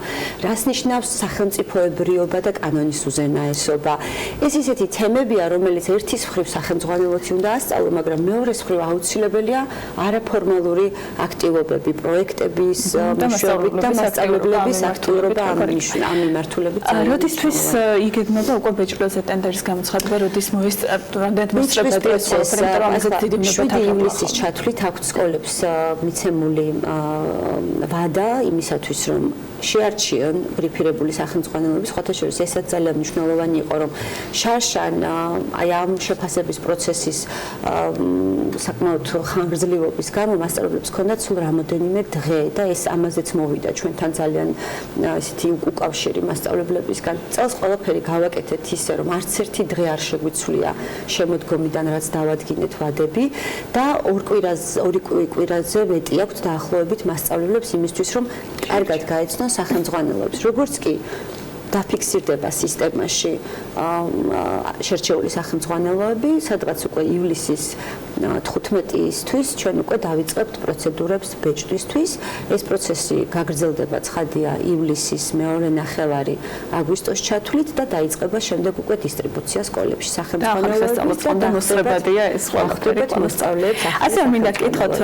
რას ნიშნავს სახელმწიფოებრიობა და კანონის უზენაესობა. ეს ისეთი თემებია, რომელიც ერთის მხრივ სახელმძღვანელოთი უნდა ასწავლო, მაგრამ მეორეს მხრივ აუცილებელია არაფორმალური აქტივობები, პროექტების მეშვეობით და მასწავლებლების აქტიურობა ამ მიმართულებით. როდისთვის იგეგმება უკვე ბეჭდვაზე ტენდერის გამოცხადება, როდის რამდენად მოსწრებადი ეს პროცესი, ამაზე დიდი ვნებათ ივლისის ჩათვლით აქვს სკოლებს მიცემული ვადა იმისათვის, რომ შეარჩიონ გრიფირებული სახელმძღვანელოების, სხვათა შორის ესაც ძალიან მნიშვნელოვანი იყო, რომ შარშან აი ამ შეფასების პროცესის საკმაოდ ხანგრძლივობის გამო მასწავლებლებს ჰქონდათ სულ რამოდენიმე დღე და ეს ამაზეც მოვიდა ჩვენთან ძალიან ისეთი უკავშირი მასწავლებლებისგან. წელს ყველაფერი გავაკეთეთ ისე, რომ არც ერთი დღე არ შეგვიცვლია შემოდგომიდან, რაც დავადგინეთ ვადები და ორი კვირაზე ვეტი აქვთ დაახლოებით მასწავლებლებს იმისთვის, რომ კარგად გაეცნონ სახელმძღვანელოებს. როგორც კი დაფიქსირდება სისტემაში შერჩეული სახელმძღვანელოები, სადღაც უკვე ივლისის 15-ისთვის ჩვენ უკვე დავიწყებთ პროცედურებს ბეჭდვისთვის. ეს პროცესი გაგრძელდება ცხადია ივლისის მეორე ნახევარი აგვისტოს ჩათვლით და დაიწყება შემდეგ უკვე დისტრიბუცია სკოლებში სახელმძღვანელოების და მოსწრებადია ეს ყველაფერი მოსწავლეებს. ასე მინდა გკითხოთ,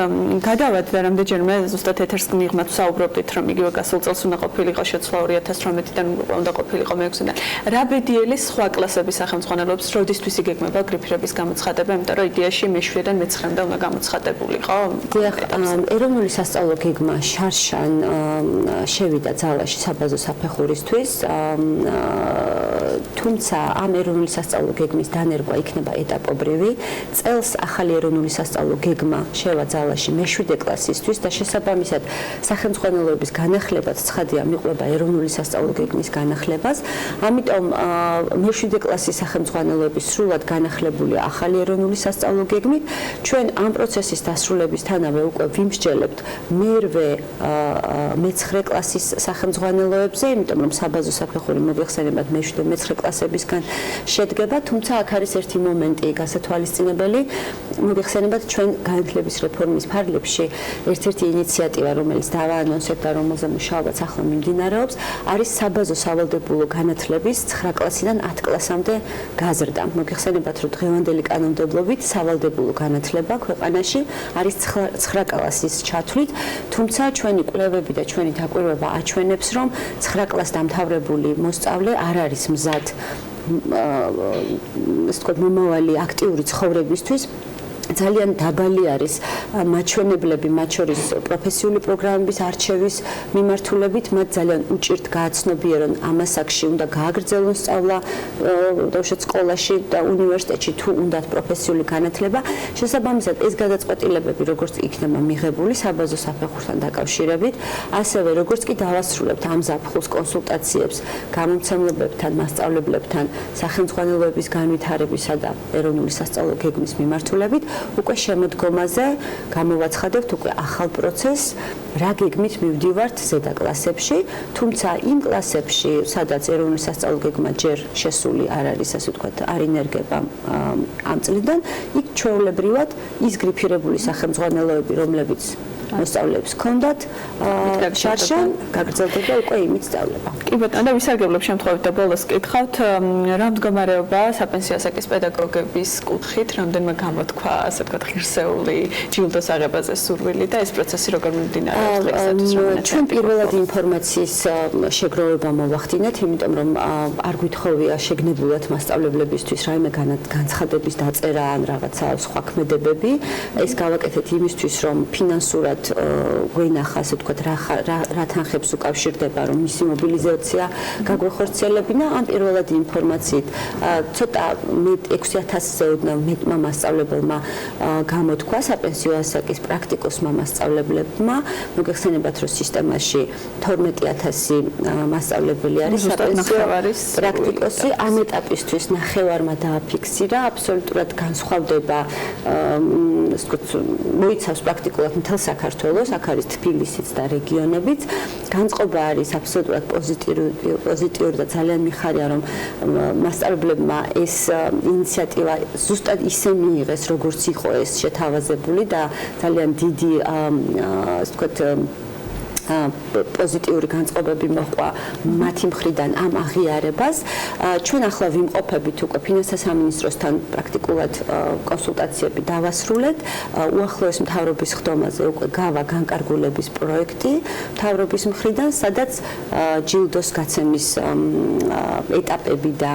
გადავადდა რამდენჯერმე ზუსტად ეთერს მიღმაც საუბრობდით, რომ იგივე გასულ წელს უნდა ყოფილიყო შეცვლა 2018-დან უნდა ყოფილიყო მე-6-დან. რა ბედიელის სხვა კლასების სახელმძღვანელოებს როდისთვის იგეგმება გრიფირების გამოცხადება, იმიტომ რომ იდეაში მე-7-დან მე-9-მდე უნდა გამოცხადებულიყო? დიახ, ეროვნული სასწავლო გეგმა შარშან შევიდა ძალაში საბაზო საფეხურისთვის, თუმცა ამ ეროვნული სასწავლო გეგმის დანერგვა იქნება ეტაპობრივი. წელს ახალი ეროვნული სასწავლო გეგმა შევა ძალაში მე-7 კლასისთვის და შესაბამისად სახელმძღვანელოების განახლებაც ცხადია მიყვება ეროვნული სასწავლო გეგმის განახლებას. ამიტომ მე-7 კლასის სახელმძღვანელოების სრულად განახლებულია ახალი ეროვნული სასწავლო გეგმით. ჩვენ ამ პროცესის დასრულებისთანავე უკვე ვიმსჯელებთ მერვე მე-9 კლასის სახელმძღვანელოებზე, იმიტომ რომ საბაზო საფეხური მოგვიხსენებათ მე-7 მე-9 კლასებისგან შედგება, თუმცა აქ არის ერთი მომენტი გასათვალისწინებელი. მოგვიხსენებათ ჩვენ განათლების რეფორმის ფარგლებში ერთ-ერთი ინიციატივა, რომელიც დავაანონსეთ და რომელზე მუშაობაც ახლა მიმდინარეობს, არის საბაზო სავალდებულო განათლების 9 კლასიდან 10 კლასამდე გაზრდა. მოგვიხსენებათ, რომ დღევანდელი კანონმდებლობით სავალდებულო განათლება ქვეყანაში არის 9 კლასის ჩათვლით, თუმცა ჩვენი კვლევები და ჩვენი დაკვირვება აჩვენებს, რომ 9 კლასს დამთავრებული მოსწავლე არ არის მზად ასე ვთქვათ მომავალი აქტიური ცხოვრებისთვის. ძალიან დაბალი არის მაჩვენებლები, მათ შორის პროფესიული პროგრამების არჩევის მიმართულებით, მათ ძალიან უჭირთ გააცნობიერონ ამ ასაკში უნდა გააგრძელონ სწავლა დაუშვათ სკოლაში და უნივერსიტეტში თუ უნდათ პროფესიული განათლება. შესაბამისად ეს გადაწყვეტილებები როგორც იქნება მიღებული საბაზო საფეხურთან დაკავშირებით, ასევე როგორც კი დავასრულებთ ამ ზაფხულს კონსულტაციებს გამომცემლებებთან, მასწავლებლებთან, სახელმძღვანელოების განვითარებისა და ეროვნული სასწავლო გეგმის მიმართულებით, უკვე შემოდგომაზე გამოვაცხადებთ უკვე ახალ პროცესს, რა გეგმით მივდივართ ზედა კლასებში, თუმცა იმ კლასებში, სადაც ეროვნული სასწავლო გეგმა ჯერ შესული არ არის, ასე ვთქვათ, არ ინერგება ამ წლიდან, იქ ჩვეულებრივად ის გრიფირებული სახელმძღვანელოები, რომლებიც მოსწავლეებს ჰქონდათ, შარშან გაგრძელდება უკვე იმით სწავლება. კი ბატონო, და ვისარგებლებ შემთხვევით და ბოლოს კითხავთ, რა მდგომარეობა საპენსიო ასაკის პედაგოგების კუთხით, რამდენმა გამოთქვა, ასე ვთქვათ, ღირსეული ჯილდოს აღებაზე სურვილი და ეს პროცესი როგორ მიმდინარეობს დღეისათვის? ჩვენ პირველად ინფორმაციის შეგროვება მოვახდინეთ, იმიტომ რომ არ გვითხოვია შეგნებულად მასწავლებლებისთვის რაიმე განცხადების დაწერა ან რაღაცა სხვა ქმედებები. ეს გავაკეთეთ იმისთვის, რომ ფინანსურად გვენახა, ასე ვთქვათ, რა თანხებს უკავშირდება, რომ მისი მობილიზაცია გაგვეხორციელებინა. ამ პირველადი ინფორმაციით ცოტა 6000-ზე ოდნავ მეტმა მასწავლებელმა გამოთქვა საპენსიო ასაკის პრაქტიკოსმა მასწავლებლებმა. მოგეხსენებათ, რომ სისტემაში 12000 მასწავლებელი არის საპენსიო პრაქტიკოსი. ამ ეტაპისთვის ნახევარმა დააფიქსირა, აბსოლუტურად განსხვავდება, ასე ვთქვათ, მოიცავს პრაქტიკულად მთელ საქართველოს, აქ არის თბილისიც და რეგიონებიც. განწყობა არის აბსოლუტურად პოზიტიური და ძალიან მიხარია, რომ მასწავლებლებმა ეს ინიციატივა ზუსტად ისე მიიღეს, როგორც იყო ეს შეთავაზებული და ძალიან დიდი, ასე ვთქვათ, პოზიტიური განწყობები მოჰყვა მათი მხრიდან ამ აღიარებას. ჩვენ ახლა ვიმყოფებით უკვე ფინანსთა სამინისტროსთან პრაქტიკულად კონსულტაციები დავასრულეთ. უახლოეს მთავრობის ხდომაზე უკვე გავა განკარგულების პროექტი მთავრობის მხრიდან, სადაც ჯილდოს გაცემის ეტაპები და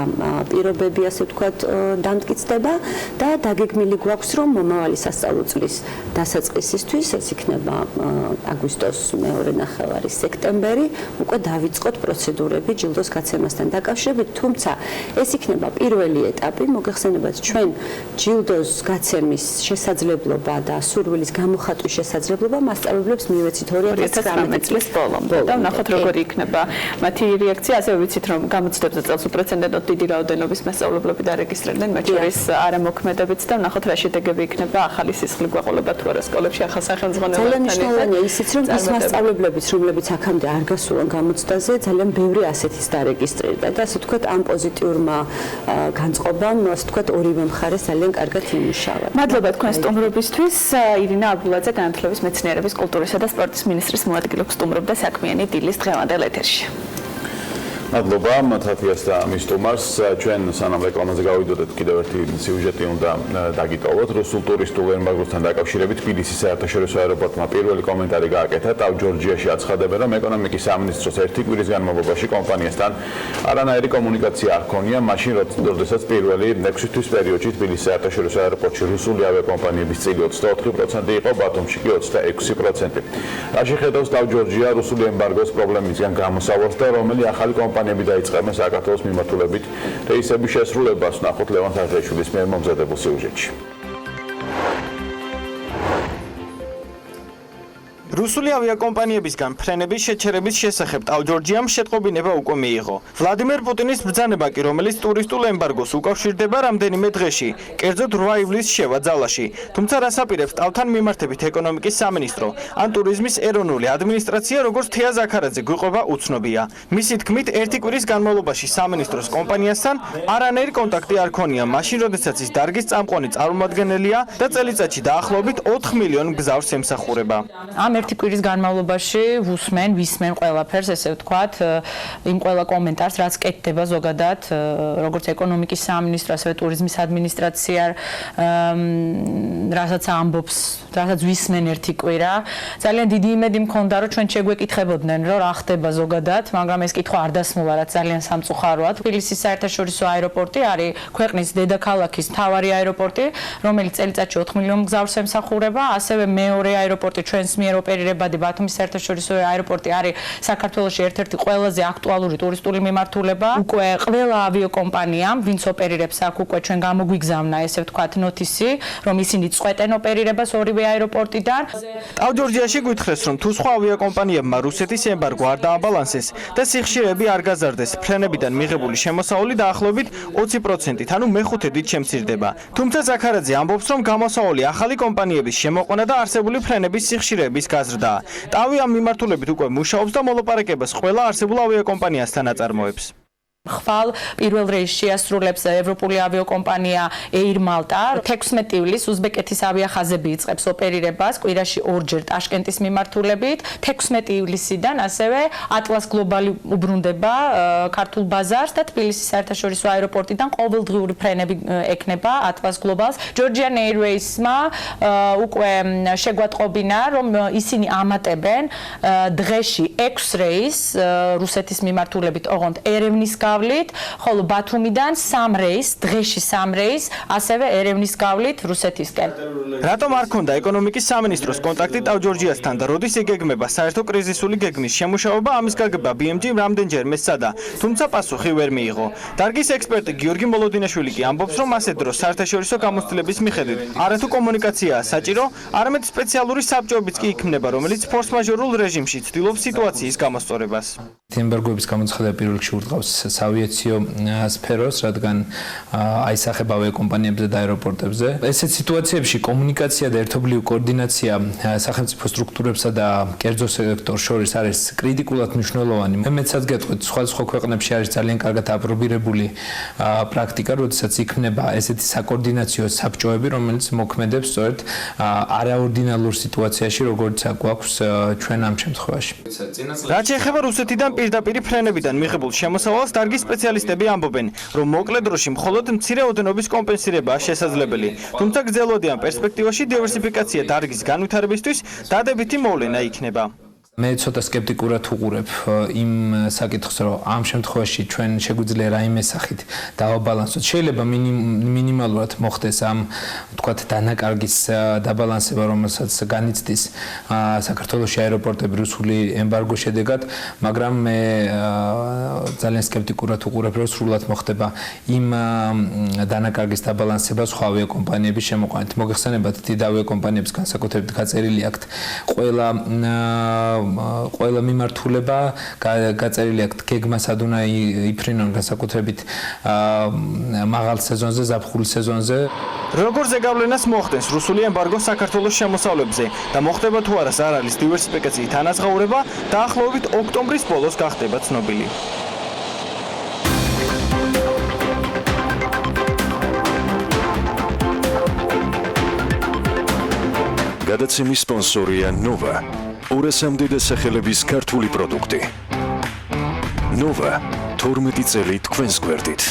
პირობები, ასე ვთქვათ, დამტკიცდება და დაგეგმილი გვაქვს, რომ მომავალი სასწავლო წლის დასაწყისისთვის, ეს იქნება აგვისტოს მეორე ნახევარი სექტემბერი უკვე დავიწყოთ პროცედურები ჯილდოს გაცემასთან დაკავშირებით, თუმცა ეს იქნება პირველი ეტაპი, მოგეხსენებათ ჩვენ ჯილდოს გაცემის შესაძლებლობა და სურვილის გამოხატვის შესაძლებლობა მასწავლებლებს მივეცით 2019 წლის ბოლომდე და ვნახოთ როგორი იქნება მათი რეაქცია, ასევე ვიცით რომ გამოცდებზე წელს უპრეცედენტოდ დიდი რაოდენობის მასწავლებლები დარეგისტრირდნენ, მათ შორის არამოქმედებიც და ვნახოთ რა შედეგები იქნება ახალი სისხლი გვეყოლება თუ არა სკოლებში ახალ სახელმძღვანელოებთან. ძალიან მნიშვნელოვანია ისიც რომ ის მასწავლებლებიც რომლებიც აქამდე არ გასულან გამოცდაზე ძალიან ბევრი ასეთის დარეგისტრირდა და ასე ვთქვათ ამ პოზიტიურმა განწყობამ ასე ვთქვათ ორივე მხარეს ძალიან კარგად იმუშავა. მადლობა თქვენ სტუმრობისთვის. ირინა აბულაძე განათლების მეცნიერების კულტურისა და სპორტის მინისტრის მოადგილე სტუმრობდა საქმიანი დილის დღევანდელ ეთერში. მადლობა მათათიას და მის სტუმარს. ჩვენ სანამ რეკლამაზე გავიდოდეთ კიდევ ერთი სიუჟეტი უნდა დაგიტოვოთ. რუსულ ტურისტულ ემბარგოსთან დაკავშირებით თბილისის საერთაშორისო აეროპორტმა პირველი კომენტარი გააკეთა. თავ ჯორჯიაში აცხადებენ, რომ ეკონომიკის სამინისტროს ერთი კვირის განმავლობაში კომპანიასთან არანაირი კომუნიკაცია არ ჰქონია, მაშინ როდესაც პირველი 6 თვის პერიოდში თბილისის საერთაშორისო აეროპორტში რუსული ავიაკომპანიების წილი 24% იყო, ბათუმში კი 26%. რა შეხედავს თავ ჯორჯია რუსული ემბარგოს პრობლემისგან გამოსავალს და რომელი ახალი კომპანიები დაიწყებენ საქართველოს მიმართულებით რეისების შესრულებას, ნახოთ ლევან თაღიაშვილის მიერ მომზადებულ სიუჟეტში. რუსული ავიაკომპანიებისგან ფრენების შეჩერების შესახებ ტავ-ჯორჯიამ შეტყობინება უკვე მიიღო. ვლადიმერ პუტინის ბრძანება კი, რომელიც ტურისტულ ემბარგოს უკავშირდება რამდენიმე დღეში, კერძოდ 8 ივლისს შევა ძალაში. თუმცა რას აპირებს ტავთან მიმართებით ეკონომიკის სამინისტრო, ან ტურიზმის ეროვნული ადმინისტრაცია, როგორც თეა ზაქარაძე გვიყვება უცნობია. მისი თქმით, ერთი კვირის განმავლობაში სამინისტროს კომპანიასთან არანაირი კონტაქტი არ ქონია, მაშინ როდესაც ის დარგის წამყვანი წარმომადგენელია და წელიწადში დაახლოებით 4 მილიონ გზავრს ემსახურება. ერთი კვირის განმავლობაში ვისმენ ყველაფერს, ესე ვთქვათ, იმ ყველა კომენტარს, რაც კეთდება ზოგადად, როგორც ეკონომიკის სამინისტრო, ასევე ტურიზმის ადმინისტრაცია, რასაც ამბობს, რასაც ვისმენ ერთი კვირა. ძალიან დიდი იმედი მქონდა, რომ ჩვენ შეგვეკითხებოდნენ, რომ რა ხდება ზოგადად, მაგრამ ეს კითხვა არ დასმულა, რაც ძალიან სამწუხაროა. თბილისის საერთაშორისო აეროპორტი არის ქვეყნის დედაქალაქის მთავარი აეროპორტი, რომელიც წელიწადში 4 მილიონ გზავრს ემსახურება, ასევე მეორე აეროპორტი ჩვენს მიერ ოპერირებადი ბათუმის საერთაშორისო აეროპორტი არის საქართველოში ერთ-ერთი ყველაზე აქტუალური ტურისტული მიმართულება. უკვე ყველა ავიაკომპანიამ, ვინც ოპერირებს აქ, უკვე ჩვენ გამოგვიგზავნა, ესე ვთქვათ, ნოთისი, რომ ისინი წყვეტენ ოპერირებას ორივე აეროპორტიდან. ტავ-ჯორჯიაში გითხრეს, რომ თუ სხვა ავიაკომპანიებმა რუსეთის ემბარგო არ დააბალანსეს და სიხშირეები არ გაზარდეს, ფრენებიდან მიღებული შემოსავალი დაახლოებით 20%-ით, ანუ მეხუთედით შემცირდება. თუმცა ზაქარაძე ამბობს, რომ გამოსავალი ახალი კომპანიების შემოყვანა და არსებული ფრენების სიხშირეების გაზრდა. ტავი ამ მიმართულებით უკვე მუშაობს და მოლაპარაკებას ყველა არსებულ ავიაკომპანიასთან აწარმოებს. ხვალ პირველ რეისს შეასრულებს ევროპული ავიაკომპანია Air Malta. 16 ივლისს უზბეკეთის ავიახაზები იწყებს ოპერირებას კვირაში 2 ჯერ ტაშკენტის მიმართულებით. 16 ივლისიდან ასევე Atlas Global უბრუნდება ქართულ ბაზარს და თბილისის საერთაშორისო აეროპორტიდან ყოველდღიური ფრენები ექნება Atlas Global-ს. Georgian Airways-მა უკვე შეგვატყობინა, რომ ისინი ამატებენ დღეში 6 რეისს რუსეთის მიმართულებით, ოღონდ ერევნის ხოლო ბათუმიდან 3 რეისს, დღეში 3 რეისს, ასევე ერევნის გავლით რუსეთისკენ. რატომ არ ქონდა ეკონომიკის სამინისტროს კონტაქტი ტავ-ჯორჯიასთან და როდის იგეგმება საერთო კრიზისული გეგმის შემუშავება, ამის გაგება BMG-მ რამდენჯერმე სცადა, თუმცა პასუხი ვერ მიიღო. დარგის ექსპერტი გიორგი მოლოდინაშვილი კი ამბობს, რომ ასეთ დროს საერთაშორისო გამოცდილების მიხედვით არათუ კომუნიკაციაა საჭირო, არამედ სპეციალური საბჭოებიც კი იქმნება, რომელიც ფორს-მაჟორულ რეჟიმში ცდილობს სიტუაციის გამოსწორებას. ემბარგოების გამოცხადება პირველ რიგში ურტყავს ავიაციო სფეროს, რადგან აისახება ავიაკომპანიებზე და აეროპორტებზე. ესეთ სიტუაციებში კომუნიკაცია და ერთობლივი კოორდინაცია სახელმწიფო სტრუქტურებსა და კერძო სექტორს შორის არის კრიტიკულად მნიშვნელოვანი. მე მეცად გეტყვით, სხვადასხვა ქვეყნებში არის ძალიან კარგად აპრობირებული პრაქტიკა, როდესაც იქნება ესეთი საკოორდინაციო საბჭოები, რომელიც მოქმედებს სწორედ არაორდინალურ სიტუაციაში, როგორც გვაქვს ჩვენ ამ შემთხვევაში. რაც ეხება რუსეთიდან პირდაპირ ფრენებიდან მიღებულ შემოსავალს, დარგის სპეციალისტები ამბობენ, რომ მოკლე დროში მხოლოდ მცირე ოდენობის კომპენსირებაა შესაძლებელი. თუმცა გრძელვადიან პერსპექტივაში დივერსიფიკაცია დარგის განვითარებისთვის დადებითი მოვლენა იქნება. მე ცოტა სკეპტიკურად ვუყურებ იმ საკითხს, რომ ამ შემთხვევაში ჩვენ შეგვიძლია რაიმე სახით დავაბალანსოთ. შეიძლება მინიმალურად მოხდეს ამ თქვათ დანაკარგის დაბალანსება, რომელსაც განიცდის საქართველოს აეროპორტები რუსული ემბარგოს შედეგად, მაგრამ მე ძალიან სკეპტიკურად ვუყურებ, რომ სრულად მოხდება იმ დანაკარგის დაბალანსება სხვა ავიაკომპანიების შემოყვანით. მოგეხსენებათ, დიდ ავიაკომპანიებს განსაკუთრებით გაწერილი აქვთ ყველა მიმართულება, გაწერილი აქვთ გეგმასად უნდა იფრინონ განსაკუთრებით მაღალ სეზონზე, ზაფხულის სეზონზე. როგორ ზეგავლენას მოხდენს რუსული ემბარგო საქართველოს შემოსავლებზე და მოხდება თუ არა ზარალის დივერსიფიკაციით თანაზღაურება, დაახლოებით ოქტომბრის ბოლოს გახდება ცნობილი. გადაცემის სპონსორია ნოვა. 200-მდე დასახელების ქართული პროდუქტი. ნოვა 12 წელი თქვენს გვერდით.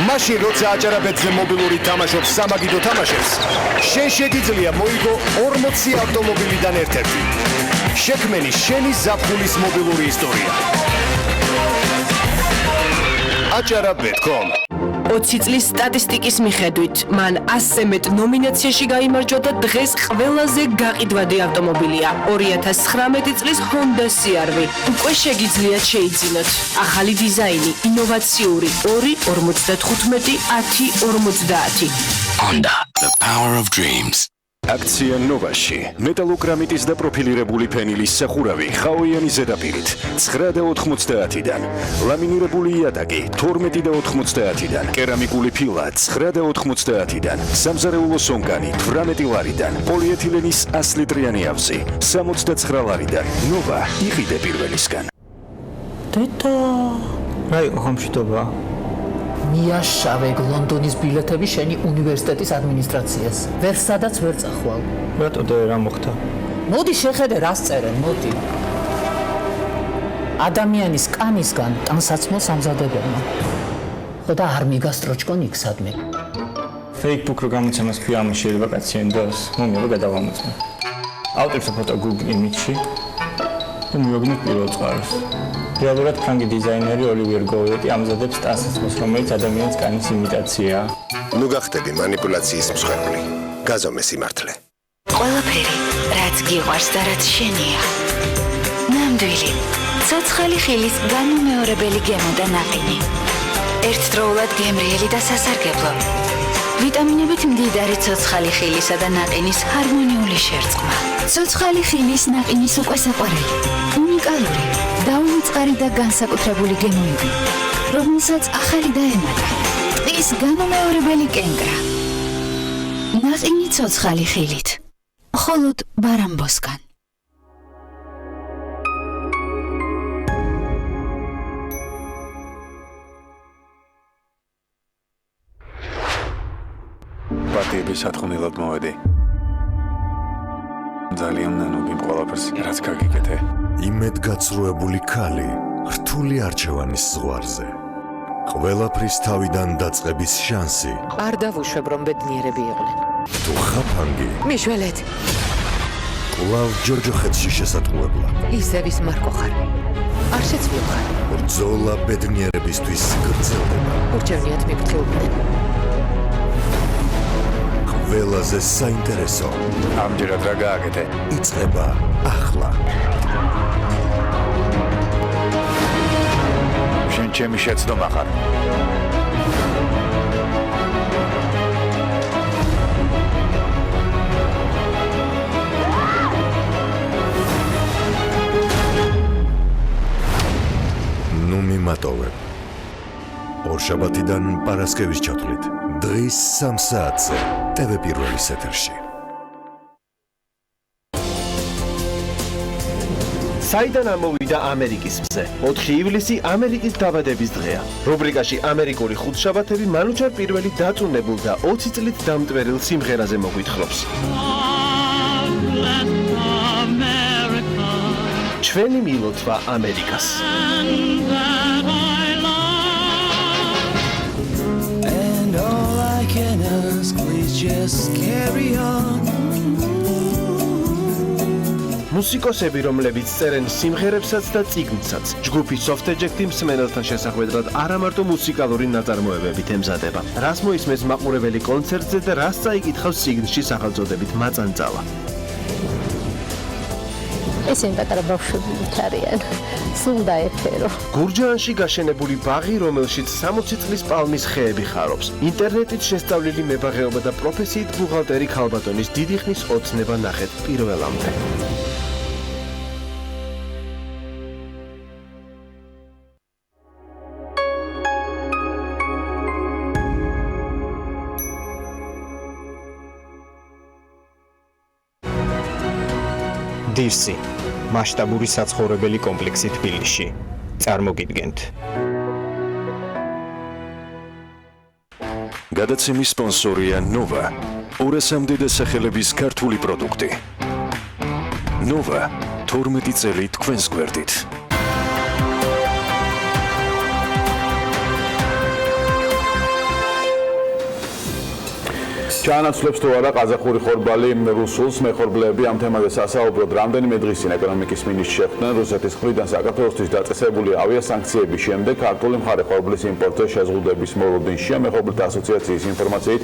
მაშინ როცა აჭარაბეთზე მობილური თამაშობს სამაგიდო თამაშებს, შენ შეგიძლია მოიგო 40 ავტომობილიდან ერთ-ერთი. შექმენი შენი ზაფხულის მობილური ისტორია. acarabet.com 20 წლის სტატისტიკის მიხედვით, მან 100 მეტ ნომინაციაში გაიმარჯვა და დღეს ყველაზე გაყიდვადი ავტომობილია 2019 წლის Honda CR-V. უკვე შეგიძლიათ შეიძინოთ. ახალი დიზაინი, ინოვაციური 2.55-10-50. Honda, the power of dreams. აქცია ნოვაში. მეტალოგრამიტის და პროფილირებული ფენილის სახურავი ხაოიანი ზედაპირით 9.90-დან. ლამინირებული იატაკი 12.90-დან. კერამიკული ფილა 9.90-დან. სამზარეულო სონგანი 18 ლარიდან. პოლიეთილენის 100 ლიტრიანი ავზი 69 ლარიდან. ნოვა იყიდე პირველისგან. დედა, რა იყო ხომშიტობა? მიაშავე ლონდონის ბილეთები შენი უნივერსიტეტის ადმინისტრაციას. ვერ სადაც ვერ წახვალ. რატო და რა მოხდა? მოდი შეხედე რას წერენ, მოდი. ადამიანის კანისგან ტანსაცმელს ამზადებენ. ხო და არ მიგასტროჩკონ იქ სადმე. Facebook რო გამოცემას ფიალმა შეიძლება კაცი ენდოს, მომიობა გადავამოწმე. ავტორს ფოტო Google Image-ში და მივაგნოთ პირველ წყაროს. რეალურად ფრანგი დიზაინერი ოლივერ გოუეტი ამზადებს ტანსაცმელს, რომელიც ადამიანის კანის იმიტაციაა. ნუ გახდები მანიპულაციის მსხვერპლი. გაზომე სიმართლე. ყველაფერი, რაც გიყვარს და რაც შენია. ნამდვილი, ცოცხალი ხილის განუმეორებელი გემო და ნაყინი. ერთდროულად გემრიელი და სასარგებლო. ვიტამინებით მდიდარი ცოცხალი ხილისა და ნაყინის ჰარმონიული შერწყმა. ცოცხალი ხილის ნაყინის უკვე საყვარელი. უნიკალური, დაუმწყარი და განსაკუთრებული გემოები, რომელსაც ახალი დაემატა. ტყის განუმეორებელი კენკრა. ნაყინი ცოცხალი ხილით. მხოლოდ ბარამბოსგან. პარტიების სათხოვნელად მოვედი. ძალიან ნანობი ყველაფერს, რაც გაგიკეთე. იმედგაცრუებული ქალი, რთული არჩევანის ზღვარზე. ყველაფრის თავიდან დაწყების შანსი. არ დავუშვებ, რომ ბედნიერები იყვნენ. თუ ხაფანგი, მიშველეთ. კვლავ ჯორჯოხეთში შესატყუებლა. ისევის მარკო ხარ. არ შეცვლილ. ბრძოლა ბედნიერებისთვის გრძელდება. ურჩევნიათ მიფრთხილდნენ. ყველაზე საინტერესო. ამჯერად რა გააკეთე? იწყება ახლა. შენ ჩემი შეცდომა ხარ. ნუ მიმატოვებ. ორშაბათიდან პარასკევის ჩათვლით. დღის 3 საათზე TV პირველის ეთერში. საიდან ამოვიდა ამერიკის მზე? 4 ივლისი ამერიკის დაბადების დღეა. რუბრიკაში ამერიკული ხუთშაბათები მანუჩარ პირველი დაწუნებულ და 20 წლით დამტვერილ სიმღერაზე მოგვითხრობს. ჩვენი მილოცვა ამერიკას. And please just carry on. მუსიკოსები, რომლებიც წერენ სიმღერებსაც და წიგნსაც, ჯგუფი Soft Eject-ი მსმენელთან შესახვედრად არა მარტო მუსიკალური ნაწარმოებებით ემზადება. რას მოისმენს მაყურებელი კონცერტზე და რას წაიკითხავს წიგნში სახელწოდებით მაწანწალა. ესენი პატარა ბავშვები არიან. სულ დაეფერო. გურჯაანში გაშენებული ბაღი, რომელშიც 60 წლის პალმის ხეები ხარობს. ინტერნეტით შესწავლილი მებაღეობა და პროფესიით ბუღალტერი ქალბატონის დიდი ხნის ოცნება ნახეთ პირველამდე. დირსი მასშტაბური საცხოვრებელი კომპლექსი თბილისში. წარმოგიდგენთ. გადაცემის სპონსორია ნოვა. 200-მდე დასახელების ქართული პროდუქტი. ნოვა 12 წელი თქვენს გვერდით. ჩაანაცვლებს თუ არა ყაზახური ხორბალი რუსულს მეხორბლეები ამ თემაზე სასაუბროდ რამდენიმე დღის წინ ეკონომიკის მინისტრს შეხვდნენ რუსეთის მხრიდან საქართველოსთვის დაწესებული ავიასანქციების შემდეგ ქართული მხარე ხორბლის იმპორტზე შეზღუდების მოლოდინშია მეხორბლთა ასოციაციის ინფორმაციით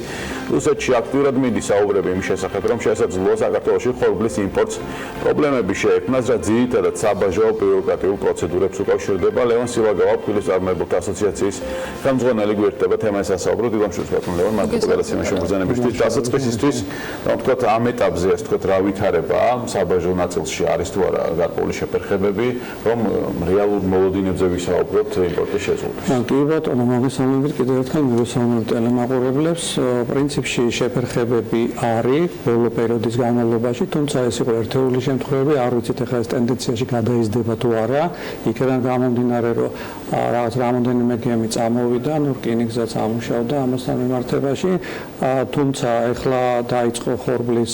რუსეთში აქტიურად მიდის საუბრები იმის შესახებ რომ შესაძლოა საქართველოში ხორბლის იმპორტს პრობლემები შეექმნას რაც ძირითადად საბაჟო ბიუროკრატიულ პროცედურებს უკავშირდება ლევან სილაგავა ფულის წარმოებულთა ასოციაციის ხელმძღვანელი გვერდება თემაზე სასაუბროდ ილამშუს ბატონ ლევან მაგალითად გადაცემაში მოგზაურობისთვის დასაწყისისთვის რომ ვთქვათ ამ ეტაპზე ასე ვთქვათ რა ვითარება საბაჟო ნაწილში არის თუ არა გარკვეული შეფერხებები რომ რეალურ მოლოდინებზე ვისაუბროთ იმპორტის შეზღუდვას. კი ბატონო მოგესალმებით კიდევ ერთხელ მოგესალმებით ტელემაყურებლებს პრინციპში შეფერხებები არის ბოლო პერიოდის განმავლობაში თუმცა ეს იყო ერთეული შემთხვევები არ ვიცით ახლა ეს ტენდენციაში გადაიზრდება თუ არა იქიდან გამომდინარე რომ რაღაც რამოდენიმე გემი წამოვიდა ნუ რკინიგზაც ამუშავდა ამასთან მიმართებაში თუმცა ეხლა დაიწყო ხორბლის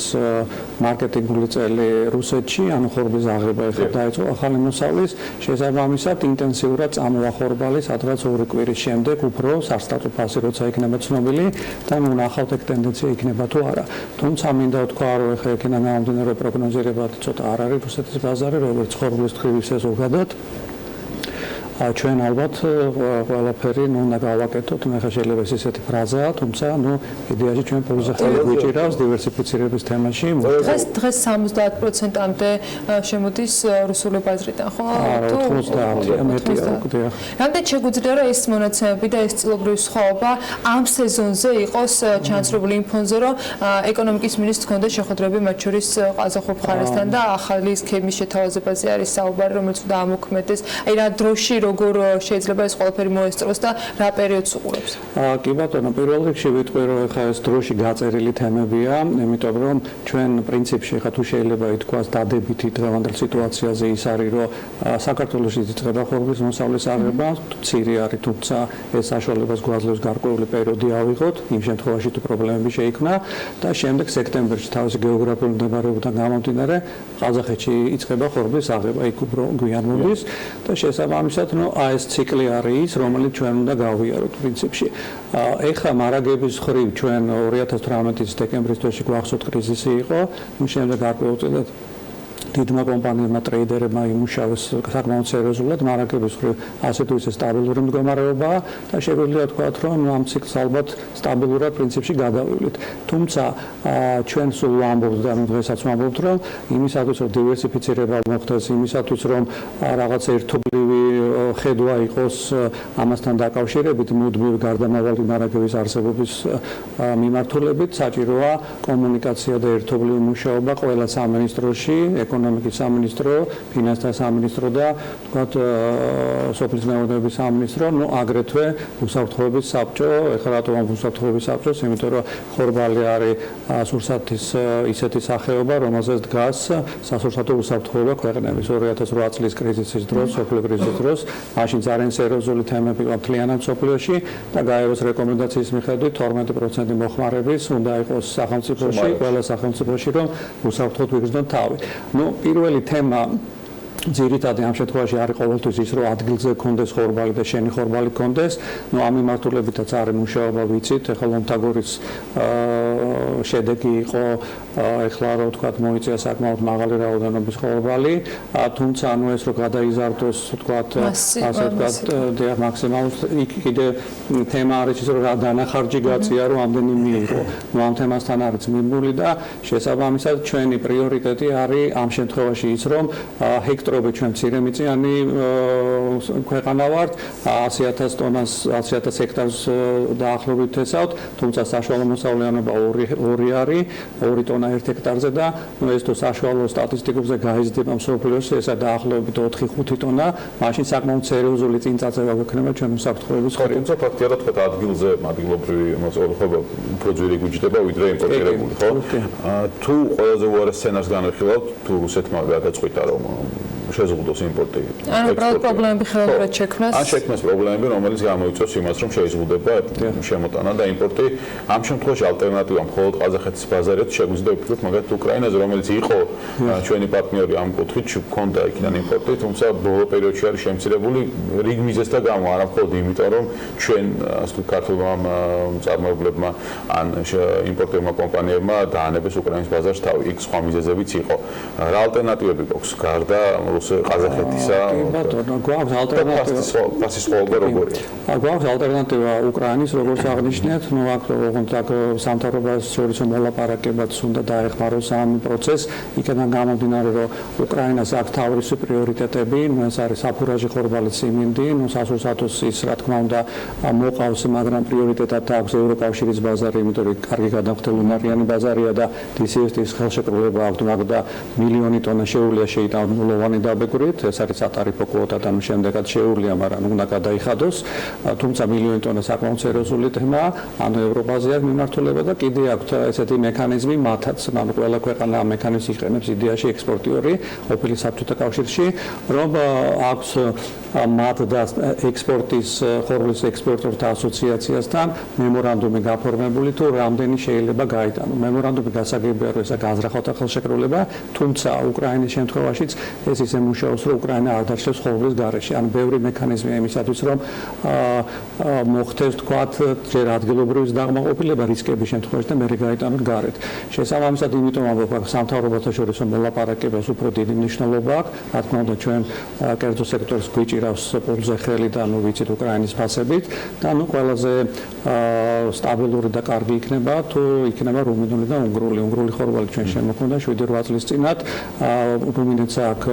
მარკეტინგული წელი რუსეთში, ანუ ხორბლის აღება ეხლა დაიწყო ახალი მოსავლის, შესაბამისად ინტენსიურად წამოვა ხორბალი, სადღაც 2 კვირის შემდეგ უფრო სასტარტო ფაზი როცა იქნება ცნობილი და ნუ ნახავთ ეგ ტენდენცია იქნება თუ არა. თუმცა მინდა ვთქვა რომ ეხლა იქიდან გამომდინარე პროგნოზირებად ცოტა არ არის რუსეთის ბაზარი, როგორც ხორბლის თქვრივ ისე ზოგადად. ჩვენ ალბათ ყველაფერი უნდა გავაკეთოთ, მე ხა შეიძლება ესეთი ფრაზაა, თუმცა იდეაში ჩვენ პოზიციაზე ხელი გვიჭირავს დივერსიფიცირების თემაში. დღეს 70%-მდე შემოდის რუსული ბაზრიდან, ხო? თუ 90-ია მეტია უკვე. რამდენ შეგვიძლია რომ ეს მონაცემები და ეს წილობრივი სხვაობა ამ სეზონზე იყოს ჩანაცვლებული იმ ფონზე, რომ ეკონომიკის მინისტრს ჰქონდა შეხვედრები მათ შორის ყაზახურ მხარესთან და ახალი სქემის შეთავაზებაზე არის საუბარი, რომელიც უნდა ამოქმედეს. აი რა დროში როგორ შეიძლება ეს ყველაფერი მოესწროს და რა პერიოდს უყურებს? კი ბატონო, პირველ რიგში ვიტყვი რომ ახლა ეს დროში გაწერილი თემებია, იმიტომ რომ ჩვენ პრინციპში ახლა თუ შეიძლება ითქვას დადებითი დღევანდელ სიტუაციაზე ის არის რომ საქართველოში იწყება ხორბლის მოსავლის აღება, მცირე არის, თუმცა ეს საშუალებას გვაძლევს გარკვეული პერიოდი ავიღოთ, იმ შემთხვევაში თუ პრობლემები შეიქმნა და შემდეგ სექტემბერში თავისი გეოგრაფიული მდებარეობიდან გამომდინარე ყაზახეთში იწყება ხორბლის აღება, იქ უფრო გვიან მოდის და შესაბამისად ეს ციკლი არის ის, რომელიც ჩვენ უნდა გავიაროთ პრინციპში. ეხლა მარაგების ხრივ ჩვენ 2018 წლის დეკემბრის თვეში გვახსოვთ კრიზისი იყო, შემდეგ გარკვეულწილად დიდმა კომპანიებმა ტრეიდერებმა იმუშავეს საკმაოდ სერიოზულად მარაგების ხრივ ასე თუ ისე სტაბილური მდგომარეობაა და შეგვიძლია ვთქვათ რომ ამ ციკლს ალბათ სტაბილურად პრინციპში გადავივლით. თუმცა ჩვენ სულ ვამბობთ და დღესაც ვამბობთ რომ იმისათვის რომ დივერსიფიცირება მოხდეს, იმისათვის რომ რაღაც ერთობლივი ხედვა იყოს ამასთან დაკავშირებით მუდმივი გარდამავალი მარაგების არსებობის მიმართულებით საჭიროა კომუნიკაცია და ერთობლივი მუშაობა ყველა სამინისტროში, ეკონომიკის სამინისტრო, ფინანსთა სამინისტრო და თქვათ სოფლის მეურნეობის სამინისტრო, აგრეთვე უსაფრთხოების საბჭო, ეხლა რატომ უსაფრთხოების საბჭოს, იმიტომ რომ ხორბალი არის სურსათის ისეთი სახეობა, რომელზეც დგას სასურსათო უსაფრთხოება ქვეყნების 2008 წლის კრიზისის დროს, სოფლიო კრიზისის დროს, მაშინ ძალიან სერიოზული თემები იყო მთლიანად სოფლიოში და გაეროს რეკომენდაციის მიხედვით 12% მოხმარების უნდა იყოს სახელმწიფოში, ყველა სახელმწიფოში რომ უსაფრთხოდ ვიგრძნოთ თავი. პირველი თემა ძირითადად ამ შემთხვევაში არის ყოველთვის ის რომ ადგილზე კონდეს ხორბალი და შენი ხორბალი კონდეს. ამ მიმართულებითაც არის მუშაობა ვიცით, ეხლა ლომთაგორის შედეგი იყო ეხლა რო ვთქვათ მოიწია საკმაოდ მაღალი რაოდენობის ხორბალი, თუმცა ანუ ეს რო გადაიზარდოს ვთქვათ ასე ვთქვათ მაქსიმალურად იქ კიდე თემა არის ის რომ რა დანახარჯი გაწია რომ ამდენი მიიღო. ამ თემასთან არის მიმული და შესაბამისად ჩვენი პრიორიტეტი არის ამ შემთხვევაში ის რომ ჰექტრობით ჩვენ მცირემიწიანი ქვეყანა ვართ 100,000 ტონას 100,000 ჰექტარს დაახლოებით თესავთ, თუმცა საშუალო მოსავლიანობა 2 არის 2 ტონა 1 ჰექტარზე და ეს თუ საშუალო სტატისტიკებზე გაიზრდება მსოფლიოში ესა დაახლოებით 4-5 ტონა, მაშინ საკმაოდ სერიოზული წინწაწევა გვექნება ჩვენ უსაფრთხოების ხო, თუმცა ფაქტია რომ თქვა ადგილზე ადგილობრივი მოწყობილობა უფრო ძვირი გვიჭდება ვიდრე იმპორტირებული, ხო? თუ ყველაზე უარეს სცენარს განვიხილავთ, თუ რუსეთმა გადაწყვიტა რომ შეზღუდოს იმპორტი. ანუ უბრალოდ პრობლემები ხელოვნურად შექმნას. ან შექმნას პრობლემები, რომელიც გამოიწვევს იმას, რომ შეიზღუდება შემოტანა და იმპორტი. ამ შემთხვევაში ალტერნატივა მხოლოდ ყაზახეთის ბაზარით შეგვიძლია ვფიქროთ მაგათ უკრაინაზე, რომელიც იყო ჩვენი პარტნიორი ამ კუთხით, ჰქონდა იქიდან იმპორტი, თუმცა ბოლო პერიოდში არის შემცირებული რიგ მიზეზთა გამო, არა მხოლოდ იმიტომ, რომ ჩვენ ასე ქართულმა მწარმოებლებმა ან იმპორტერმა კომპანიებმა დაანებეს უკრაინის ბაზარს თავი, იქ სხვა მიზეზებიც იყო. რა ალტერნატივები გვაქვს გარდა ყაზახეთისა? ბატონო, გვაქვს ალტერნატივა. ფასის ხოლმე როგორია? გვაქვს ალტერნატივა უკრაინის, როგორც აღნიშნეთ, ნუ აქ ოღონდ სამთავრობას შორის მოლაპარაკებაც უნდა დაეხმაროს ამ პროცესს, იქიდან გამომდინარე, რომ უკრაინას აქვს თავისი პრიორიტეტები, ეს არის საფურაჟი ხორბალი ციმინდი, ნუ სასურსათოს ის რა თქმა უნდა მოყავს, მაგრამ პრიორიტეტად აქვს ევროკავშირის ბაზარი, იმიტომ რომ კარგი გადამხდელუნარიანი ბაზარია და DCFT-ის ხელშეკრულება აქვს, მაგრამ მილიონი ტონა შეუძლია შეიტანოს ნულოვანი დაბეგვრით, ეს არის სატარიფო კვოტა და შემდეგაც შეუძლია, მაგრამ უნდა გადაიხადოს, თუმცა მილიონი ტონა საკმაოდ სერიოზული თემაა, ანუ ევროპაზე აქვს მიმართულება და კიდე აქვს ესეთი მექანიზმი მათაც, ანუ ყველა ქვეყანა ამ მექანიზმს იყენებს იდეაში ექსპორტიორი ყოფილი საბჭოთა კავშირში, რომ აქვს მათ და ექსპორტის ხორბლის ექსპორტორთა ასოციაციასთან მემორანდუმი გაფორმებული თუ რამდენი შეიძლება გაიტანო. მემორანდუმი გასაგებია რომ ესა განზრახავთა ხელშეკრულება, თუმცა უკრაინის შემთხვევაშიც ეს ისე მუშაობს რომ უკრაინა არ დარჩეს ხორბლის გარეშე. ანუ ბევრი მექანიზმია იმისათვის რომ მოხდეს თქვათ ჯერ ადგილობრივის დაღმაყოფილება რისკების შემთხვევაში და მერე გაიტანოთ გარეთ. შესაბამისად იმიტომ ამბობ სამთავრობათა შორის მოლაპარაკებას უფრო დიდი მნიშვნელობა აქვს. რა თქმა უნდა ჩვენ კერძო სექტორს გვიჭირავს პულზე ხელი და ნუ ვიცით უკრაინის ფასებით და ნუ ყველაზე სტაბილური და კარგი იქნება თუ იქნება რუმინული და უნგრული ხორბალი ჩვენ შემოქმნა 7-8 წლის წინათ რუმინეთს აქვს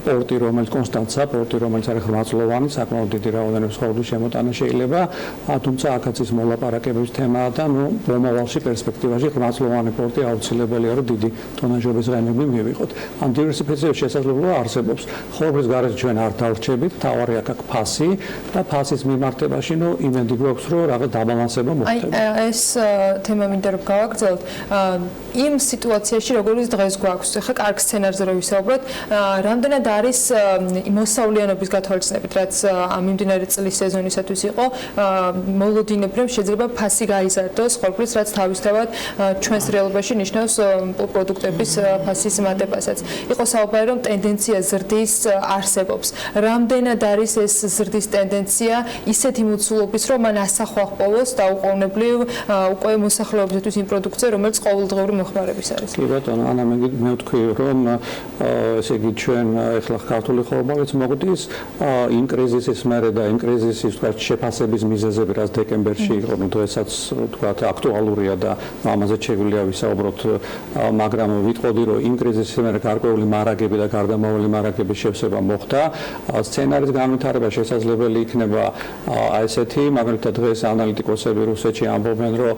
პორტი რომელიც კონსტანცა პორტი რომელიც არის ხრმაწლოვანი საკმაოდ დიდი რაოდენობის ხორბლის შემოტანა შეიძლება თუმცა აქაც ის მოლაპარაკებების თემაა და ნუ მომავალში პერსპექტივაში ხრმაწლოვანი პორტი აუცილებელია რომ დიდი ტონაჟობის ღამები მივიღოთ ამ დივერსიფიცირების შესაძლებლობა არსებობს ხორბლის გარეშე ჩვენ არ დავრჩებით თავარი აქ ფასი და ფასის მიმართებაში ნუ იმედი გვაქვს რომ რაღაც დაბალანსება მოხდება ეს თემა მინდა რომ გავაგრძელოთ იმ სიტუაციაში როგორც დღეს გვაქვს ხა კარგ სცენარზე რომ ვისაუბროთ რამდენად არის მოსავლიანობის გათვალისწინებით რაც ამ მიმდინარე წლის სეზონისათვის იყო მოლოდინები რომ შეიძლება ფასი გაიზარდოს ხორბლის რაც თავისთავად ჩვენს რეალობაში ნიშნავს პროდუქტების ფასის მატებასაც იყო საუბარი რომ ტენდენცია ზრდის არსებობს რამდენად არის ეს ზრდის ტენდენცია ისეთი მოცულობის რომ მან ასახვა ჰპოვოს დაუყოვნებლივ უკვე მოსახლეობისთვის იმ პროდუქცია რომელიც ყოველდღიური მოხმარების არის კი ბატონო ანა მე ვთქვი რომ ესე იგი ჩვენ ახლა ქართული ხორბალიც მოგვდის იმ კრიზისის მერე და იმ კრიზისის თქვა შეფასების მიზეზები რაც დეკემბერში იყო ნუ დღესაც თქვა აქტუალურია და ამაზე შეგვიძლია ვისაუბროთ მაგრამ ვიტყოდი რომ იმ კრიზისის მერე გარკვეული მარაგები და გარდამავალი მარაგების შევსება მოხდა სცენარის განვითარება შესაძლებელი იქნება ესეთი მაგალითად დღეს ანალიტიკოსები რუსეთში ამბობენ რომ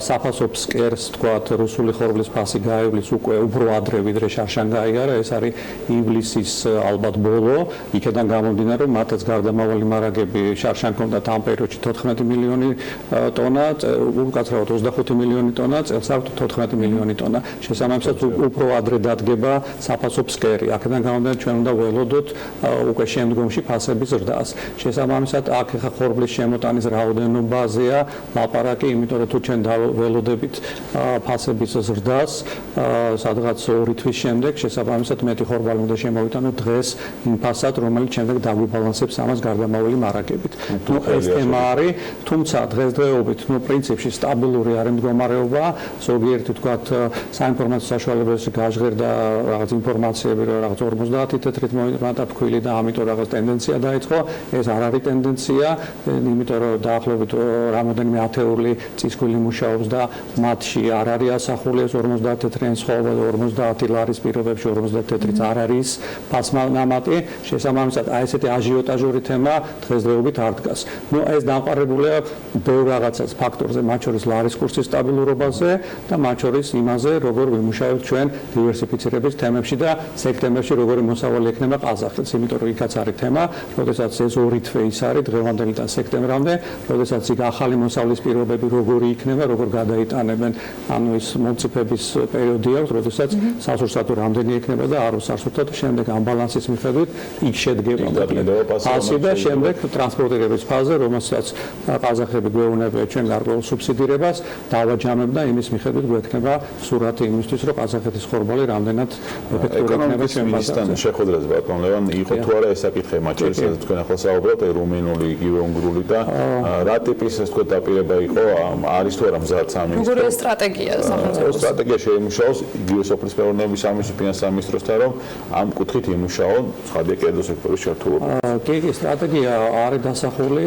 საფასო ფსკერს თქვა რუსული ხორბლის ფასი გაივლის უკვე უფრო ადრე ვიდრე შარშან გაიარა ეს არის ივლისის ალბათ ბოლო იქიდან გამომდინარე რომ მათაც გარდამავალი მარაგები შარშან ჰქონდათ ამ პერიოდში 14 მილიონი ტონა უკაცრავად 25 მილიონი ტონა წელს აქვს 14 მილიონი ტონა შესაბამისად უფრო ადრე დადგება საფასო ფსკერი აქედან გამომდინარე ჩვენ უნდა ველოდოთ უკვე შემდგომში ფასების ზრდას შესაბამისად აქ ხა ხორბლის შემოტანის რაოდენობაზეა ლაპარაკი იმიტომ რომ თუ ჩვენ ველოდებით ფასების ზრდას სადღაც 2 თვის მის შემდეგ შესაბამისად მეტი ხორბალი უნდა შემოვიტანო დღეს იმ ფასად, რომელიც შემდეგ დაგვიბალანსებს ამას გარდამავალი მარაგებით. ეს თემა არის, თუმცა დღესდღეობით პრინციპში სტაბილური არის მდგომარეობა, ზოგიერთი თქვათ საინფორმაციო საშუალებებში გაჟღერდა რაღაც ინფორმაციები, რომ რაღაც 50 თეთრით მომიტანდა ფქვილი და ამიტომ რაღაც ტენდენცია დაიწყო. ეს არ არის ტენდენცია, იმიტომ რომ დაახლოებით რამოდენიმე ათეული წისქვილი მუშაობს და მათში არ არის ასახული ეს 50 თეთრიანი სხვაობა და 50 ლარის პირობებში 50 თეთრიც არ არის ფასმამატი. შესაბამისად აი ესეთი აჟიოტაჟური თემა დღესდღეობით არ დგას. ეს დამყარებულია ბევრ რაღაცას ფაქტორზე, მათ შორის ლარის კურსის სტაბილურობაზე და მათ შორის იმაზე, როგორ ვიმუშავებთ ჩვენ დივერსიფიცირების თემებში და სექტემბერში როგორი მოსავალი ექნება ყაზახეთს, იმიტომ რომ იქაც არის თემა, როდესაც ეს ორი თვე ის არის დღევანდელიდან სექტემბრამდე, როდესაც იქ ახალი მოსავლის პირობები როგორი იქნება, როგორ გადაიტანებენ, ანუ ის მომწიფების პერიოდი აქვს, როდესაც სასურსათო რამდენი ექნება და არ სასურსათო შემდეგ ამ ბალანსის მიხედვით იქ შედგება ფასი და შემდეგ ტრანსპორტირების ფაზა, რომელსაც ყაზახები გვეუბნებიან ჩვენ გარკვეულ სუბსიდირებას, დავაჯამებ და იმის მიხედვით გვექნება სურათი იმისთვის, რომ ყაზახეთის ხორბალი რამდენად ეფექტური იქნება ჩვენ ბაზარზე. შეხვედრაზე ბატონ ლევან იყო თუ არა ეს საკითხი, მათ შორის სადაც თქვენ ახლა საუბრობთ, რუმინული, იგივე უნგრული და რა ტიპის ეს თქვა დაპირება იყო, არის თუ არა მზად სამინისტრო? როგორი სტრატეგია სახელმწიფოს? სტრატეგია შეიმუშაოს იგივე სოფლის მეურნეობის სამინისტრო, ფინანსის სამინისტროსთან, რომ ამ კუთხით იმუშაონ ცხადია კერძო სექტორის ჩართულობა. კი, სტრატეგია არის დასახული,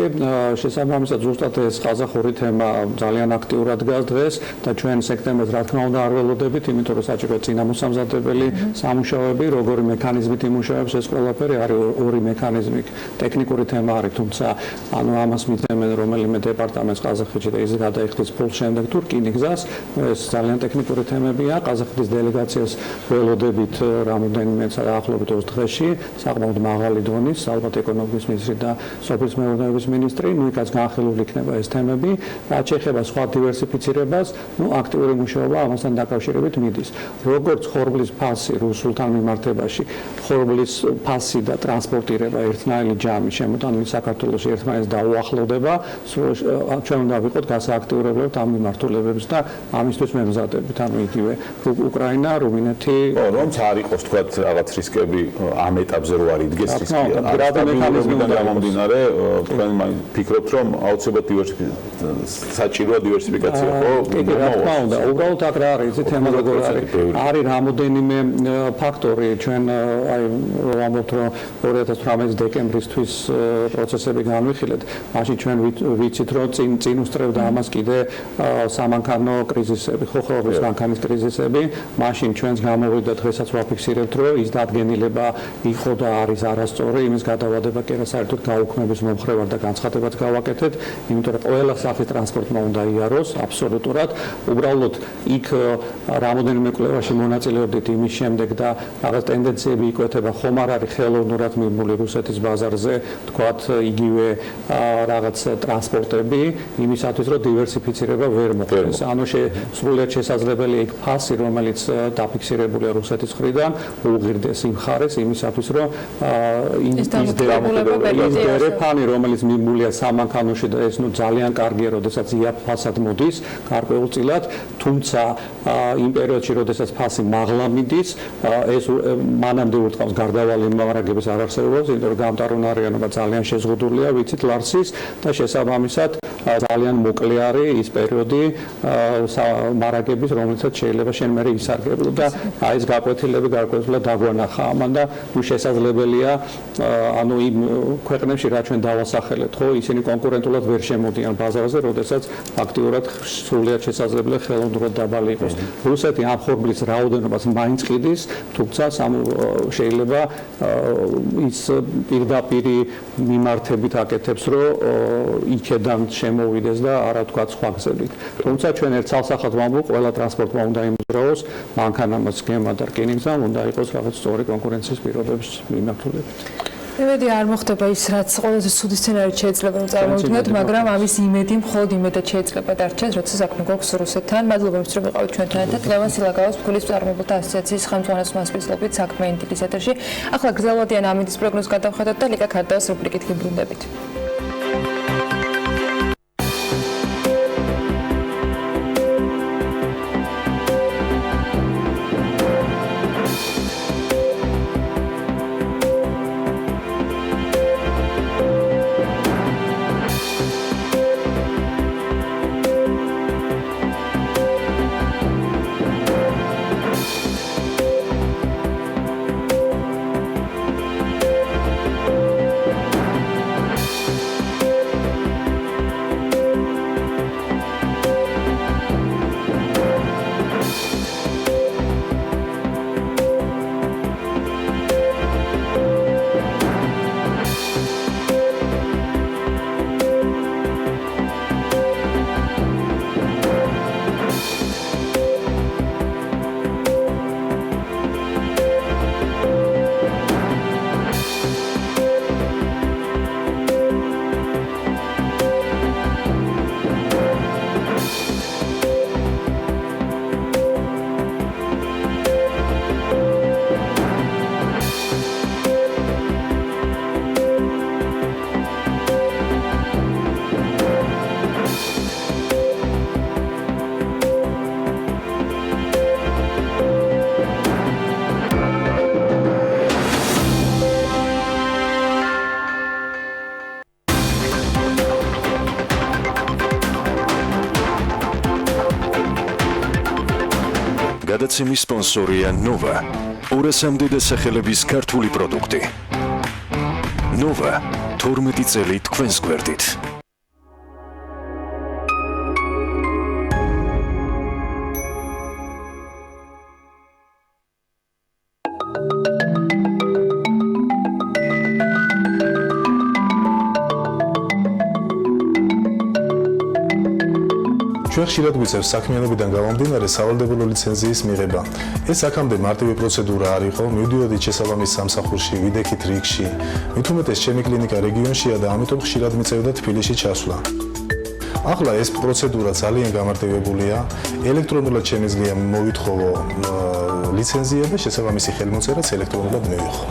შესაბამისად ზუსტად ეს ყაზახური თემა ძალიან აქტიურად დგას დღეს და ჩვენ სექტემბერს რა თქმა უნდა არ ველოდებით, იმიტომ რომ საჭიროა წინამოსამზადებელი სამუშაოები, როგორი მექანიზმით იმუშავებს ეს ყველაფერი, არის ორი მექანიზმი, ტექნიკური თემა არის, თუმცა ანუ ამას მითემენ რომელიმე დეპარტამენტს ყაზახეთში და ის გადაიხდის ფულს შემდეგ თუ რკინიგზას, ეს ძალიან ტექნიკური თემებია, ყაზახეთის დელეგაციას ველოდებით რამოდენიმე დაახლოებით 20 დღეში, საკმაოდ მაღალი დონის, ალბათ ეკონომიკის მინისტრი და სოფლის მეურნეობის მინისტრი, იქაც განხილული იქნება ეს თემები, რაც შეეხება სხვა დივერსიფიცირებას, აქტიური მუშაობა ამასთან დაკავშირებით მიდის. როგორც ხორბლის ფასი რუსულთან მიმართებაში, ხორბლის ფასი და ტრანსპორტირება ერთნაირი ჯამი შემოტანილი საქართველოში ერთმანეთს დაუახლოვდება, ჩვენ უნდა ვიყოთ გასააქტიურებლად ამ მიმართულებებს და ამისთვის მემზადებით, ანუ იგივე უკრაინა, რუმინეთი, რომც არ იყოს თქვა რაღაც რისკები ამ ეტაპზე რო არ იდგეს რისკი. რადამექანიზმიდან გამომდინარე, თქვენ ფიქრობთ, რომ აუცილებლად საჭიროა დივერსიფიკაცია, ხო? კი, რა თქმა უნდა, უბრალოდ აქ რა არის, ეს თემა როგორ არის? არის რამოდენიმე ფაქტორი, ჩვენ აი ვამბობთ, რომ 2018 დეკემბრისთვის პროცესები განვიხილეთ, მაშინ ჩვენ ვიცით, რომ წინ უსწრებდა ამას კიდე სამანქანო კრიზისები, ხორბლის მანქანის კრიზისები, მაშინ ჩვენს გამოვიდა დღესაც ვაფიქსირებთ, რომ ის დადგენილება იყო და არის არასწორი, იმის გადავადება კი არა საერთოდ გაუქმების მომხრევარ და განცხადებაც გავაკეთეთ, იმიტომ რომ ყველა სახის ტრანსპორტმა უნდა იაროს აბსოლუტურად. უბრალოდ იქ რამოდენიმე კვლევაში მონაწილეობდით იმის შემდეგ და რაღაც ტენდენციები იკვეთება, ხომ არ არის ხელოვნურად მიმული რუსეთის ბაზარზე, თქვათ იგივე რაღაც ტრანსპორტები, იმისათვის რომ დივერსიფიცირება ვერ მოხდეს. ანუ სრულიად შესაძლებელია იქ ფასი, რომელიც დაფიქსირებულია რუსეთის მხრიდან, უღირდეს იმ ხარეს იმისათვის, რომ ის დერეფანი, რომელიც მიმულია სამანქანოში და ეს ძალიან კარგია, როდესაც იაფ ფასად მოდის, გარკვეულწილად, თუმცა იმ პერიოდში, როდესაც ფასი მაღლა მიდის, ეს მანამდე ურტყავს გარდავალი მარაგების არარსებობას, იმიტომ რომ გამტარუნარიანობა ძალიან შეზღუდულია, ვიცით ლარსის და შესაბამისად ძალიან მოკლე არის ის პერიოდი მარაგების, რომელსაც შეიძლება შენ მერე ისარგებლო და აი ეს გაკვეთილები გარკვეულწილად დაგვანახა ამან და შესაძლებელია ანუ იმ ქვეყნებში რა ჩვენ დავასახელეთ, ხო, ისინი კონკურენტულად ვერ შემოდიან ბაზარზე, როდესაც აქტიურად სრულიად შესაძლებელია ხელოვნურად დაბალი იყოს. რუსეთი ამ ხორბლის რაოდენობას მაინც ყიდის, თუმცა შეიძლება ის პირდაპირი მიმართებით აკეთებს, რომ იქედან შემოვიდეს და არა თქვა სხვა გზებით. თუმცა ჩვენ ერთ ცალსახად ვამბობ, ყველა ტრანსპორტმა უნდა იმუშაოს, მანქანამაც გემა და რკინიგზამ უნდა იყოს რაღაც სწორი კონკურენციის პირობების მიმართულებით. იმედი არ მოხდება ის, რაც ყველაზე ცუდი სცენარით შეიძლება რომ წარმოვიდგინოთ, მაგრამ ამის იმედი მხოლოდ იმედად შეიძლება დარჩეს, როცა საქმე გვაქვს რუსეთთან. მადლობა იმისთვის, რომ იყავით ჩვენთან ერთად. ლევან სილაგაოს ფულის მწარმოებელთა ასოციაციის ხელმძღვანელის მასპინძლობით საქმე ინტილის ეთერში. ახლა გრძელვადიან ამინდის პროგნოზს გადავხედოთ და ლიკა ქარდაოს რუბრიკით გიბრუნდებით. გადაცემის სპონსორია Nova. 200-მდე დასახელების ქართული პროდუქტი. Nova 12 წელი თქვენს გვერდით. ჩვენ ხშირად გვიწევს საქმიანობიდან გამომდინარე სავალდებულო ლიცენზიის მიღება. ეს აქამდე მარტივი პროცედურა არ იყო, მივდიოდით შესაბამის სამსახურში, ვიდექით რიგში. მით უმეტეს ჩემი კლინიკა რეგიონშია და ამიტომ ხშირად მიწევდა თბილისში ჩასვლა. ახლა ეს პროცედურა ძალიან გამარტივებულია. ელექტრონულად შემიძლია მოვითხოვო ლიცენზია და შესაბამისი ხელმოწერაც ელექტრონულად მივიღო.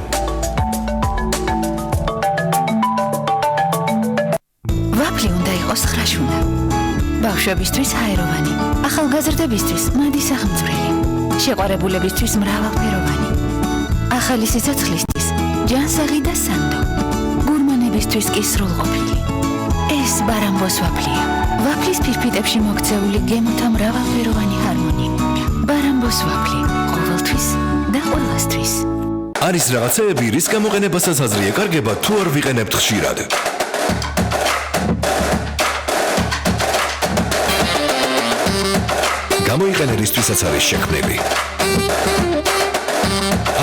ვაფლი უნდა იყოს ხრაშუნა. ბავშვებისთვის ჰაეროვანი, ახალგაზრდებისთვის მადი სახელმწიფრელი, შეყვარებულებისთვის მრავალფეროვანი, ახალი სიცოცხლისთვის ჯანსაღი და სანდო, გურმანებისთვის კი სრულყოფილი. ეს ბარამბოს ვაფლია. ვაფლის ფირფიტებში მოქცეული გემოთა მრავალფეროვანი ჰარმონია. ბარამბოს ვაფლი, ყოველთვის და ყველასთვის. არის რაღაცეები, რის გამოყენებასაც აზრი ეკარგება, თუ არ ვიყენებთ ხშირად. გამოიყენე რისთვისაც არის შექმნილი.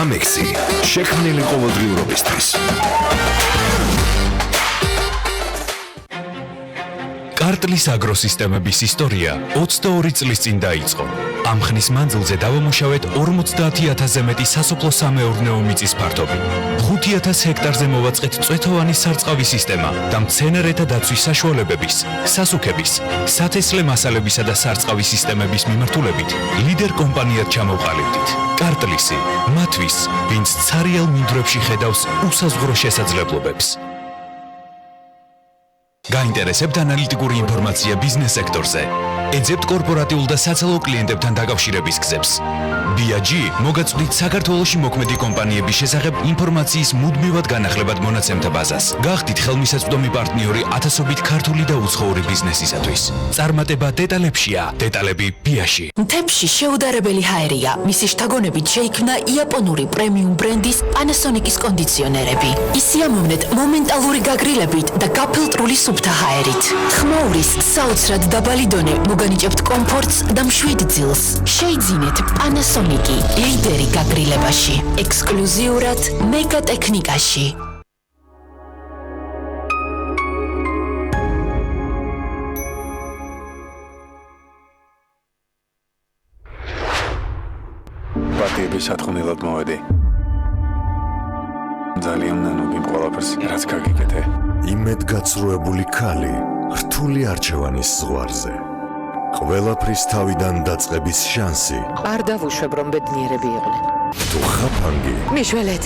ამექსი შექმნილი ყოველდღიურობისთვის. კარტლის აგროსისტემების ისტორია 22 წლის წინ დაიწყო. ამ ხნის მანძილზე დავამუშავეთ 50,000-ზე მეტი სასოფლო-სამეურნეო მიწის ფართობი. 5,000 ჰექტარზე მოვაწყეთ წვეთოვანი სარწყავი სისტემა და მცენარეთა დაცვის საშუალებების, სასუქების, სათესლე მასალებისა და სარწყავი სისტემების მიმართულებით ლიდერ კომპანიად ჩამოვყალიბდით. კარტლისი, მათთვის, ვინც ცარიელ მინდვრებში ხედავს უსაზღვრო შესაძლებლობებს. გაინტერესებთ ანალიტიკური ინფორმაცია ბიზნეს სექტორზე? ეძებთ კორპორატიულ და საცალო კლიენტებთან დაკავშირების გზებს. BAG მოგაწვდით საქართველოში მოქმედი კომპანიების შესახებ ინფორმაციის მუდმივად განახლებად მონაცემთა ბაზას. გახდით ხელმისაწვდომი პარტნიორი ათასობით ქართული და უცხოური ბიზნესისათვის. წარმატება დეტალებშია, დეტალები BAG-ში. მთებში შეუდარებელი ჰაერია. მისი შთაგონებით შეიქმნა იაპონური პრემიუმ ბრენდის Panasonic-ის კონდიციონერები. ისიამოვნეთ მომენტალური გაგრილებით და გაფილტრული სუფთა ჰაერით. ხმაურის საოცრად დაბალი დონე მოგანიჭებთ კომფორტს და მშვიდ ძილს. შეიძინეთ Panasonic-ი, ლიდერი გაგრილებაში, ექსკლუზიურად მეგა ტექნიკაში. პარტიების სათხოვნელად მოვედი. ძალიან ნანობი ყველაფერს, რაც გაგიკეთე. იმედგაცრუებული ქალი, რთული არჩევანის ზღვარზე. ყველაფრის თავიდან დაწყების შანსი. არ დავუშვებ, რომ ბედნიერები იყვნენ. თუ ხაფანგი, მიშველეთ.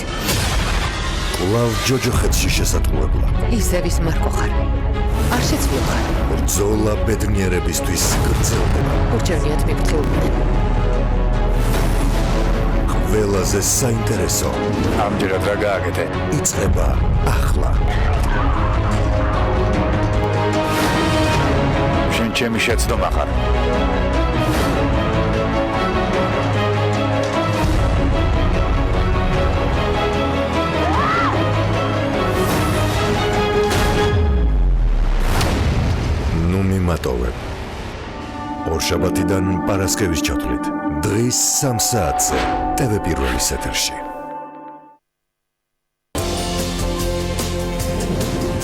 კვლავ ჯოჯოხეთში შესატყუებლა. ისევის მარკო ხარ. არ შეცვლილ ხარ. ბრძოლა ბედნიერებისთვის გრძელდება. ურჩევნიათ მიფრთხილდნენ. ყველაზე საინტერესო. ამჯერად რა გააკეთე? იწყება ახლა. შენ ჩემი შეცდომა ხარ. ნუ მიმატოვებ. ორშაბათიდან პარასკევის ჩათვლით. დღის 3 საათზე TV პირველის ეთერში.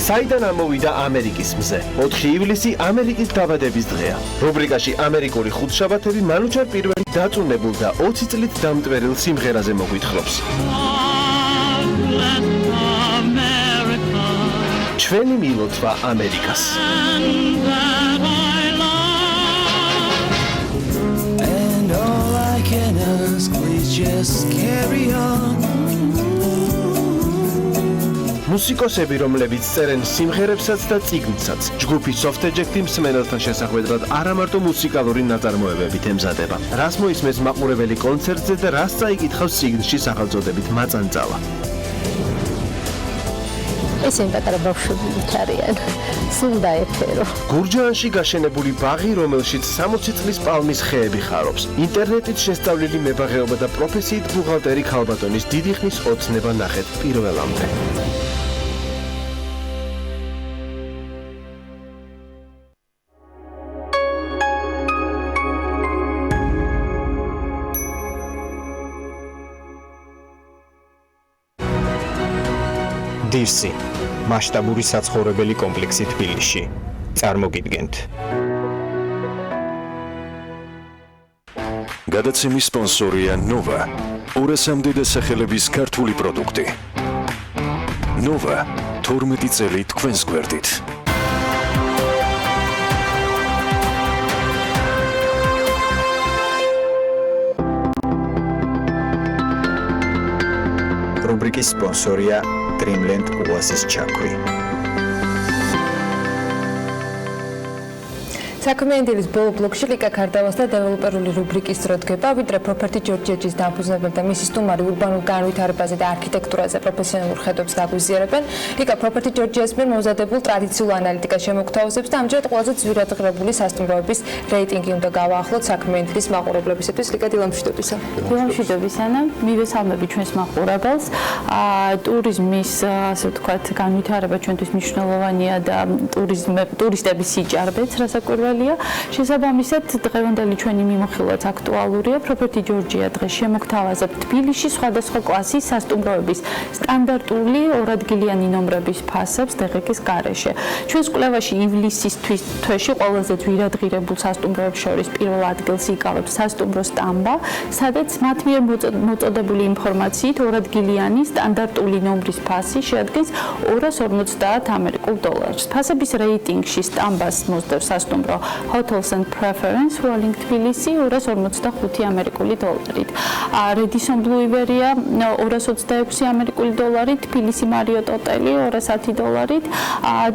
საიდან ამოვიდა ამერიკის მზე? 4 ივლისი ამერიკის დაბადების დღეა. რუბრიკაში ამერიკული ხუთშაბათები მანუჩარ პირველი დაწუნებულ და 20 წლით დამტვერილ სიმღერაზე მოგვითხრობს. ჩვენი მილოცვა ამერიკას. And all I can ask, please just carry on. მუსიკოსები, რომლებიც წერენ სიმღერებსაც და წიგნსაც, ჯგუფი Soft Eject-ი მსმენელთან შესახვედრად არა მარტო მუსიკალური ნაწარმოებებით ემზადება. რას მოისმენს მაყურებელი კონცერტზე და რას წაიკითხავს წიგნში სახელწოდებით მაწანწალა. ესენი პატარა ბავშვებიც არიან. სულ დაეფერო. გურჯაანში გაშენებული ბაღი, რომელშიც 60 წლის პალმის ხეები ხარობს. ინტერნეტით შესწავლილი მებაღეობა და პროფესიით ბუღალტერი ქალბატონის დიდი ხნის ოცნება ნახეთ პირველამდე. დირსი მასშტაბური საცხოვრებელი კომპლექსი თბილისში. წარმოგიდგენთ. გადაცემის სპონსორია ნოვა. 200-მდე დასახელების ქართული პროდუქტი. ნოვა 12 წელი თქვენს გვერდით. რუბრიკის სპონსორია Dreamland Oasis ჩაქვი. საქმიანობის ბოლო ბლოკში ლიკა ქარდავას და დეველოპერული რუბრიკის დრო დგება, ვიდრე Property Georgia-ის დამფუძნებელ და მისი სტუმარი ურბანულ განვითარებაზე და არქიტექტურაზე პროფესიონალურ ხედვებს გაგვიზიარებენ. ლიკა Property Georgia-ის მიერ მომზადებულ ტრადიციულ ანალიტიკას შემოგთავაზებს და ამჯერად ყველაზე ძვირადღირებული სასტუმროების რეიტინგი უნდა გავაახლოთ საქმიანობის მაყურებლებისათვის. ლიკა, დილამშვიდობისა. დილამშვიდობისანა, მივესალმები ჩვენს მაყურებელს. ტურიზმის, ასე ვთქვათ, განვითარება ჩვენთვის მნიშვნელოვანია და ტურისტების სიჭარბეც რასაკვირველია. შესაბამისად, დღევანდელი ჩვენი მიმოხილვაც აქტუალურია. Property Georgia დღეს შემოგთავაზებთ თბილისში სხვადასხვა კლასის სასტუმროების სტანდარტული ორადგილიანი ნომრების ფასებს დღეს გარეშე. ჩვენს კვლევაში ივლისის თვეში ყველაზე ძვირადღირებულ სასტუმროებს შორის პირველ ადგილს იკავებს სასტუმრო სტამბა, სადაც მათ მიერ მოწოდებული ინფორმაციით ორადგილიანი სტანდარტული ნომრის ფასი შეადგენს $250. ფასების რეიტინგში სტამბას მოსდევს სასტუმრო Hotels and Preference Rolling თბილისი $225. Redison Blue Iberia $226, თბილისი Marriott Hotel $210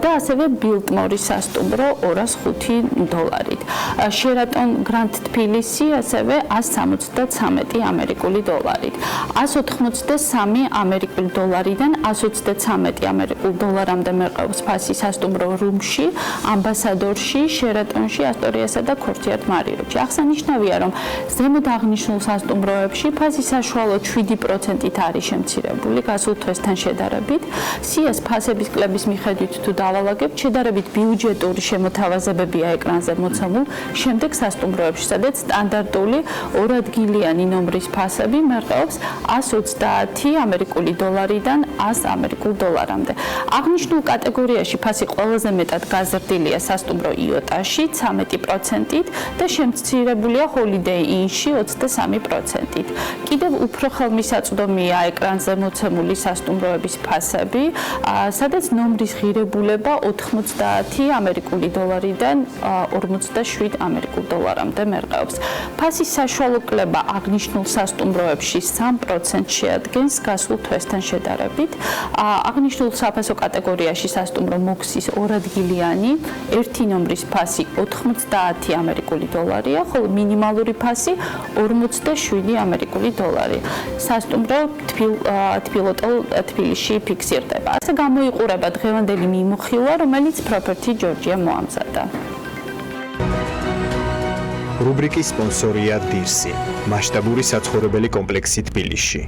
და ასევე Biltmore სასტუმრო $205. Sheraton Grand თბილისი ასევე $163. $183-დან $123-მდე მერყეობს ფასი სასტუმრო რუმში, ამბასადორში, შერატონში, ასტორიასა და ქორთიათ მარიოტში. აღსანიშნავია, რომ ზემოთ აღნიშნულ სასტუმროებში ფასი საშუალო 7%-ით არის შემცირებული გასულ თვესთან შედარებით. სიას ფასების კლების მიხედვით თუ დავალაგებთ, შედარებით ბიუჯეტური შემოთავაზებებია ეკრანზე მოცემულ შემდეგ სასტუმროებში, სადაც სტანდარტული ორადგილიანი ნომრის ფასები მერყეობს $120-დან $100-მდე. აღნიშნულ კატეგორიაში ფასი ყველაზე მეტად გაზრდილია სასტუმრო იოტაში 13%-ით და შემცირებულია Holiday Inn-ში 23%-ით. კიდევ უფრო ხელმისაწვდომია ეკრანზე მოცემული სასტუმროების ფასები, სადაც ნომრის ღირებულება $80-დან $47-მდე მერყეობს. ფასის საშუალო კლება აღნიშნულ სასტუმროებში 3% შეადგენს გასულ თვესთან შედარებით. აღნიშნულ საფასო კატეგორიაში სასტუმრო მოქსის ორადგილიანი ერთი ნომრის ფასი $80, ხოლო მინიმალური ფასი $47. სასტუმრო თბილოტელ თბილისში ფიქსირდება. ასე გამოიყურება დღევანდელი მიმოხილვა, რომელიც Property Georgia მოამზადა. რუბრიკის სპონსორია დირსი, მასშტაბური საცხოვრებელი კომპლექსი თბილისში.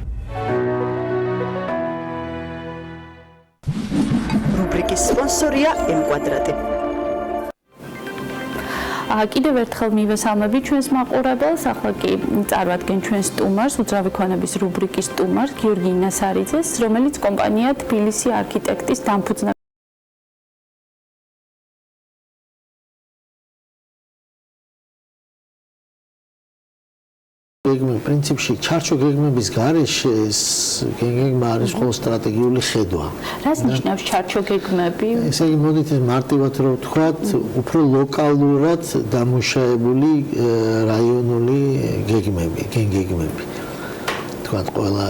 რუბრიკის სპონსორია M-კვადრატი. კიდევ ერთხელ მივესალმები ჩვენს მაყურებელს, ახლა კი წარვადგენ ჩვენს სტუმარს, უძრავი ქონების რუბრიკის სტუმარს, გიორგი ინასარიძეს, რომელიც კომპანია თბილისი არქიტექტის დამფუძნებელი პრინციპში ჩარჩო გეგმების გარეშე გეგმა არის ხოლმე სტრატეგიული ხედვა. რას ნიშნავს ჩარჩო გეგმები? ესე იგი, მოდით მარტივად რომ ვთქვათ, უფრო ლოკალურად დამუშავებული რაიონული გეგმები, გეგმები. თქვათ, ყველა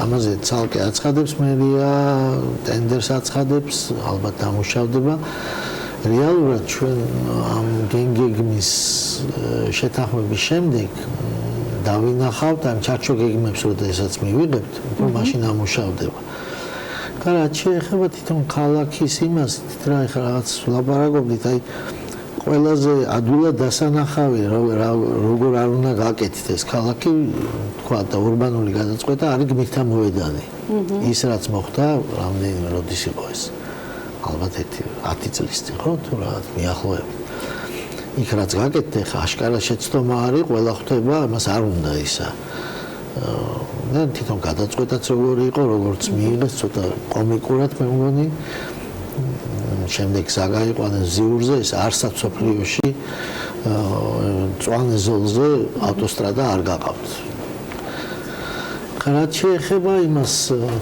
ამაზე ცალკე აცხადებს მერია, ტენდერს აცხადებს, ალბათ დამუშავდება. რეალურად ჩვენ ამ გეგმის შეთანხმების შემდეგ დავინახავთ ამ ჩარჩო გეგმებს, როდესაც მივიღებთ, უფრო მაშინ ამუშავდება. რაც შეეხება თვითონ ქალაქის იმას, რა ეხლა რაღაც ვლაპარაკობდით, აი ყველაზე ადვილად დასანახავი როგორ არ უნდა გაკეთდეს ეს ქალაქი, თქვა და ურბანული გადაწყვეტა არის გმირთა მოედანი. ის რაც მოხდა, რამდენი როდის იყო ეს? ალბათ 10 წლის წინ ხო თუ რაღაც მიახლოებით. იქ რაც გაკეთდა, ხა აშკარა შეცდომა არის, ყველა ხვდება, მას არ უნდა ისა. და თვითონ გადაწყვეტაც როგორი იყო, როგორც მიიღეს, ცოტა კომიკურად მე მგონი. შემდეგ საგაიყვანეს ზიურზე, ეს არსად სოფლიოში წვანე ზოლზე ავტოსტრადა არ გაყავთ. რაც შეეხება იმას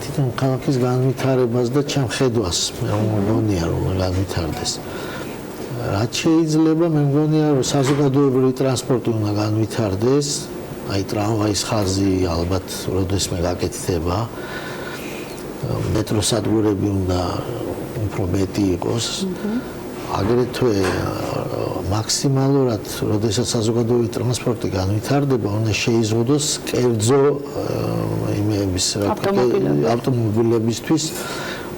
თვითონ ქალაქის განვითარებას და ჩამხედვას, მე მგონია რომ განვითარდეს. რაც შეიძლება მე მგონია რომ საზოგადოებრივი ტრანსპორტი უნდა განვითარდეს, აი ტრამვაის ხაზი ალბათ როდესმე გაკეთდება. მეტროსადგურები უნდა უფრო მეტი იყოს. აგრეთვე მაქსიმალურად, როდესაც საზოგადოებრივი ტრანსპორტი განვითარდება, უნდა შეიზღუდოს კერძო ავტომობილებისთვის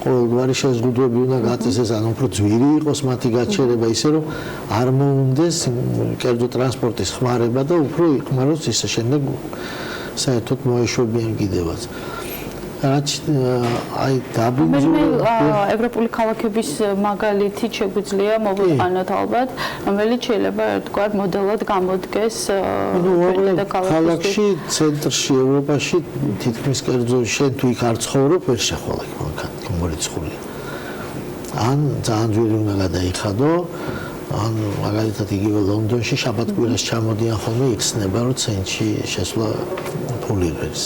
ყოველგვარი შეზღუდვები უნდა გაწესდეს, ან უფრო ძვირი იყოს მათი გაჩერება, ისე რომ არ მოუნდეს კერძო ტრანსპორტის ხმარება და უფრო იხმაროს ისე შემდეგ საერთოდ მოეშვებიან კიდევაც. რაც აი დაბინძურება ევროპული ქალაქების მაგალითი შეგვიძლია მოვიყვანოთ ალბათ, რომელიც შეიძლება ერთგვარ მოდელად გამოდგეს ქალაქში, ცენტრში, ევროპაში თითქმის კერძო შენ თუ იქ არ ცხოვრობ, ვერ შეხვალ იქ მანქანა მორიცხული. ან ძალიან ძვირი უნდა გადაიხადო, ან მაგალითად იგივე ლონდონში შაბათ-კვირას ჩამოდიან ხოლმე, იხსნება რომ ცენტრში შესვლა ფული ღირს.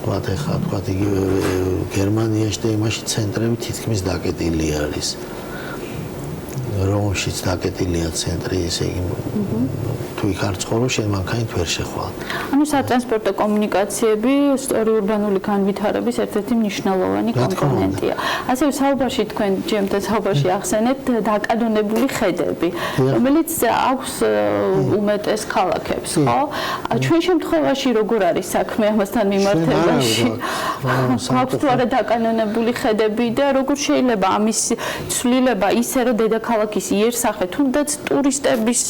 თქვა იგივე გერმანიაში და იმაში ცენტრები თითქმის დაკეტილი არის. რომშიც დაკეტილია ცენტრი, ესე იგი თუ იქ არ ცხოვრობ, შენ მანქანით ვერ შეხვალ. ანუ სატრანსპორტო კომუნიკაციები სწორი ურბანული განვითარების ერთ-ერთი მნიშვნელოვანი კომპონენტია. ასევე საუბარში თქვენ ჩემთან საუბარში ახსენეთ დაკანონებული ხედები, რომელიც აქვს უმეტეს ქალაქებს, ხო? ჩვენ შემთხვევაში როგორ არის საქმე ამასთან მიმართებაში? გვაქვს თუ არა დაკანონებული ხედები და როგორ შეიძლება ამის ცვლილება ისე რომ დედაქალაქის იერსახე თუნდაც ტურისტების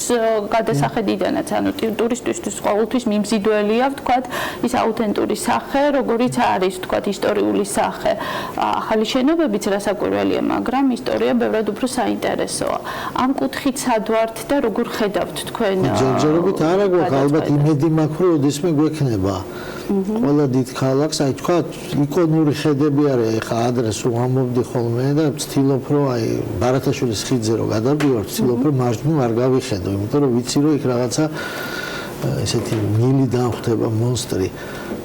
გადასახედიდანაც, ანუ ტურისტისთვის ყოველთვის მიმზიდველია, ვთქვათ, ის აუთენტური სახე, როგორიც არის, ვთქვათ, ისტორიული სახე. ახალი შენობებიც რასაკვირველია, მაგრამ ისტორია ბევრად უფრო საინტერესოა. ამ კუთხით სად ვართ და როგორ ხედავთ თქვენ? ჯერჯერობით არა გვაქვს, ალბათ იმედი მაქვს, რომ ოდესმე გვექნება. ყველა დიდ ქალაქს, აი თქვა, იკონური ხედები არის, ეხა ადრეს რომ ამბობდი ხოლმე და ვცდილობ რომ აი ბარათაშვილის ხიდზე რომ გადავდივარ, ვცდილობ რომ მარჯვნივ არ გავიხედო, იმიტომ რომ ვიცი რომ იქ რაღაცა ესეთი ნილი დამხვდება მონსტრი.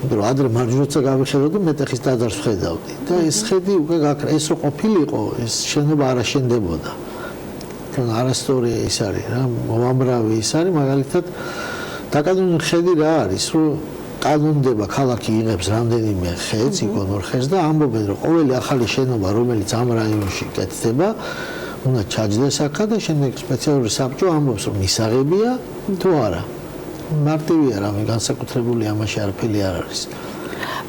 იმიტომ რომ ადრე მარჯვნივაც გავიხედო და მეტეხის ტაძარს ვხედავდი. და ეს ხედი უკვე ეს რო ყოფილიყო, ეს შენობა არ აშენდებოდა. თან არასწორი ის არის რა, უამრავი ის არის, მაგალითად დაკანონებული ხედი რა არის, რომ კანონდება ქალაქი იღებს რამდენიმე ხედს, იკონურ ხედს და ამბობენ რომ ყოველი ახალი შენობა რომელიც ამ რაიონში კეთდება, უნდა ჩაჯდეს აქა და შემდეგ სპეციალური საბჭო ამბობს რომ მისაღებია თუ არა. მარტივია რამე განსაკუთრებული ამაში არაფერი არ არის.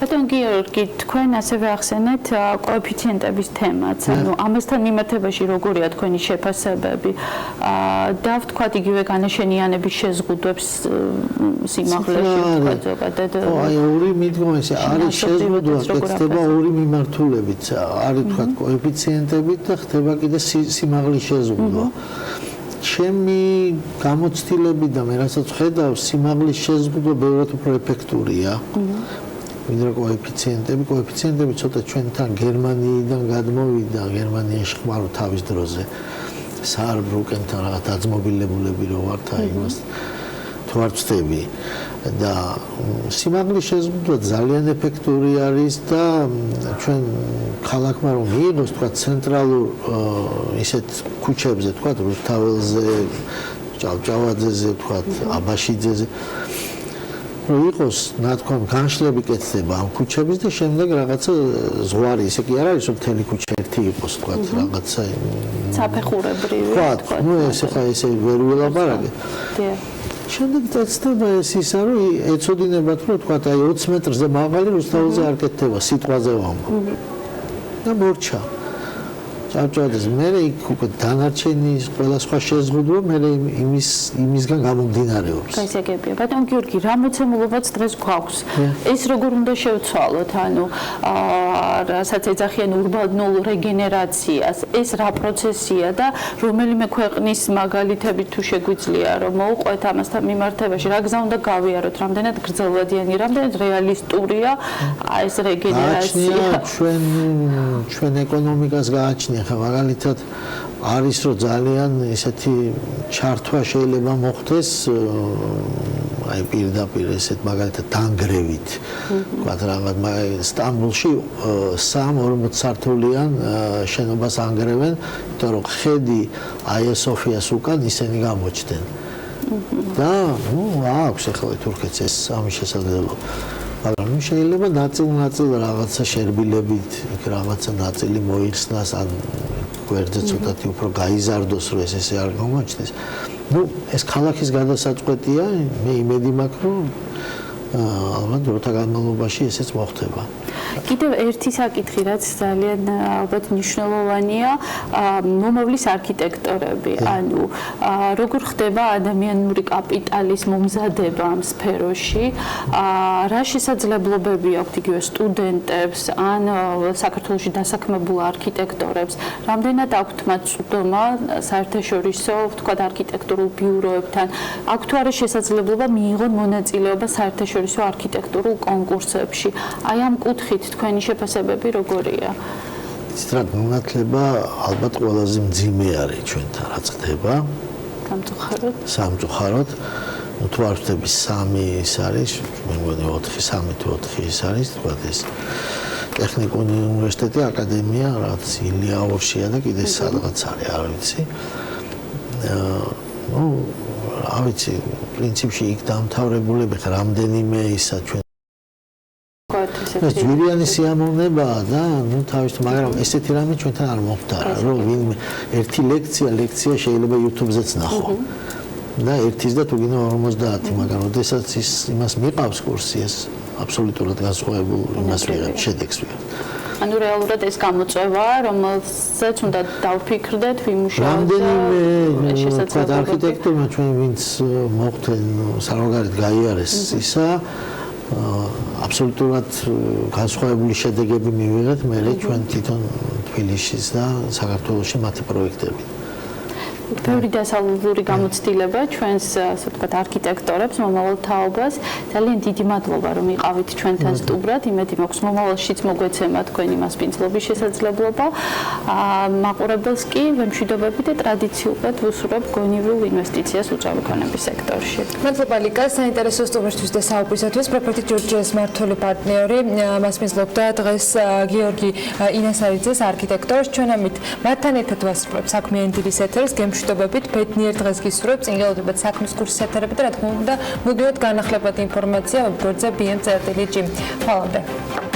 ბატონ გიორგი, თქვენ ასევე ახსენეთ კოეფიციენტების თემაც, ანუ ამასთან მიმართებაში როგორია თქვენი შეფასებები და ვთქვათ იგივე განაშენიანების შეზღუდვებს სიმაღლეში ვთქვათ ზოგადად. აი ორი მიდგომა ესე არის შეზღუდვა, ხდება ორი მიმართულებით, არის ვთქვათ კოეფიციენტებით და ხდება კიდე სიმაღლის შეზღუდვა. ჩემი გამოცდილები და მე რასაც ხედავ, სიმაღლის შეზღუდვა ბევრად უფრო ეფექტურია. ვიდრე კოეფიციენტები ცოტა ჩვენთან გერმანიიდან გადმოვიდა, გერმანიაში ხმარო თავის დროზე. საარბრუკენთან რაღაც დაძმობილებულები რო ვართ აი იმას თუ არ ვწდები და სიმაღლის შეზღუდვა ძალიან ეფექტური არის და ჩვენ ქალაქმა რომ მიიღოს თქვა ცენტრალურ ისეთ ქუჩებზე თქვა რუსთაველზე, ჭავჭავაძეზე თქვა აბაშიძეზე რომ იყოს ნათქვამ განშლები კეთდება ამ ქუჩების და შემდეგ რაღაცა ზღვარი ისე კი არ არის რომ მთელი ქუჩა ერთი იყოს თქვა რაღაცა საფეხურებრივი თქვა ნუ ესე ხა ესე ვერ ვილაპარაკე შემდეგ დაწდება ეს ისა რომ ეცოდინებათ რომ თქვა აი 20 მეტრზე მაღალი რუსთაველზე არ კეთდება სიტყვაზე ვამბობ და მორჩა. ჭავჭავაძეს მე უკვე დანარჩენი ყველა სხვა შეზღუდვა მე იმისგან გამომდინარეობს. გაისაგებია. ბატონ გიორგი, რა მოცემულობაც დღეს გვაქვს? ეს როგორ უნდა შევცვალოთ? ანუ რასაც ეძახიან ურბანულ რეგენერაციას, ეს რა პროცესია და რომელიმე ქვეყნის მაგალითები თუ შეგვიძლია რომ მოუყვეთ ამასთან მიმართებაში, რა გზა უნდა გავიაროთ, რამდენად გრძელვადიანი, რამდენად რეალისტურია ეს რეგენერაცია? ჩვენ ეკონომიკას გააჩნია ხა მაგალითად არის რომ ძალიან ესეთი ჩართვა შეიძლება მოხდეს აი პირდაპირ ესეთ მაგალითად დანგრევით ვთქვათ რაღაც სტამბოლში 3-40 სართულიან შენობას ანგრევენ იმიტომ რომ ხედი აია სოფიას უკან ისინი გამოჩნდნენ და აქვს ახლა თურქეთს ეს ამის შესაძლებლობა მაგრამ შეიძლება ნაწილ რაღაცა შერბილებით იქ რაღაცა ნაწილი მოიხსნას ან გვერდზე ცოტათი უფრო გაიზარდოს რომ ესე არ გამოჩნდეს. ეს ქალაქის გადასაწყვეტია, მე იმედი მაქვს რომ ალბათ დროთა განმავლობაში ესეც მოხდება. კიდევ ერთი საკითხი, რაც ძალიან ალბათ მნიშვნელოვანია, მომავლის არქიტექტორები. ანუ როგორ ხდება ადამიანური კაპიტალის მომზადება ამ სფეროში? რა შესაძლებლობები აქვთ იგივე სტუდენტებს ან საქართველოში დასაქმებულ არქიტექტორებს? რამდენად აქვთ მათ წვდომა საერთაშორისო, ვთქვათ, არქიტექტურულ ბიუროებთან? აქვთ თუ არა შესაძლებლობა მიიღონ მონაწილეობა საერთაშორისო არქიტექტურულ კონკურსებში? აი ამ კუთხით თქვენი შეფასებები როგორია? იცით რა, მონათლება ალბათ ყველაზე მძიმე არის ჩვენთან რაც ხდება. სამწუხაროდ. თუ არ ვთქვი 3 ის არის, მე მგონი 3 თუ 4 ის არის, თქვა ეს ტექნიკური უნივერსიტეტი, აკადემია, რაც ილიაურშია და კიდე სადღაც არის, არ ვიცი. რა ვიცი, პრინციპში იქ დამთავრებულები ხარ რამდენიმე ისა ჩვენ ეს ჯვირიანი სიამოვნებაა და თავისთავად მაგრამ ესეთი რამე ჩვენთან არ მოხდარა რომ ვინმე ერთი ლექცია შეიძლება YouTube-ზეც ნახო და ერთის და თუ გინდა 50 მაგრამ ოდესაც ის იმას მიყავს კურსი ეს აბსოლუტურად განსხვავებულ იმას ვიღებ შედეგს ვიღებ ანუ რეალურად ეს გამოწვევა რომელსაც უნდა დავფიქრდეთ ვიმუშაოთ რამდენიმე შესაძლებლობები არქიტექტურა ჩვენ ვინც მოხდნენ სარგარეთ გაიარეს ისა აბსოლუტურად განსხვავებული შედეგები მივიღეთ მე ჩვენ თვითონ თბილისშიც და საქართველოში მათი პროექტები. ბევრი დასავლური გამოცდილება ჩვენს ასე ვთქვათ არქიტექტორებს მომავალ თაობას ძალიან დიდი მადლობა რომ იყავით ჩვენთან სტუმრად იმედი მაქვს მომავალშიც მოგვეცემა თქვენი მასპინძლობის შესაძლებლობა მაყურებელს კი ვემშვიდობები და ტრადიციულად ვუსურვებ გონივრულ ინვესტიციას უწევრი ქონების სექტორში. მადლობა ლიკა საინტერესო სტუმრისთვის და საუბრისათვის პროფესორი ჯორჯის მართული პარტნიორი მასპინძლობდა დღეს გიორგი ინასარიძეს არქიტექტორს ჩვენამით მათთან ერთად ვასრულებთ საქმიანი დილის ეთერს მშვიდობებით ბედნიერ დღეს გისურვებთ წინგელოდებათ საქმის კურსის ეთერები და რა თქმა უნდა მოგივით განახლებადი ინფორმაცია ვებგვერდზე bm.gr. ხვალამდე